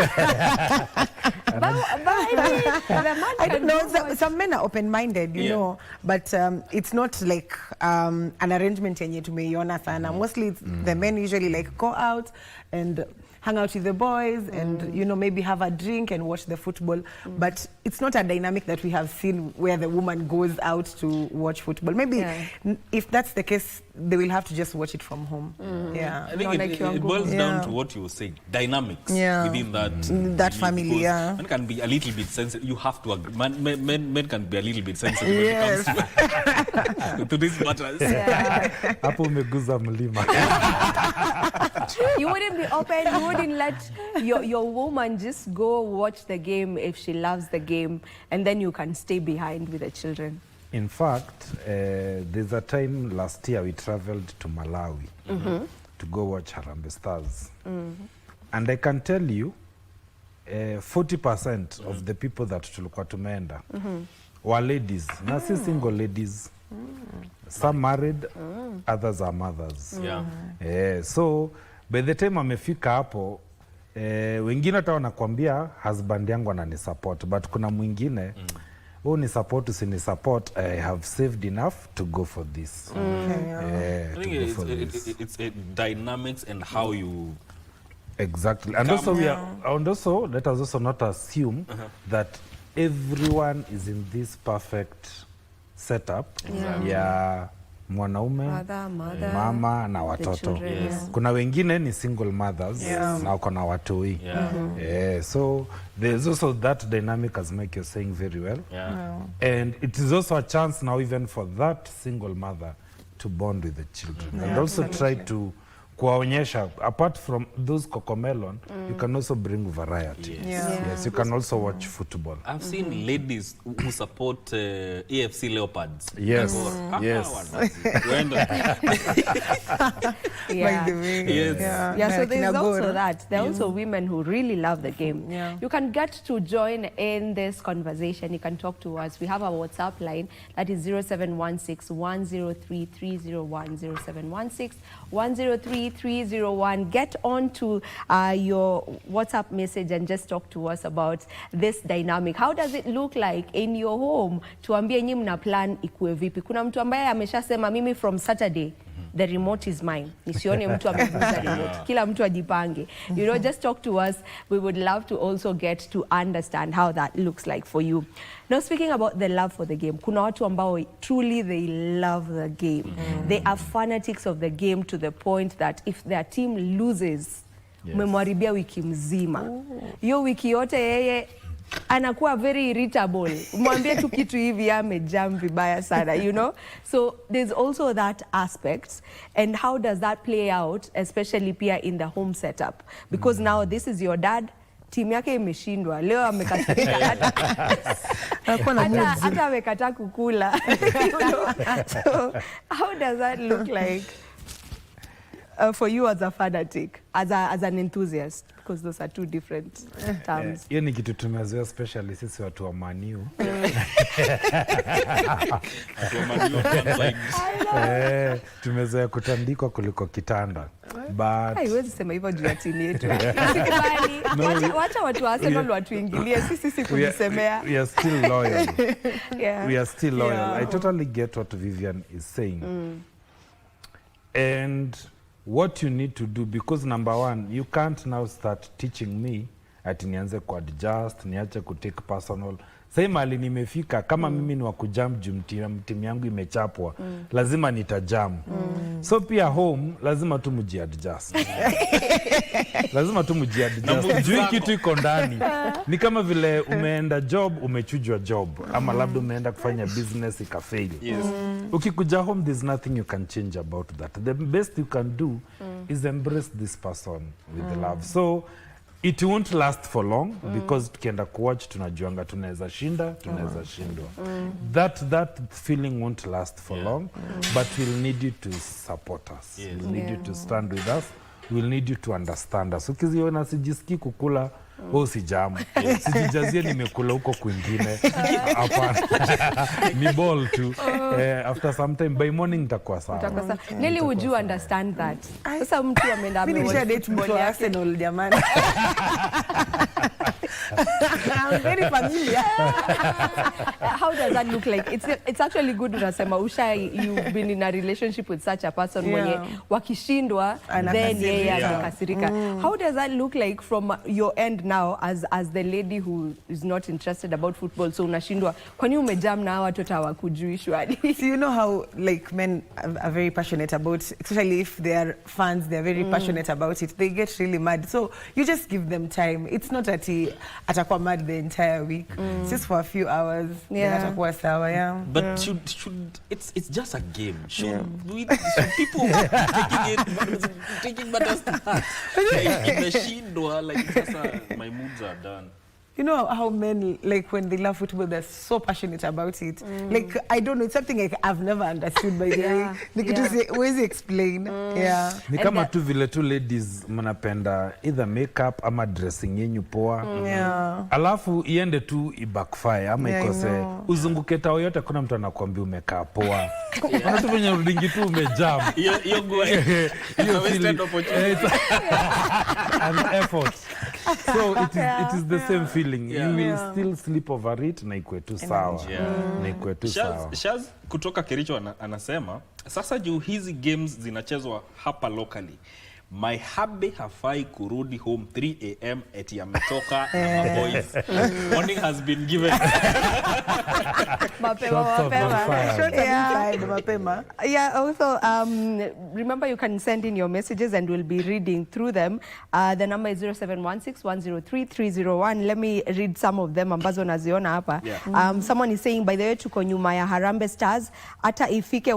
I don't know. Some men are open-minded, you know, but it's not like an arrangement yenye tumeiona sana. Mostly it's the men usually like go out and hang out with the boys and, you know, maybe have a drink and watch the football. But it's not a dynamic that we have seen where the woman goes out to watch football. Maybe if that's the case, they will have to just watch it from home. I think it boils down to what you were saying, dynamics within that family. Men can be a little bit sensitive. You have to agree. Men can be a little bit sensitive when it comes to these matters. Hapo umeguza mlima. You wouldn't be open, you wouldn't let your woman just go watch the game if she loves the game, and then you can stay behind with the children. In fact, there's a time last year we traveled to Malawi to go watch Harambee Stars. And I can tell you, 40% of the people that tulikuwa tumeenda were ladies, na si single ladies. Some married, others are mothers. So by the time amefika hapo, wengine hata wanakuambia husband yangu ananisupport, but kuna mwingine ni support, usini support, I have saved enough to go for this. I think it's dynamics and how you... Exactly. And also, let us also not assume that everyone is in this perfect setup. Mwanaume, mama na watoto. Kuna wengine ni single mothers na kuna watoi. So there's also that dynamic, as Mike you're saying very well. And it is also a chance now even for that single mother to bond with the children. And also try to kuwaonyesha, apart from those cocomelon, you can also bring variety. Yes, you can also watch football. I've seen ladies who support AFC Leopards. Yes, yes. So there's also that. There are also women who really love the game. You can get to join in this conversation. You can talk to us. We have our WhatsApp line that is 0716 103 301 0716 103 301. Get on to your WhatsApp message and just talk to us about this dynamic. How does it look like in your home? Tuambie nyi mna plan ikue vipi. Kuna mtu ambaye ameshasema mimi from Saturday the remote is mine. Nisione mtu amevuza remote. Kila mtu ajipange. You know, just talk to us. We would love to also get to understand how that looks like for you. Now, speaking about the love for the game, kuna watu ambao truly they love the game. They are fanatics of the game to the point that if their team loses, umemharibia wiki mzima. Hiyo wiki yote yeye anakuwa very irritable. Mwambie tu kitu hivi amejam vibaya sana, you know? So there's also that aspect. And how does that play out, especially pia in the home setup? Because now this is your dad, timu yake imeshindwa. Leo amekasirika hata amekataa kukula. So how does that look like for you as a fanatic, as an enthusiast? Because those are two different terms. Hiyo ni kitu tumezoea, especially sisi watu wa Maniu. Tumezoea kutandikwa kuliko kitanda. But haiwezi sema hivyo juu ya timu yetu. Wacha watu wa Arsenal watuingilie, sisi kujisemea. We are still loyal. We are still loyal. I totally get what Vivian is saying. And what you need to do, because number one, you can't now start teaching me ati nianze kuadjust, niache kutake personal. Sasa mali nimefika, kama mimi ni wa kujam timu yangu imechapwa, lazima nitajam. So pia home, lazima tu mujiadjust. Lazima tu mujiadjust. Juu kitu iko ndani. Ni kama vile umeenda job, umechujwa job. Ama labda umeenda kufanya business ikafail. Ukikuja home, there's nothing you can change about that. The best you can do is embrace this person with the love. So it won't last for long because tukienda kuwatch tunajuanga tunaweza shinda, tunaweza shindwa. That feeling won't last for long, but we'll need you to support us. We'll need you to stand with us we'll need you to understand us. Ukiziona sijisikii kukula, wewe usijamu. Sijijazie nimekula huko kwingine. Hapana. Ni ball tu. After some time, by morning nitakuwa sawa. Nelly, would you understand that? Sasa mtu ameenda date mtu wa Arsenal jamani. I'm very familiar. How does that look like? It's actually good unasema Usha, you've been in a relationship with such a person mwenye wakishindwa then yeye anakasirika. How does that look like from your end now as the lady who is not interested about football? So unashindwa kwani umejam na watoto hawakujui shwali? So you know how like men are very passionate about, especially if they are fans, they are very passionate about it. They get really mad. So you just give them time. It's not that he atakuwa mad the entire week. Just for a few hours. Atakuwa sawa, But should it's just a game. Should people taking matters to heart? Imeshindwa like sasa my moods are done. You know how men, like when they love football, they're so passionate about it. Like, I don't know, it's something like I've never understood by the way. Like, where is it explain? Ni kama tu vile tu ladies mnapenda either makeup ama dressing yenyu poa. Alafu iende tu backfire ama ikose uzunguke tao yote kuna mtu anakuambia umekaa poa. Unatu venye rudingi tu umejam. You're going. You're wasted opportunity. An effort. So it is the same feeling. You will still sleep over it na ikwe tu sawa. Na ikwe tu sawa. Shaz kutoka Kericho anasema sasa juu hizi games zinachezwa hapa locally. My hubby hafai kurudi home 3 a.m. eti ametoka na boys. Morning has been given. Mapema. Yeah, also remember you can send in your messages and we'll be reading through them. The number is 0716103301. Let me read some of them ambazo naziona hapa. Someone is saying, by the way, tuko nyuma ya Harambee Stars hata ifike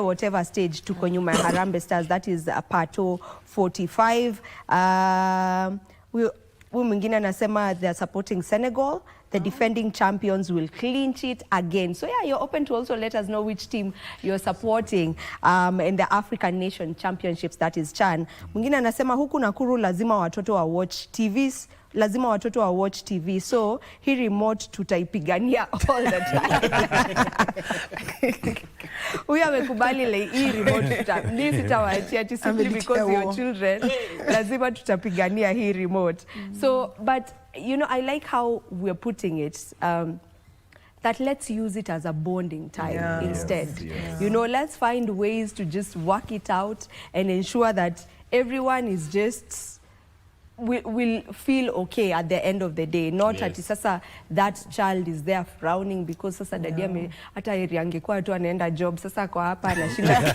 whatever stage tuko nyuma ya Harambee Stars. That is Pato 45. Huyu mwingine anasema they are supporting Senegal. The defending champions will clinch it again. So yeah, you're open to also let us know which team you're supporting in the African Nation Championships, that is CHAN. Mwingine anasema huku Nakuru lazima watoto wa watch TVs. Lazima watoto wa watch TV. So hii remote tutaipigania all the time. Huyu amekubali like hii remote sitawaachia simply because your children. Lazima tutapigania hii remote. So but you know, I like how we're putting it, that let's use it as a bonding time instead. You know, let's find ways to just work it out and ensure that everyone is just will feel okay at the end of the day. Not ati sasa that child is there frowning because sasa daddy hata heri angekuwa tu anaenda job, sasa kwa hapa anashinda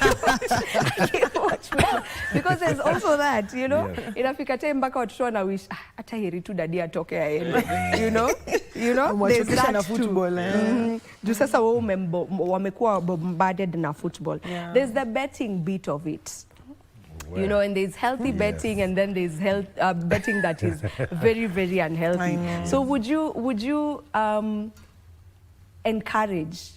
because there's also that, you know. Inafika time mpaka watoto wana wish hata heri tu daddy atoke aende. You know there's that football. Juu sasa wamekuwa bombarded na football. There's the betting bit of it. You know, and there's healthy betting, and then there's betting that is very, very unhealthy. So would you encourage,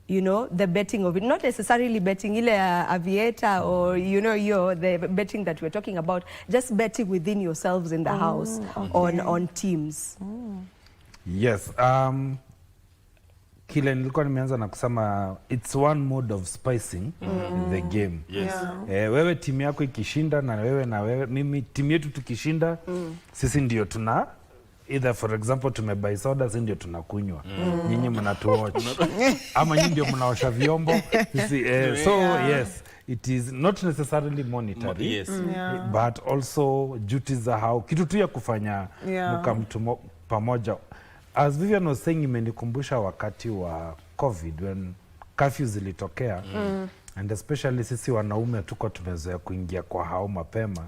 you know, the betting of it? Not necessarily betting ile aviator or, you know, the betting that we're talking about, just betting within yourselves in the house on teams. Yes. Kile nilikuwa nimeanza na kusema it's one mode of spicing the game. Wewe timu yako ikishinda na wewe mimi timu yetu tukishinda sisi ndio tuna either for example tumebuy soda, sisi ndio tunakunywa. Nyinyi mnatuwatch. Ama nyinyi ndio mnaosha vyombo. So yes, it is not necessarily monetary, but also duties za how kitu tu ya kufanya mkamtu pamoja. As Vivian was saying, imenikumbusha wakati wa COVID when curfew zilitokea and especially sisi wanaume tuko tumezoea kuingia kwa hao mapema.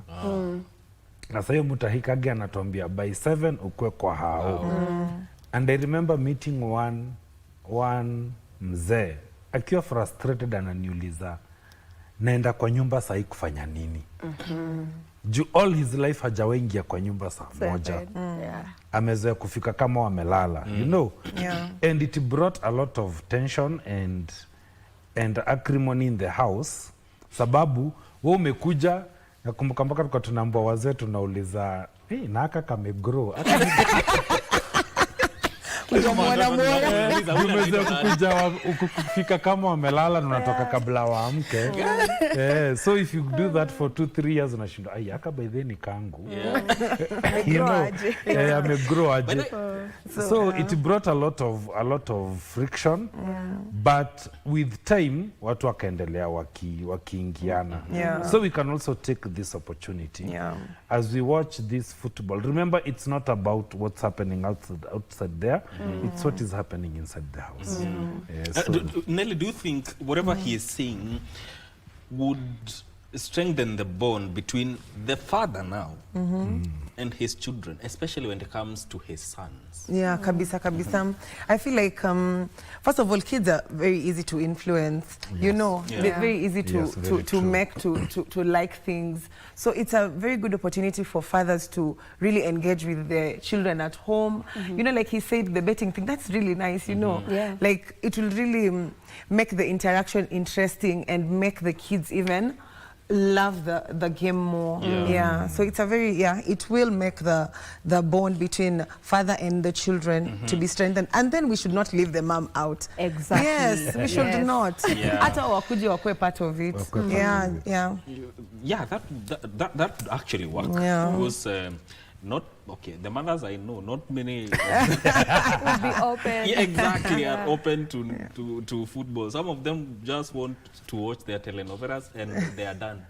Na sasa hiyo mtahikage anatuambia by 7 ukue kwa hao. And I remember meeting one mzee akiwa frustrated ananiuliza naenda kwa nyumba sahi kufanya nini? Juu all his life hajawaingia kwa nyumba saa moja. Amezoea kufika kama wamelala, you know. And it brought a lot of tension and acrimony in the house. Sababu wewe umekuja, nakumbuka mpaka tulikuwa tunaambia wazee tunauliza, na aka kamegrow. Ukifika kama wamelala unatoka kabla waamke. So if you do that for 2-3 years unashinda aka by then kangu. Amegrow aje. So it brought a lot of friction, but with time watu wakaendelea wakiingiana. So we can also take this opportunity as we watch this football. Remember, it's not about what's happening outside there. It's what is happening inside the house. Nelly, do you think whatever he is saying would strengthen the bond between the father now and his children, especially when it comes to his sons? Yeah, kabisa. I feel like, first of all, kids are very easy to influence. You know, they're very easy to make, to like things. So it's a very good opportunity for fathers to really engage with their children at home. You know, like he said, the betting thing, that's really nice, you know. Like, it will really make the interaction interesting and make the kids even love the game more. So it's a very it will make the bond between father and the children to be strengthened, and then we should not leave the mom out. Exactly. Yes, we should not. Hata wakuje wakwe part of it. That would actually work. Because not okay, the mothers I know, not many would be open. Exactly, are open to football. Some of them just want to watch their telenovelas and they are done.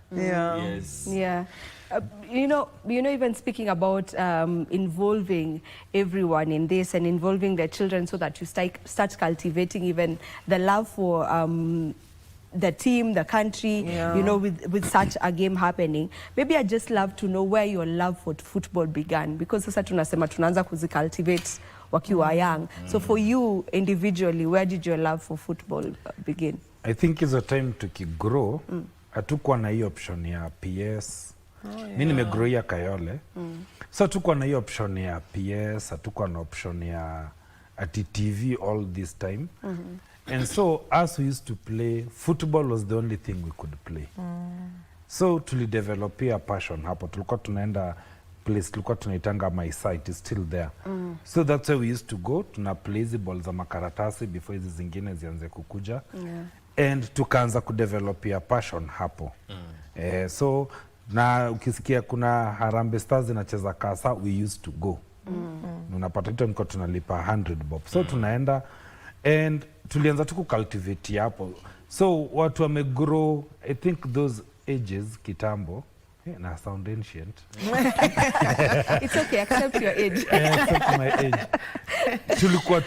You know, even speaking about involving everyone in this and involving their children so that you start cultivating even the love for the team, the country, you know, with such a game happening. Maybe I just love to know where your love for football began, because sasa tunasema tunaanza kuzicultivate wakiwa young. So for you individually, where did your love for football begin? I think it's a time to grow. Hatukuwa na hiyo option ya PS. Mimi nimegrow ya Kayole. So hatukuwa na hiyo option ya PS, hatukuwa na option ya TV all this time. And so, as we used to play, football was the only thing we could play. So, tulidevelop a passion hapo. Tulikuwa tunaenda place, tulikuwa tunaitanga my site, is still there. So, that's where we used to go. Tuna play hizi ball za makaratasi before hizi zingine zianze kukuja. And tukaanza kudevelop a passion hapo. So, na ukisikia kuna Harambee Stars inacheza Kasa, we used to go. Unapata ito niko tunalipa 100 bob. So, tunaenda and tulianza tu kucultivate hapo. So watu wamegrow, I think those ages kitambo, na sound ancient. It's okay, accept your age. Accept my age. Tulikuwa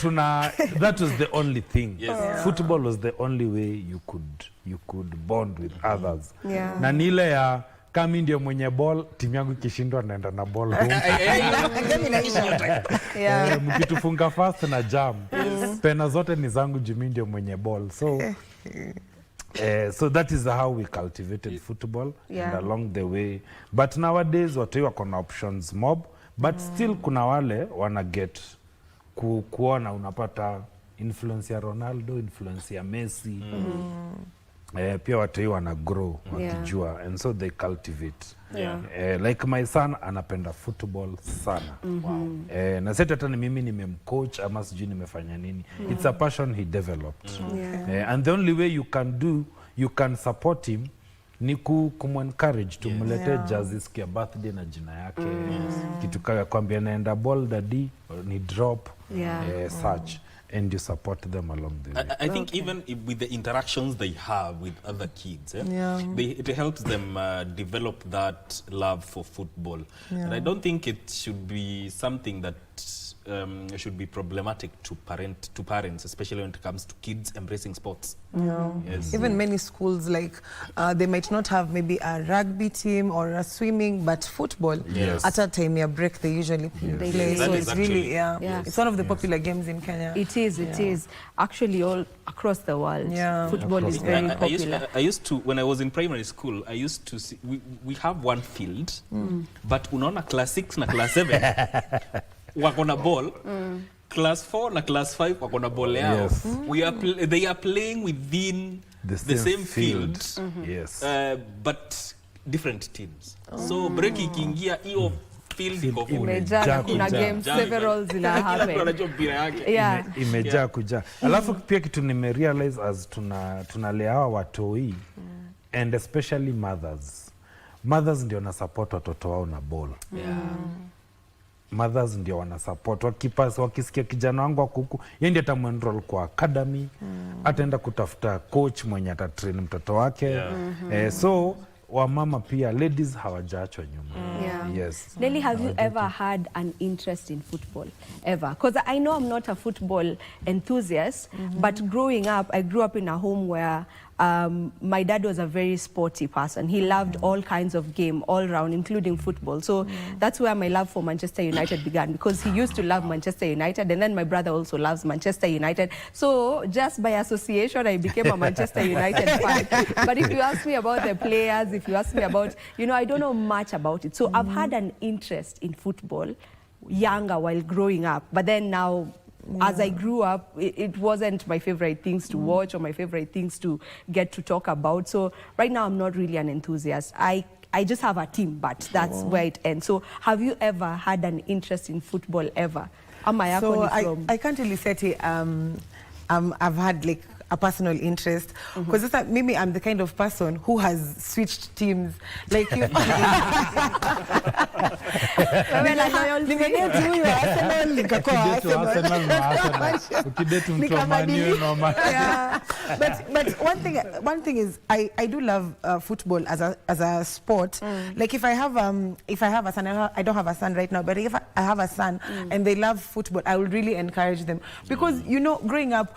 that was the only thing. Football was the only way you could bond with others. Na nile ya kama ndio mwenye ball, timu yangu ikishindwa naenda na ball home. Mkitufunga fast na jam. Pena zote ni zangu jimi ndio mwenye ball. So that is how we cultivated football and along the way. But nowadays watu wako na options mob, but still kuna wale wana get kuona, unapata influence ya Ronaldo, influence ya Messi. Pia watu wana grow wakijua, and so they cultivate. Like my son anapenda football sana. Na sasa hata mimi nimemcoach ama sijui nimefanya nini. It's a passion he developed. And the only way you can support him ni kumencourage, tumlete jazzy siku ya birthday na jina yake. Kitu kaya kwambia naenda ball daddy ni drop such. And you support them along the way. I think even with the interactions they have with other kids, it helps them develop that love for football. And I don't think it should be something that should be problematic to parents, especially when it comes to kids embracing sports. Even many schools, like they might not have maybe a rugby team or a swimming, but football. At a time ya break they usually play. So it's really it's one of the popular games in Kenya. It is actually all across the world. Football is very popular. I used to, when I was in primary school, I used to see, we have one field, but unaona class 6 na class 7 wako na ball, class 4 na class 5 wako na ball yao. They are playing within the same field. Yes. But different teams. So break ikiingia hiyo field iko full. Imejaa, kuna games several zina happen. Yeah. Imejaa kuja. Alafu pia kitu nimerealize as tunalea hawa watoi and especially mothers. Mothers ndio na support watoto wao na ball. Mothers ndio wana support. Wakisikia kijana wangu wako huku, yeye ndiye atamuenroll kwa academy, ataenda kutafuta coach mwenye atatrain mtoto wake. So wamama pia, ladies hawajaachwa nyuma. Yes. Nelly, have you ever had an interest in football? Ever? Because I know I'm not a football enthusiast, but growing up, I grew up in a home where my dad was a very sporty person. He loved all kinds of game all around, including football. So that's where my love for Manchester United began, because he used to love Manchester United, and then my brother also loves Manchester United. So just by association, I became a Manchester United fan. But if you ask me about the players, if you ask me about, you know, I don't know much about it. So I've had an interest in football younger while growing up, but then now, as I grew up, it wasn't my favorite things to watch or my favorite things to get to talk about. So right now, I'm not really an enthusiast. I just have a team, but that's where it ends. So have you ever had an interest in football ever? So I can't really say I've had like a personal interest, because maybe I'm the kind of person who has switched teams, like you. But one thing is, I do love football as a sport. Like if I have a son, I don't have a son right now, but if I have a son and they love football, I will really encourage them, because you know, growing up,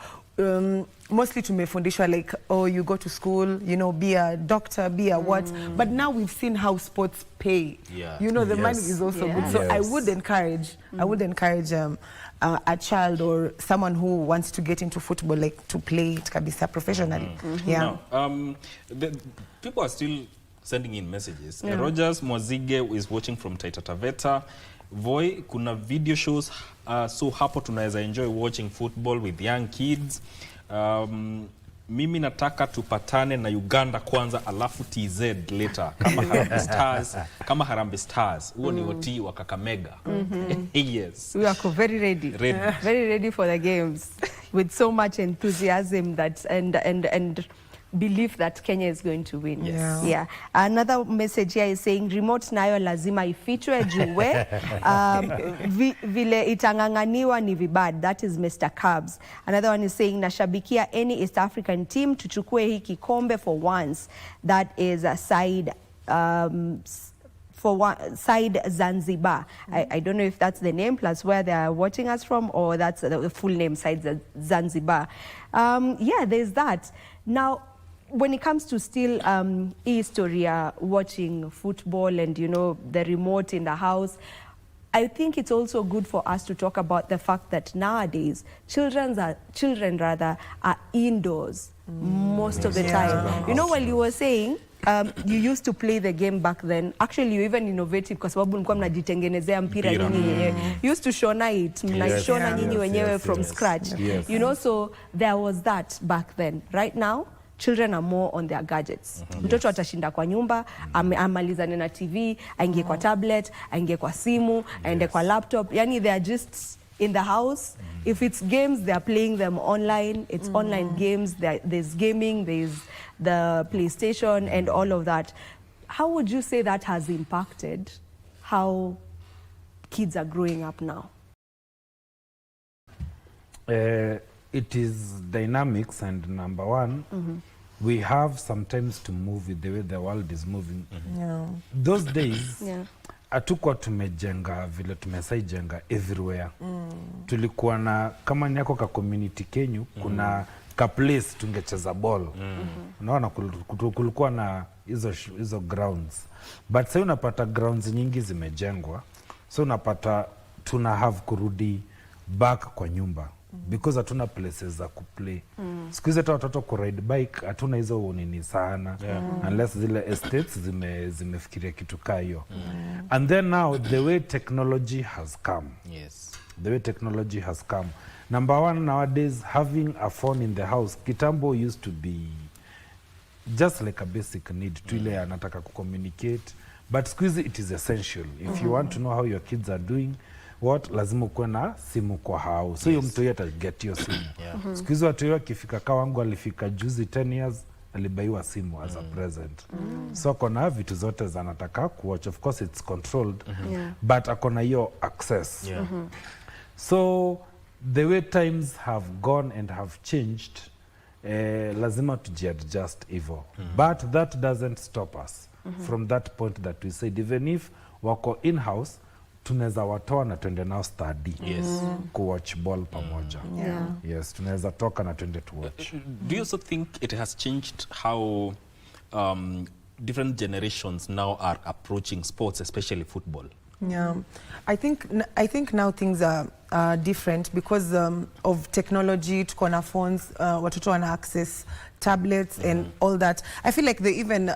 mostly tumefundishwa like, oh, you go to school, you know, be a doctor, be a what. But now we've seen how sports pay. You know, the money is also good. So I would encourage, a child or someone who wants to get into football, like to play it kabisa professionally. Now, people are still sending in messages. Rogers Mwazige is watching from Taita Taveta. Voi, kuna video shows, so hapo tunaweza enjoy watching football with young kids. Mimi nataka tupatane na Uganda kwanza, alafu TZ later kama Harambee Stars. Huo ni OT wa Kakamega. Yes. We are very ready. Very ready for the games with so much enthusiasm and belief that Kenya is going to win. Yeah. Another message here is saying remote nayo lazima ifichwe juwe vile itanganganiwa ni vibad. That is Mr. Cubs. Another one is saying nashabikia any East African team tuchukue hii kikombe for once. That is a side side Zanzibar. I don't know if that's the name plus where they are watching us from, or that's the full name, side Zanzibar. Yeah, there's that. Now, when it comes to still historia, watching football and, you know, the remote in the house, I think it's also good for us to talk about the fact that nowadays children are indoors most of the time. You know, while you were saying you used to play the game back then, actually you even innovative kwa sababu mlikuwa mnajitengenezea mpira nyinyi wenyewe. You used to shona it, mnashona nyinyi wenyewe from scratch. You know, so there was that back then. Right now, children are more on their gadgets. Mtoto atashinda kwa nyumba, amalizane na TV, aingie kwa tablet, aingie kwa simu, aende kwa laptop. Yani they are just in the house. If it's games, they are playing them online. It's online games. There's gaming, there's the PlayStation and all of that. How would you say that has impacted how kids are growing up now? It is dynamics, and number one, we have sometimes to move with the way the world is moving. Those days, hatukuwa tumejenga vile tumesaijenga everywhere. Tulikuwa na, kama ni yako ka community Kenyu, kuna ka place tungecheza ball. Unaona, kulikuwa na hizo grounds. But sasa unapata grounds nyingi zimejengwa. So unapata tuna have kurudi back kwa nyumba. Because hatuna places za kuplay. Siku hizi hata watoto kuride bike hatuna hizo nini sana, unless zile estates zimefikiria kitu kaa hiyo. And then now the way technology has come. The way technology has come. Number one, nowadays having a phone in the house, kitambo used to be just like a basic need tu ile anataka communicate, but squeeze it is essential if you want to know how your kids are doing lazima ukuwe na simu kwa house. So hiyo mtu yeye get your simu. Squeeze watu yeye akifika kwa wangu alifika juzi 10 years alibaiwa simu as a present. So kona vitu zote zanataka kuwatch, of course it's controlled, but akona hiyo access. So the way times have gone and have changed, lazima tujiadjust hivyo. But that doesn't stop us from that point that we said, even if wako in-house, tunaweza watoa na tuende nao study. Kuwatch ball pamoja. Yes, tunaweza toka na tuende to watch. Do you also think it has changed how different generations now are approaching sports, especially football? Yeah, I think now things are different because of technology. Tuko na phones, watoto wana access tablets and all that. I feel like they even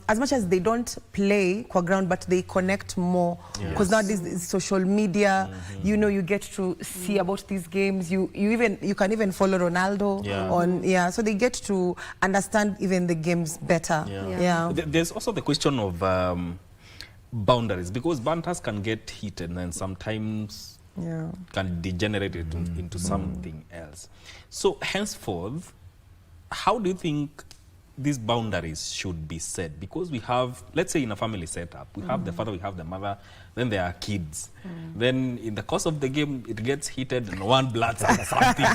as much as they don't play kwa ground, but they connect more because nowadays is social media. You know, you get to see about these games. You can even follow Ronaldo on so they get to understand even the games better. There's also the question of boundaries, because banters can get heated and sometimes can degenerate into something else. So henceforth, how do you think these boundaries should be set? Because we have, let's say in a family setup, we have the father, we have the mother, then there are kids. Then in the course of the game, it gets heated and one bloods out something.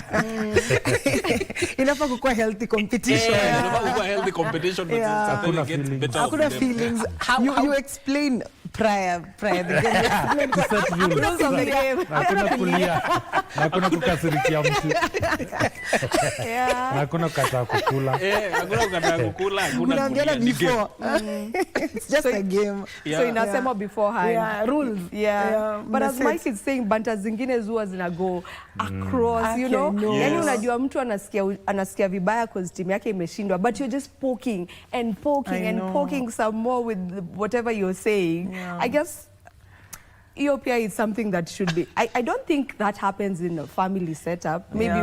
Inafaa kukuwa healthy competition. Inafaa kukuwa healthy competition, but sometimes it gets better. Hakuna feelings. You explain prior the game. Hakuna kulia. Hakuna kukasirikia mtu. Hakuna kukataa kukula. Hakuna kukataa kukula. Hakuna kulia before. It's just a game. So inasema beforehand. Rules. But as Mike is saying, banter zingine zua zinago across, you know. Yani unajua mtu anasikia vibaya cause team yake imeshindwa, but you're just poking and poking some more with whatever you're saying. I guess Ethiopia is something that should be. I don't think that happens in a family setup. Maybe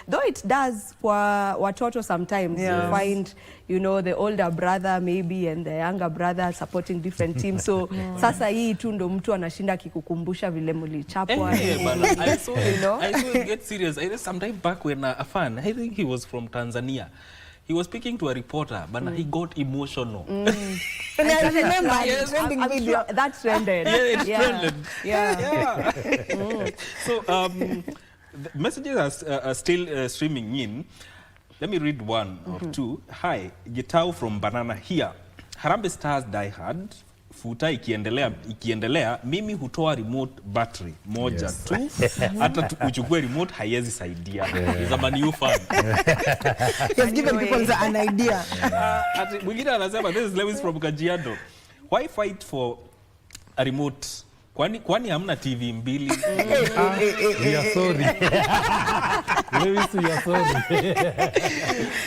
though it does for watoto sometimes. You find, you know, the older brother maybe and the younger brother supporting different teams. So sasa hii tu ndo mtu anashinda kikukumbusha vile mlichapwa. I saw it get serious. I sometime back when a fan, I think he was from Tanzania. He was speaking to a reporter, but he got emotional. And I remember trending video. That trended. So the messages are still streaming in. Let me read one or two. Hi, Gitau from Banana here. Harambee Stars die hard. Futa ikiendelea mimi hutoa remote battery moja tu, hata uchukue remote haiwezi saidia. He's a Man U fan. He's given people an idea. Mwingine anasema, this is Lewis from Kajiado. Why fight for a remote? Kwani hamna TV mbili? We are sorry. Lewis, we are sorry.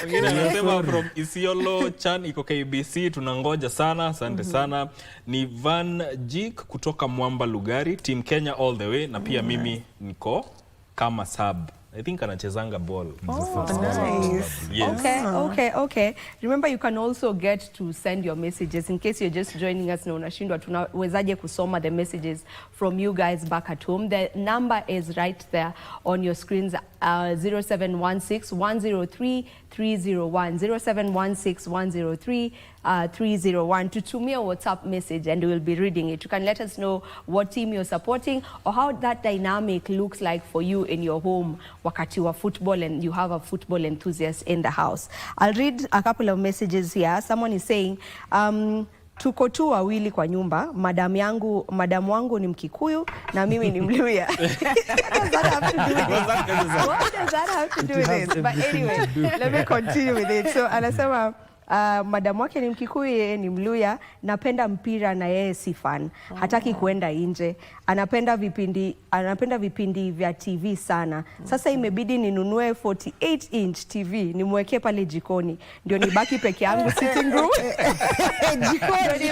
Mwingine anasema from Isiolo, Chan iko KBC, tunangoja sana, asante sana. Ni Van Jik kutoka Mwamba Lugari, Team Kenya all the way, na pia mimi niko kama sub. I think anachezanga ball. Nice. Yes. Okay. Remember, you can also get to send your messages in case you're just joining us na unashindwa tunawezaje kusoma the messages from you guys back at home. The number is right there on your screens, 0716 103 301 0716 103 301. Tutumie a WhatsApp message and we'll be reading it. You can let us know what team you're supporting or how that dynamic looks like for you in your home wakati wa football and you have a football enthusiast in the house. I'll read a couple of messages here. Someone is saying, tuko tu wawili kwa nyumba, madamu wangu ni Mkikuyu na mimi ni Mluya. What does that have to do with it? What does that have to do with it? But anyway, let me continue with it. So anasema madamu wake ni Mkikuyu, yeye ni Mluya, napenda mpira na yeye si fan. Hataki kuenda nje. Anapenda vipindi vya TV sana. Sasa imebidi ninunue 48 inch TV nimwekee pale jikoni. Ndio nibaki peke yangu sitting room. Jikoni.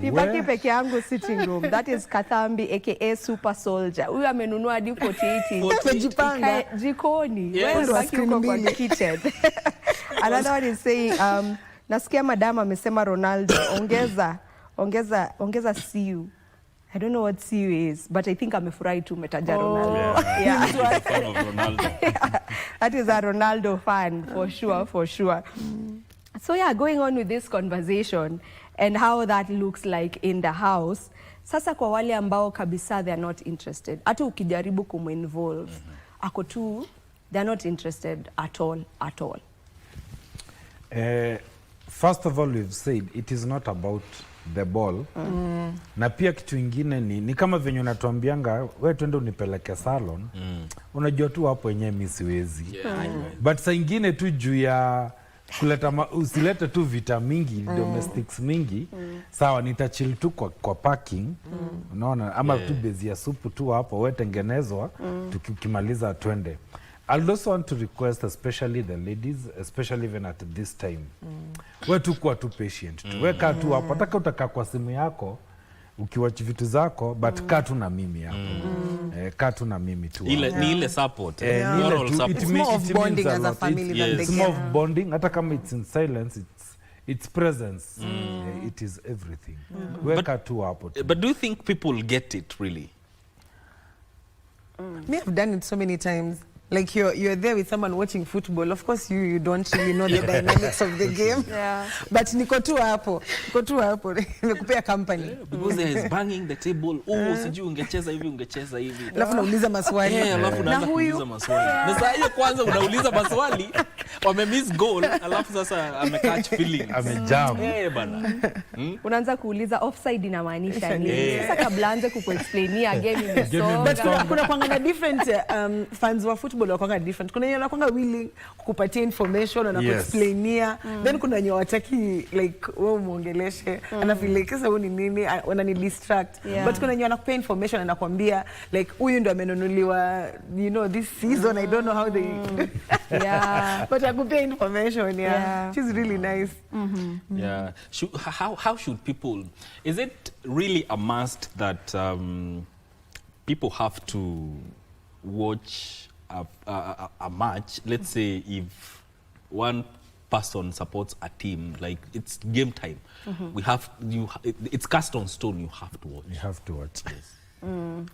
Nibaki peke yangu sitting room. That is Kathambi aka Super Soldier. Huyu amenunua hadi 48 inch. Jikoni. Wewe baki uko kwa kitchen. Another one is saying Nasikia madam amesema Ronaldo, ongeza CU. I don't know what CU is, but I think amefurahi tu umetaja Ronaldo. Yeah. He's a fan of Ronaldo. That is a Ronaldo fan, for sure, for sure. So yeah, going on with this conversation and how that looks like in the house. Sasa kwa wale ambao kabisa they are not interested. Hata ukijaribu kuminvolve, ako tu, they are not interested at all. First of all, we've said it is not about the ball. Na pia kitu ingine ni kama venye unatuambianga wewe twende unipeleke salon. Unajua tu hapo wenyewe mimi siwezi. But saa ingine tu juu ya kuleta usilete tu vita mingi, domestics mingi. Sawa, nitachill tu kwa parking. Unaona ama tu bezi ya supu tu hapo wewe tengenezwa tukimaliza twende. I'd also want to request, especially the ladies, especially even at this time, wewe tu kuwa tu patient tu. Wewe kaa tu hapo, hata utakaa kwa simu yako ukiwatch vitu zako, but kaa tu na mimi hapo. Kaa tu na mimi tu. Ni ile support, moral support. It's more of bonding as a family than the game. It's more of bonding, hata kama it's in silence, it's presence. It is everything. Wewe kaa tu hapo. But do you think people get it really? Me, I've done it so many times. Like you're there with someone watching football. Of course you don't really know the dynamics of the game. But niko tu hapo. Nimekupea company. Because there is banging the table. Sijui ungecheza hivi. Alafu nauliza maswali. Alafu unaanza kuuliza maswali. Na saa hiyo kwanza unauliza maswali, wamemiss goal, alafu sasa amecatch feelings. Amejam. Bana. Unaanza kuuliza offside inamaanisha nini? Sasa kabla aanze kukuexplainia game imesonga. Kuna kwanga different fans wa football wakwanga different. Kuna wenye wakwanga willing kukupatia information na kuexplainia. Then kuna wenye wataki like wewe umuongeleshe. Ana feel like sasa ni nini wanani distract. But kuna wenye wanakupea information na nakwambia like huyu ndo amenunuliwa this season. I don't know how they but akupea information. She's really nice. Yeah. How should people, is it really a must that people have to watch a match? Let's say if one person supports a team, like it's game time, it's cast on stone, you have to watch. You have to watch.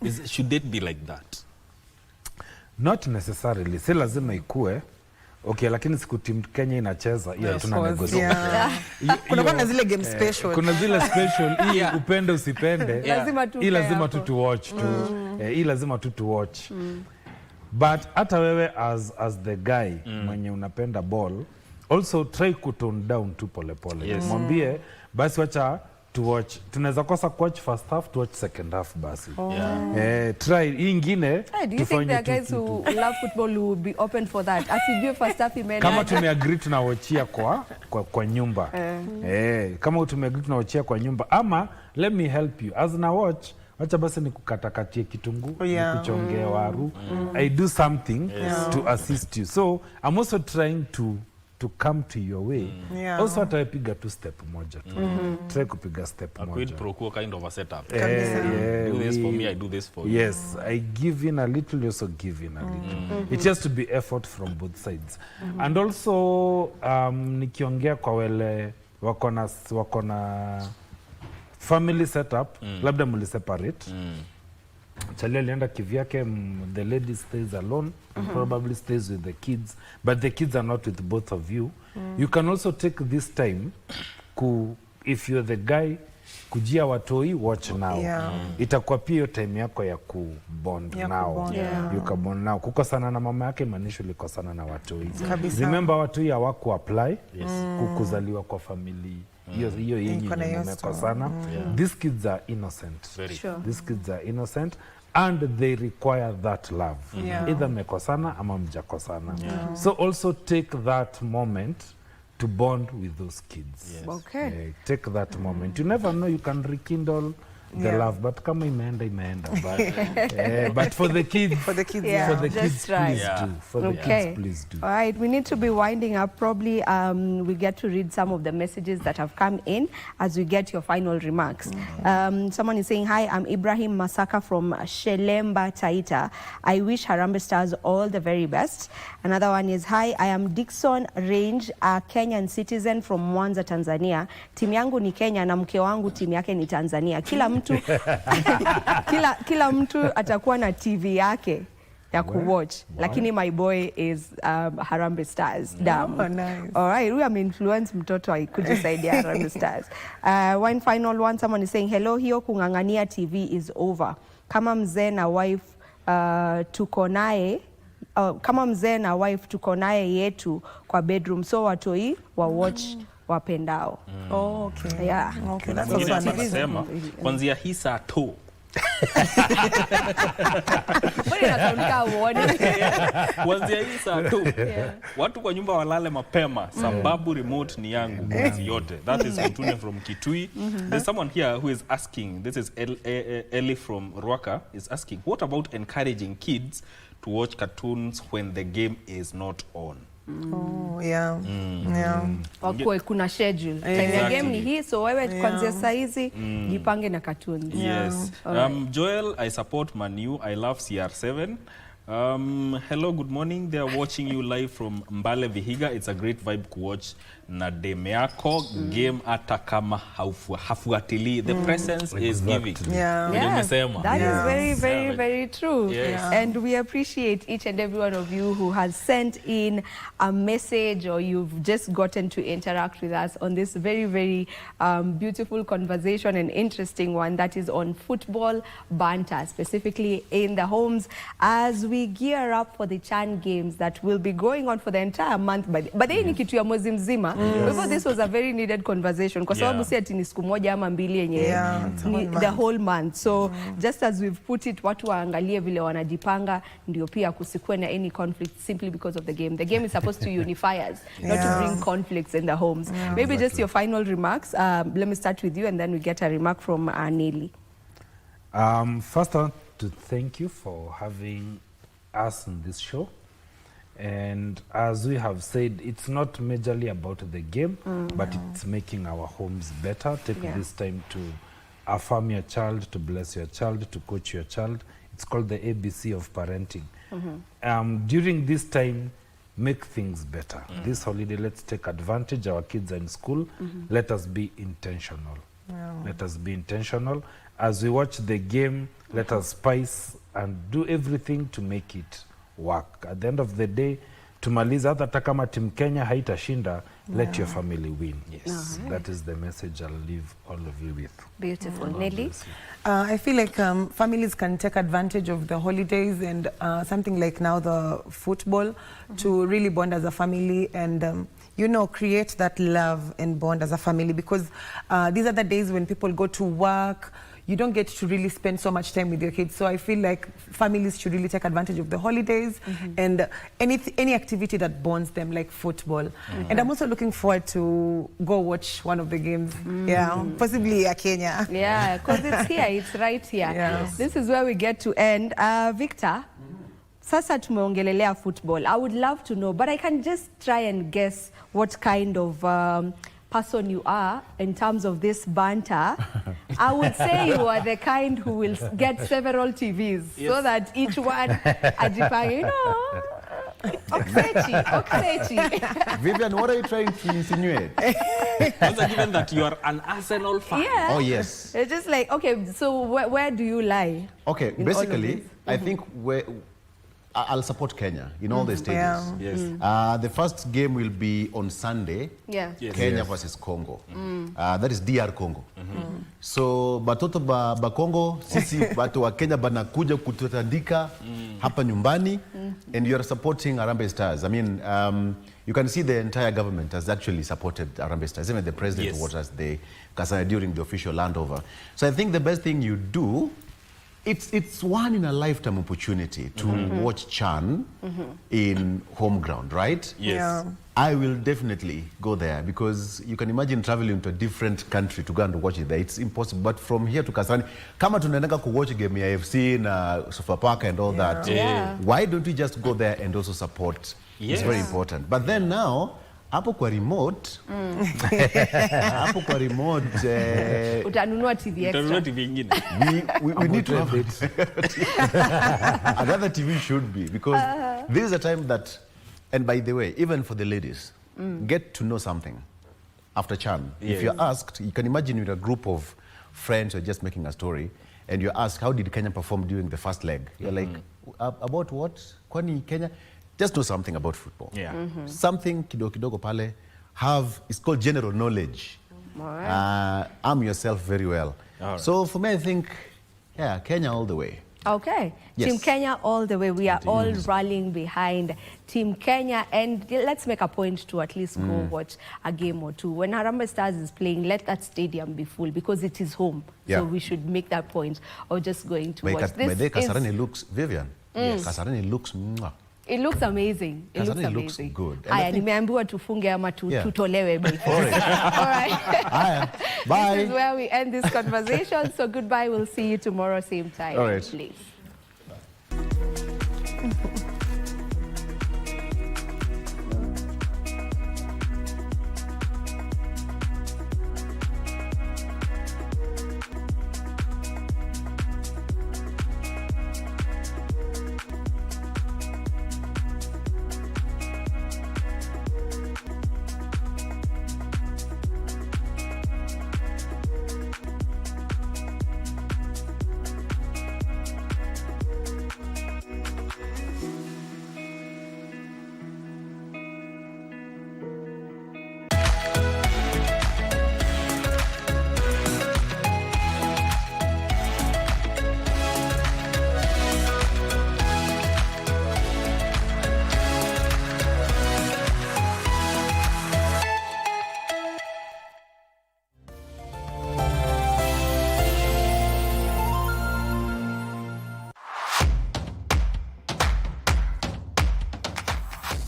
Yes. Should it be like that? Not necessarily. Si lazima ikue. Okay, lakini siku team Kenya inacheza, hiyo tuna negotiate. Kuna kuna zile game special. Kuna zile special, hii upende usipende. Lazima tu watch tu. Hii lazima tu watch. But hata wewe as the guy mwenye unapenda ball, also try to tone down tu pole. Mwambie basi wacha to watch. Tunaweza kosa watch first half to watch second half basi. Try ingine. Do you think there are guys who love football who would be open for that? Asijue first half imeenda. Kama tumeagree tunawachia kwa nyumba. Kama tumeagree tunawachia kwa nyumba ama let me help you as na watch. Wacha basi nikukatakatie kitunguu, nikuchongea waru. I do something to assist you. So I'm also trying to come to your way. Also atapiga tu step moja tu. Try kupiga step moja. Quid pro quo kind of a setup. Do this for me, I do this for you. Yes, I give in a little, you also give in a little. It has to be effort from both sides. And also nikiongea kwa wale wakona family setup, labda muli separate. Chali alienda kivyake, the lady stays alone, probably stays with the kids, but the kids are not with both of you. You can also take this time, if you're the guy, kujia watoi, watch now. Itakuwa pia hiyo time yako ya kubond now. You can bond now. Kukosana na mama yake maanisha ulikosana na watoi. Remember watoi hawaku apply kukuzaliwa kwa family. Hiyo yenye mmekosana. These kids are innocent. These kids are innocent and they require that love. Either mmekosana ama mjakosana. So also take that moment to bond with those kids. Okay. Take that moment. You never know, you can rekindle the love. But kama imeenda. But for the kids, for the kids, please do. For the kids, please do. All right, we need to be winding up. Probably we get to read some of the messages that have come in as we get your final remarks. Someone is saying, hi, I'm Ibrahim Masaka from Shelemba, Taita. I wish Harambee Stars all the very best. Another one is, hi, I am Dickson Range, a Kenyan citizen from Mwanza, Tanzania. Timu yangu ni Kenya na mke wangu timu yake ni Tanzania. Kila mtu kila mtu atakuwa na TV yake ya kuwatch, lakini my boy is Harambee Stars. Nice. All right, we influence mtoto kujisaidia Harambee Stars. One final one, someone is saying, hello, hiyo kung'ang'ania TV is over. Kama mzee na wife tuko naye tuko naye yetu kwa bedroom, so watoi wa watch wapendao. Okay. Yeah. Okay, that's also anasema kwanzia hii saa tu. Kwanzia hii saa tu. Watu kwa nyumba walale mapema sababu remote ni yangu mwezi yote. That is Mtune from Kitui. There's someone here who is asking, this is Ellie from Rwaka, is asking, what about encouraging kids to watch cartoons when the game is not on? Wakwe kuna schedule. Time ya game ni hii, so wewe kwanzia saa hizi jipange na cartoons. Yes. Joel, I support Manu. I love CR7. Hello, good morning. They are watching you live from Mbale Vihiga. It's a great vibe to watch na deme yako game hata kama hafuatili. The presence is giving. That is very, very, very true. Yes. And we appreciate each and every one of you who has sent in a message or you've just gotten to interact with us on this very, very beautiful conversation and interesting one that is on football banter, specifically in the homes, as we gear up for the Chan Games that will be going on for the entire month. But then ni kitu ya mwezi mzima. Before, this was a very needed conversation kwa sababu si ati ni siku moja ama mbili yenye the whole month. So just as we've put it, watu waangalie vile wanajipanga ndio pia kusikue na any conflict simply because of the game. The game is supposed to unify us, not to bring conflicts in the homes. Maybe just your final remarks. Let me start with you and then we get a remark from Nelly. First, I want to thank you for having us on this show. And as we have said, it's not majorly about the game, but it's making our homes better. Take this time to affirm your child, to bless your child, to coach your child. It's called the ABC of parenting. During this time, make things better. This holiday, let's take advantage. Our kids are in school. Let us be intentional. Let us be intentional. As we watch the game, let us spice and do everything to make it work. At the end of the day, tumaliza hata kama Team Kenya haitashinda, let your family win. Yes. That is the message I'll leave all of you with. Beautiful. Nelly? I feel like families can take advantage of the holidays and something like now the football to really bond as a family and you know, create that love and bond as a family, because these are the days when people go to work. You don't get to really spend so much time with your kids. So I feel like families should really take advantage of the holidays and any activity that bonds them, like football. And I'm also looking forward to go watch one of the games. Possibly Kenya. Yeah, because it's here, it's right here. Yes. This is where we get to end. Victor, sasa tumeongelelea football. I would love to know, but I can just try and guess what kind of person you are in terms of this banter. I would say you are the kind who will get several TVs so that each one ajipange, you know. Oksechi. Vivian, what are you trying to insinuate? Also, given that you are an Arsenal fan. Yeah. Oh, yes. It's just like, okay, so where do you lie? Okay, basically, I think I'll support Kenya in all the stages. The first game will be on Sunday. Kenya versus Congo. That is DR Congo. So batoto ba Congo, sisi watu wa Kenya banakuja kututandika hapa nyumbani, and you are supporting Harambee Stars. I mean, you can see the entire government has actually supported Harambee Stars. Even the president was at the Kasana during the official handover. So I think the best thing you do It's one in a lifetime opportunity to watch Chan in home ground, right? Yes. Yeah. I will definitely go there because you can imagine traveling to a different country to go and watch it there. It's impossible. But from here to Kasarani, kama tunaenda kuwatch game ya AFC na Sofapaka and all that, why don't we just go there and also support? Yes. It's very important. But then now, hapo kwa remote, hapo kwa remote, utanunua TV extra. Utanunua TV ingine. we need to have it. Another TV should be, because this is a time that, and by the way, even for the ladies, get to know something after Chan. Yes. If you're asked, you can imagine with a group of friends who are just making a story, and you're asked, how did Kenya perform during the first leg? You're like, about what? Kwani Kenya? Just know something about football. Yeah. Something kidogo pale, it's called general knowledge. Arm yourself very well. All right. So for me, I think, yeah, Kenya all the way. Okay, Yes. Team Kenya all the way. We are all rallying behind Team Kenya, and let's make a point to at least go watch a game or two. When Harambee Stars is playing, let that stadium be full because it is home. Yeah. So we should make that point of just going to watch. Kasarani looks, Vivian, Kasarani looks, mwah. It looks amazing. It looks Kasarani amazing. looks good. And Haya, I think- nimeambiwa tufunge ama Yeah. tutolewe before. All right. All right. Aya, bye. This is where we end this conversation. So goodbye. We'll see you tomorrow, same time. All right. Please.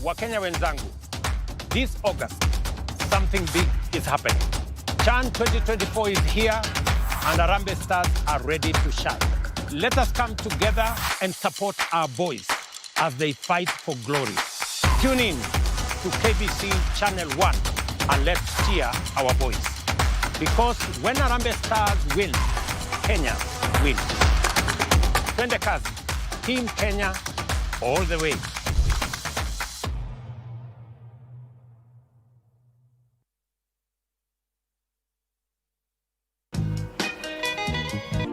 Wakenya wenzangu, this August, something big is happening. Chan 2024 is here and Harambee Stars are ready to shine. Let us come together and support our boys as they fight for glory. Tune in to KBC Channel 1 and let's cheer our boys. Because when Harambee Stars win, Kenya wins. Twende kazi, Team Kenya all the way.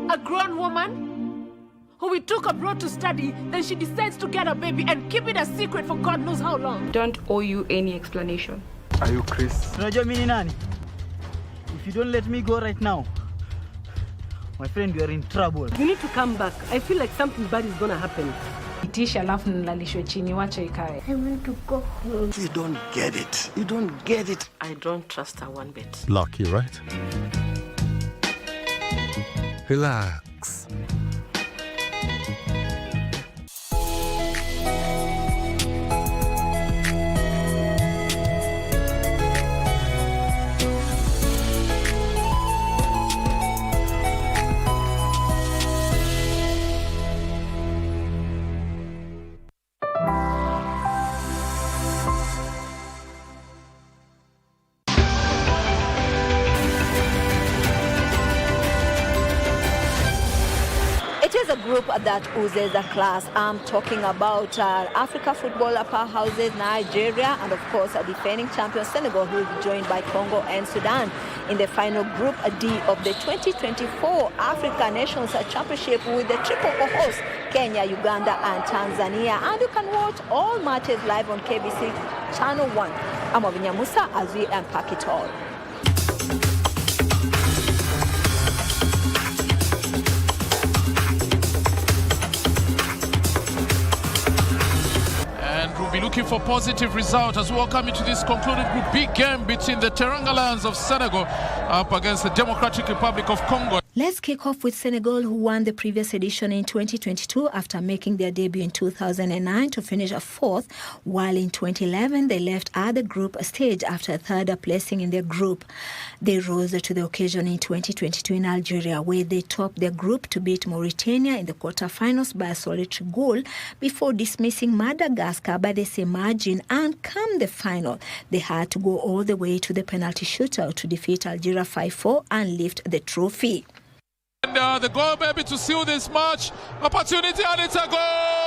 A grown woman who we took abroad to study, then she decides to get a baby and keep it a secret for God knows how long. Don't owe you any explanation. Are you Chris? Unajua mimi ni nani? If you don't let me go right now, my friend, you are in trouble. You need to come back. I feel like something bad is gonna happen. Itisha alafu nilalishwe chini, wacha ikae. I want to go home. You don't get it. You don't get it. I don't trust her one bit. Lucky, right? Relax. It is a group that oozes a class. I'm talking about Africa football powerhouses, Nigeria, and of course a defending champion Senegal, who will be joined by Congo and Sudan in the final Group D of the 2024 Africa Nations Championship with the triple co-hosts Kenya, Uganda, and Tanzania. And you can watch all matches live on KBC Channel 1. I'm Avinya Musa as we unpack it all. And we'll be looking for positive result as we welcome into this concluded Group B game between the Teranga Lions of Senegal up against the Democratic Republic of Congo. Let's kick off with Senegal, who won the previous edition in 2022 after making their debut in 2009 to finish fourth, while in 2011 they left at the group stage after a third placing in their group. They rose to the occasion in 2022 in Algeria, where they topped their group to beat Mauritania in the quarterfinals by a solitary goal before dismissing Madagascar by the same margin, and come the final, they had to go all the way to the penalty shootout to defeat Algeria 5-4 and lift the trophy. And the goal maybe to seal this match. Opportunity, and it's a goal!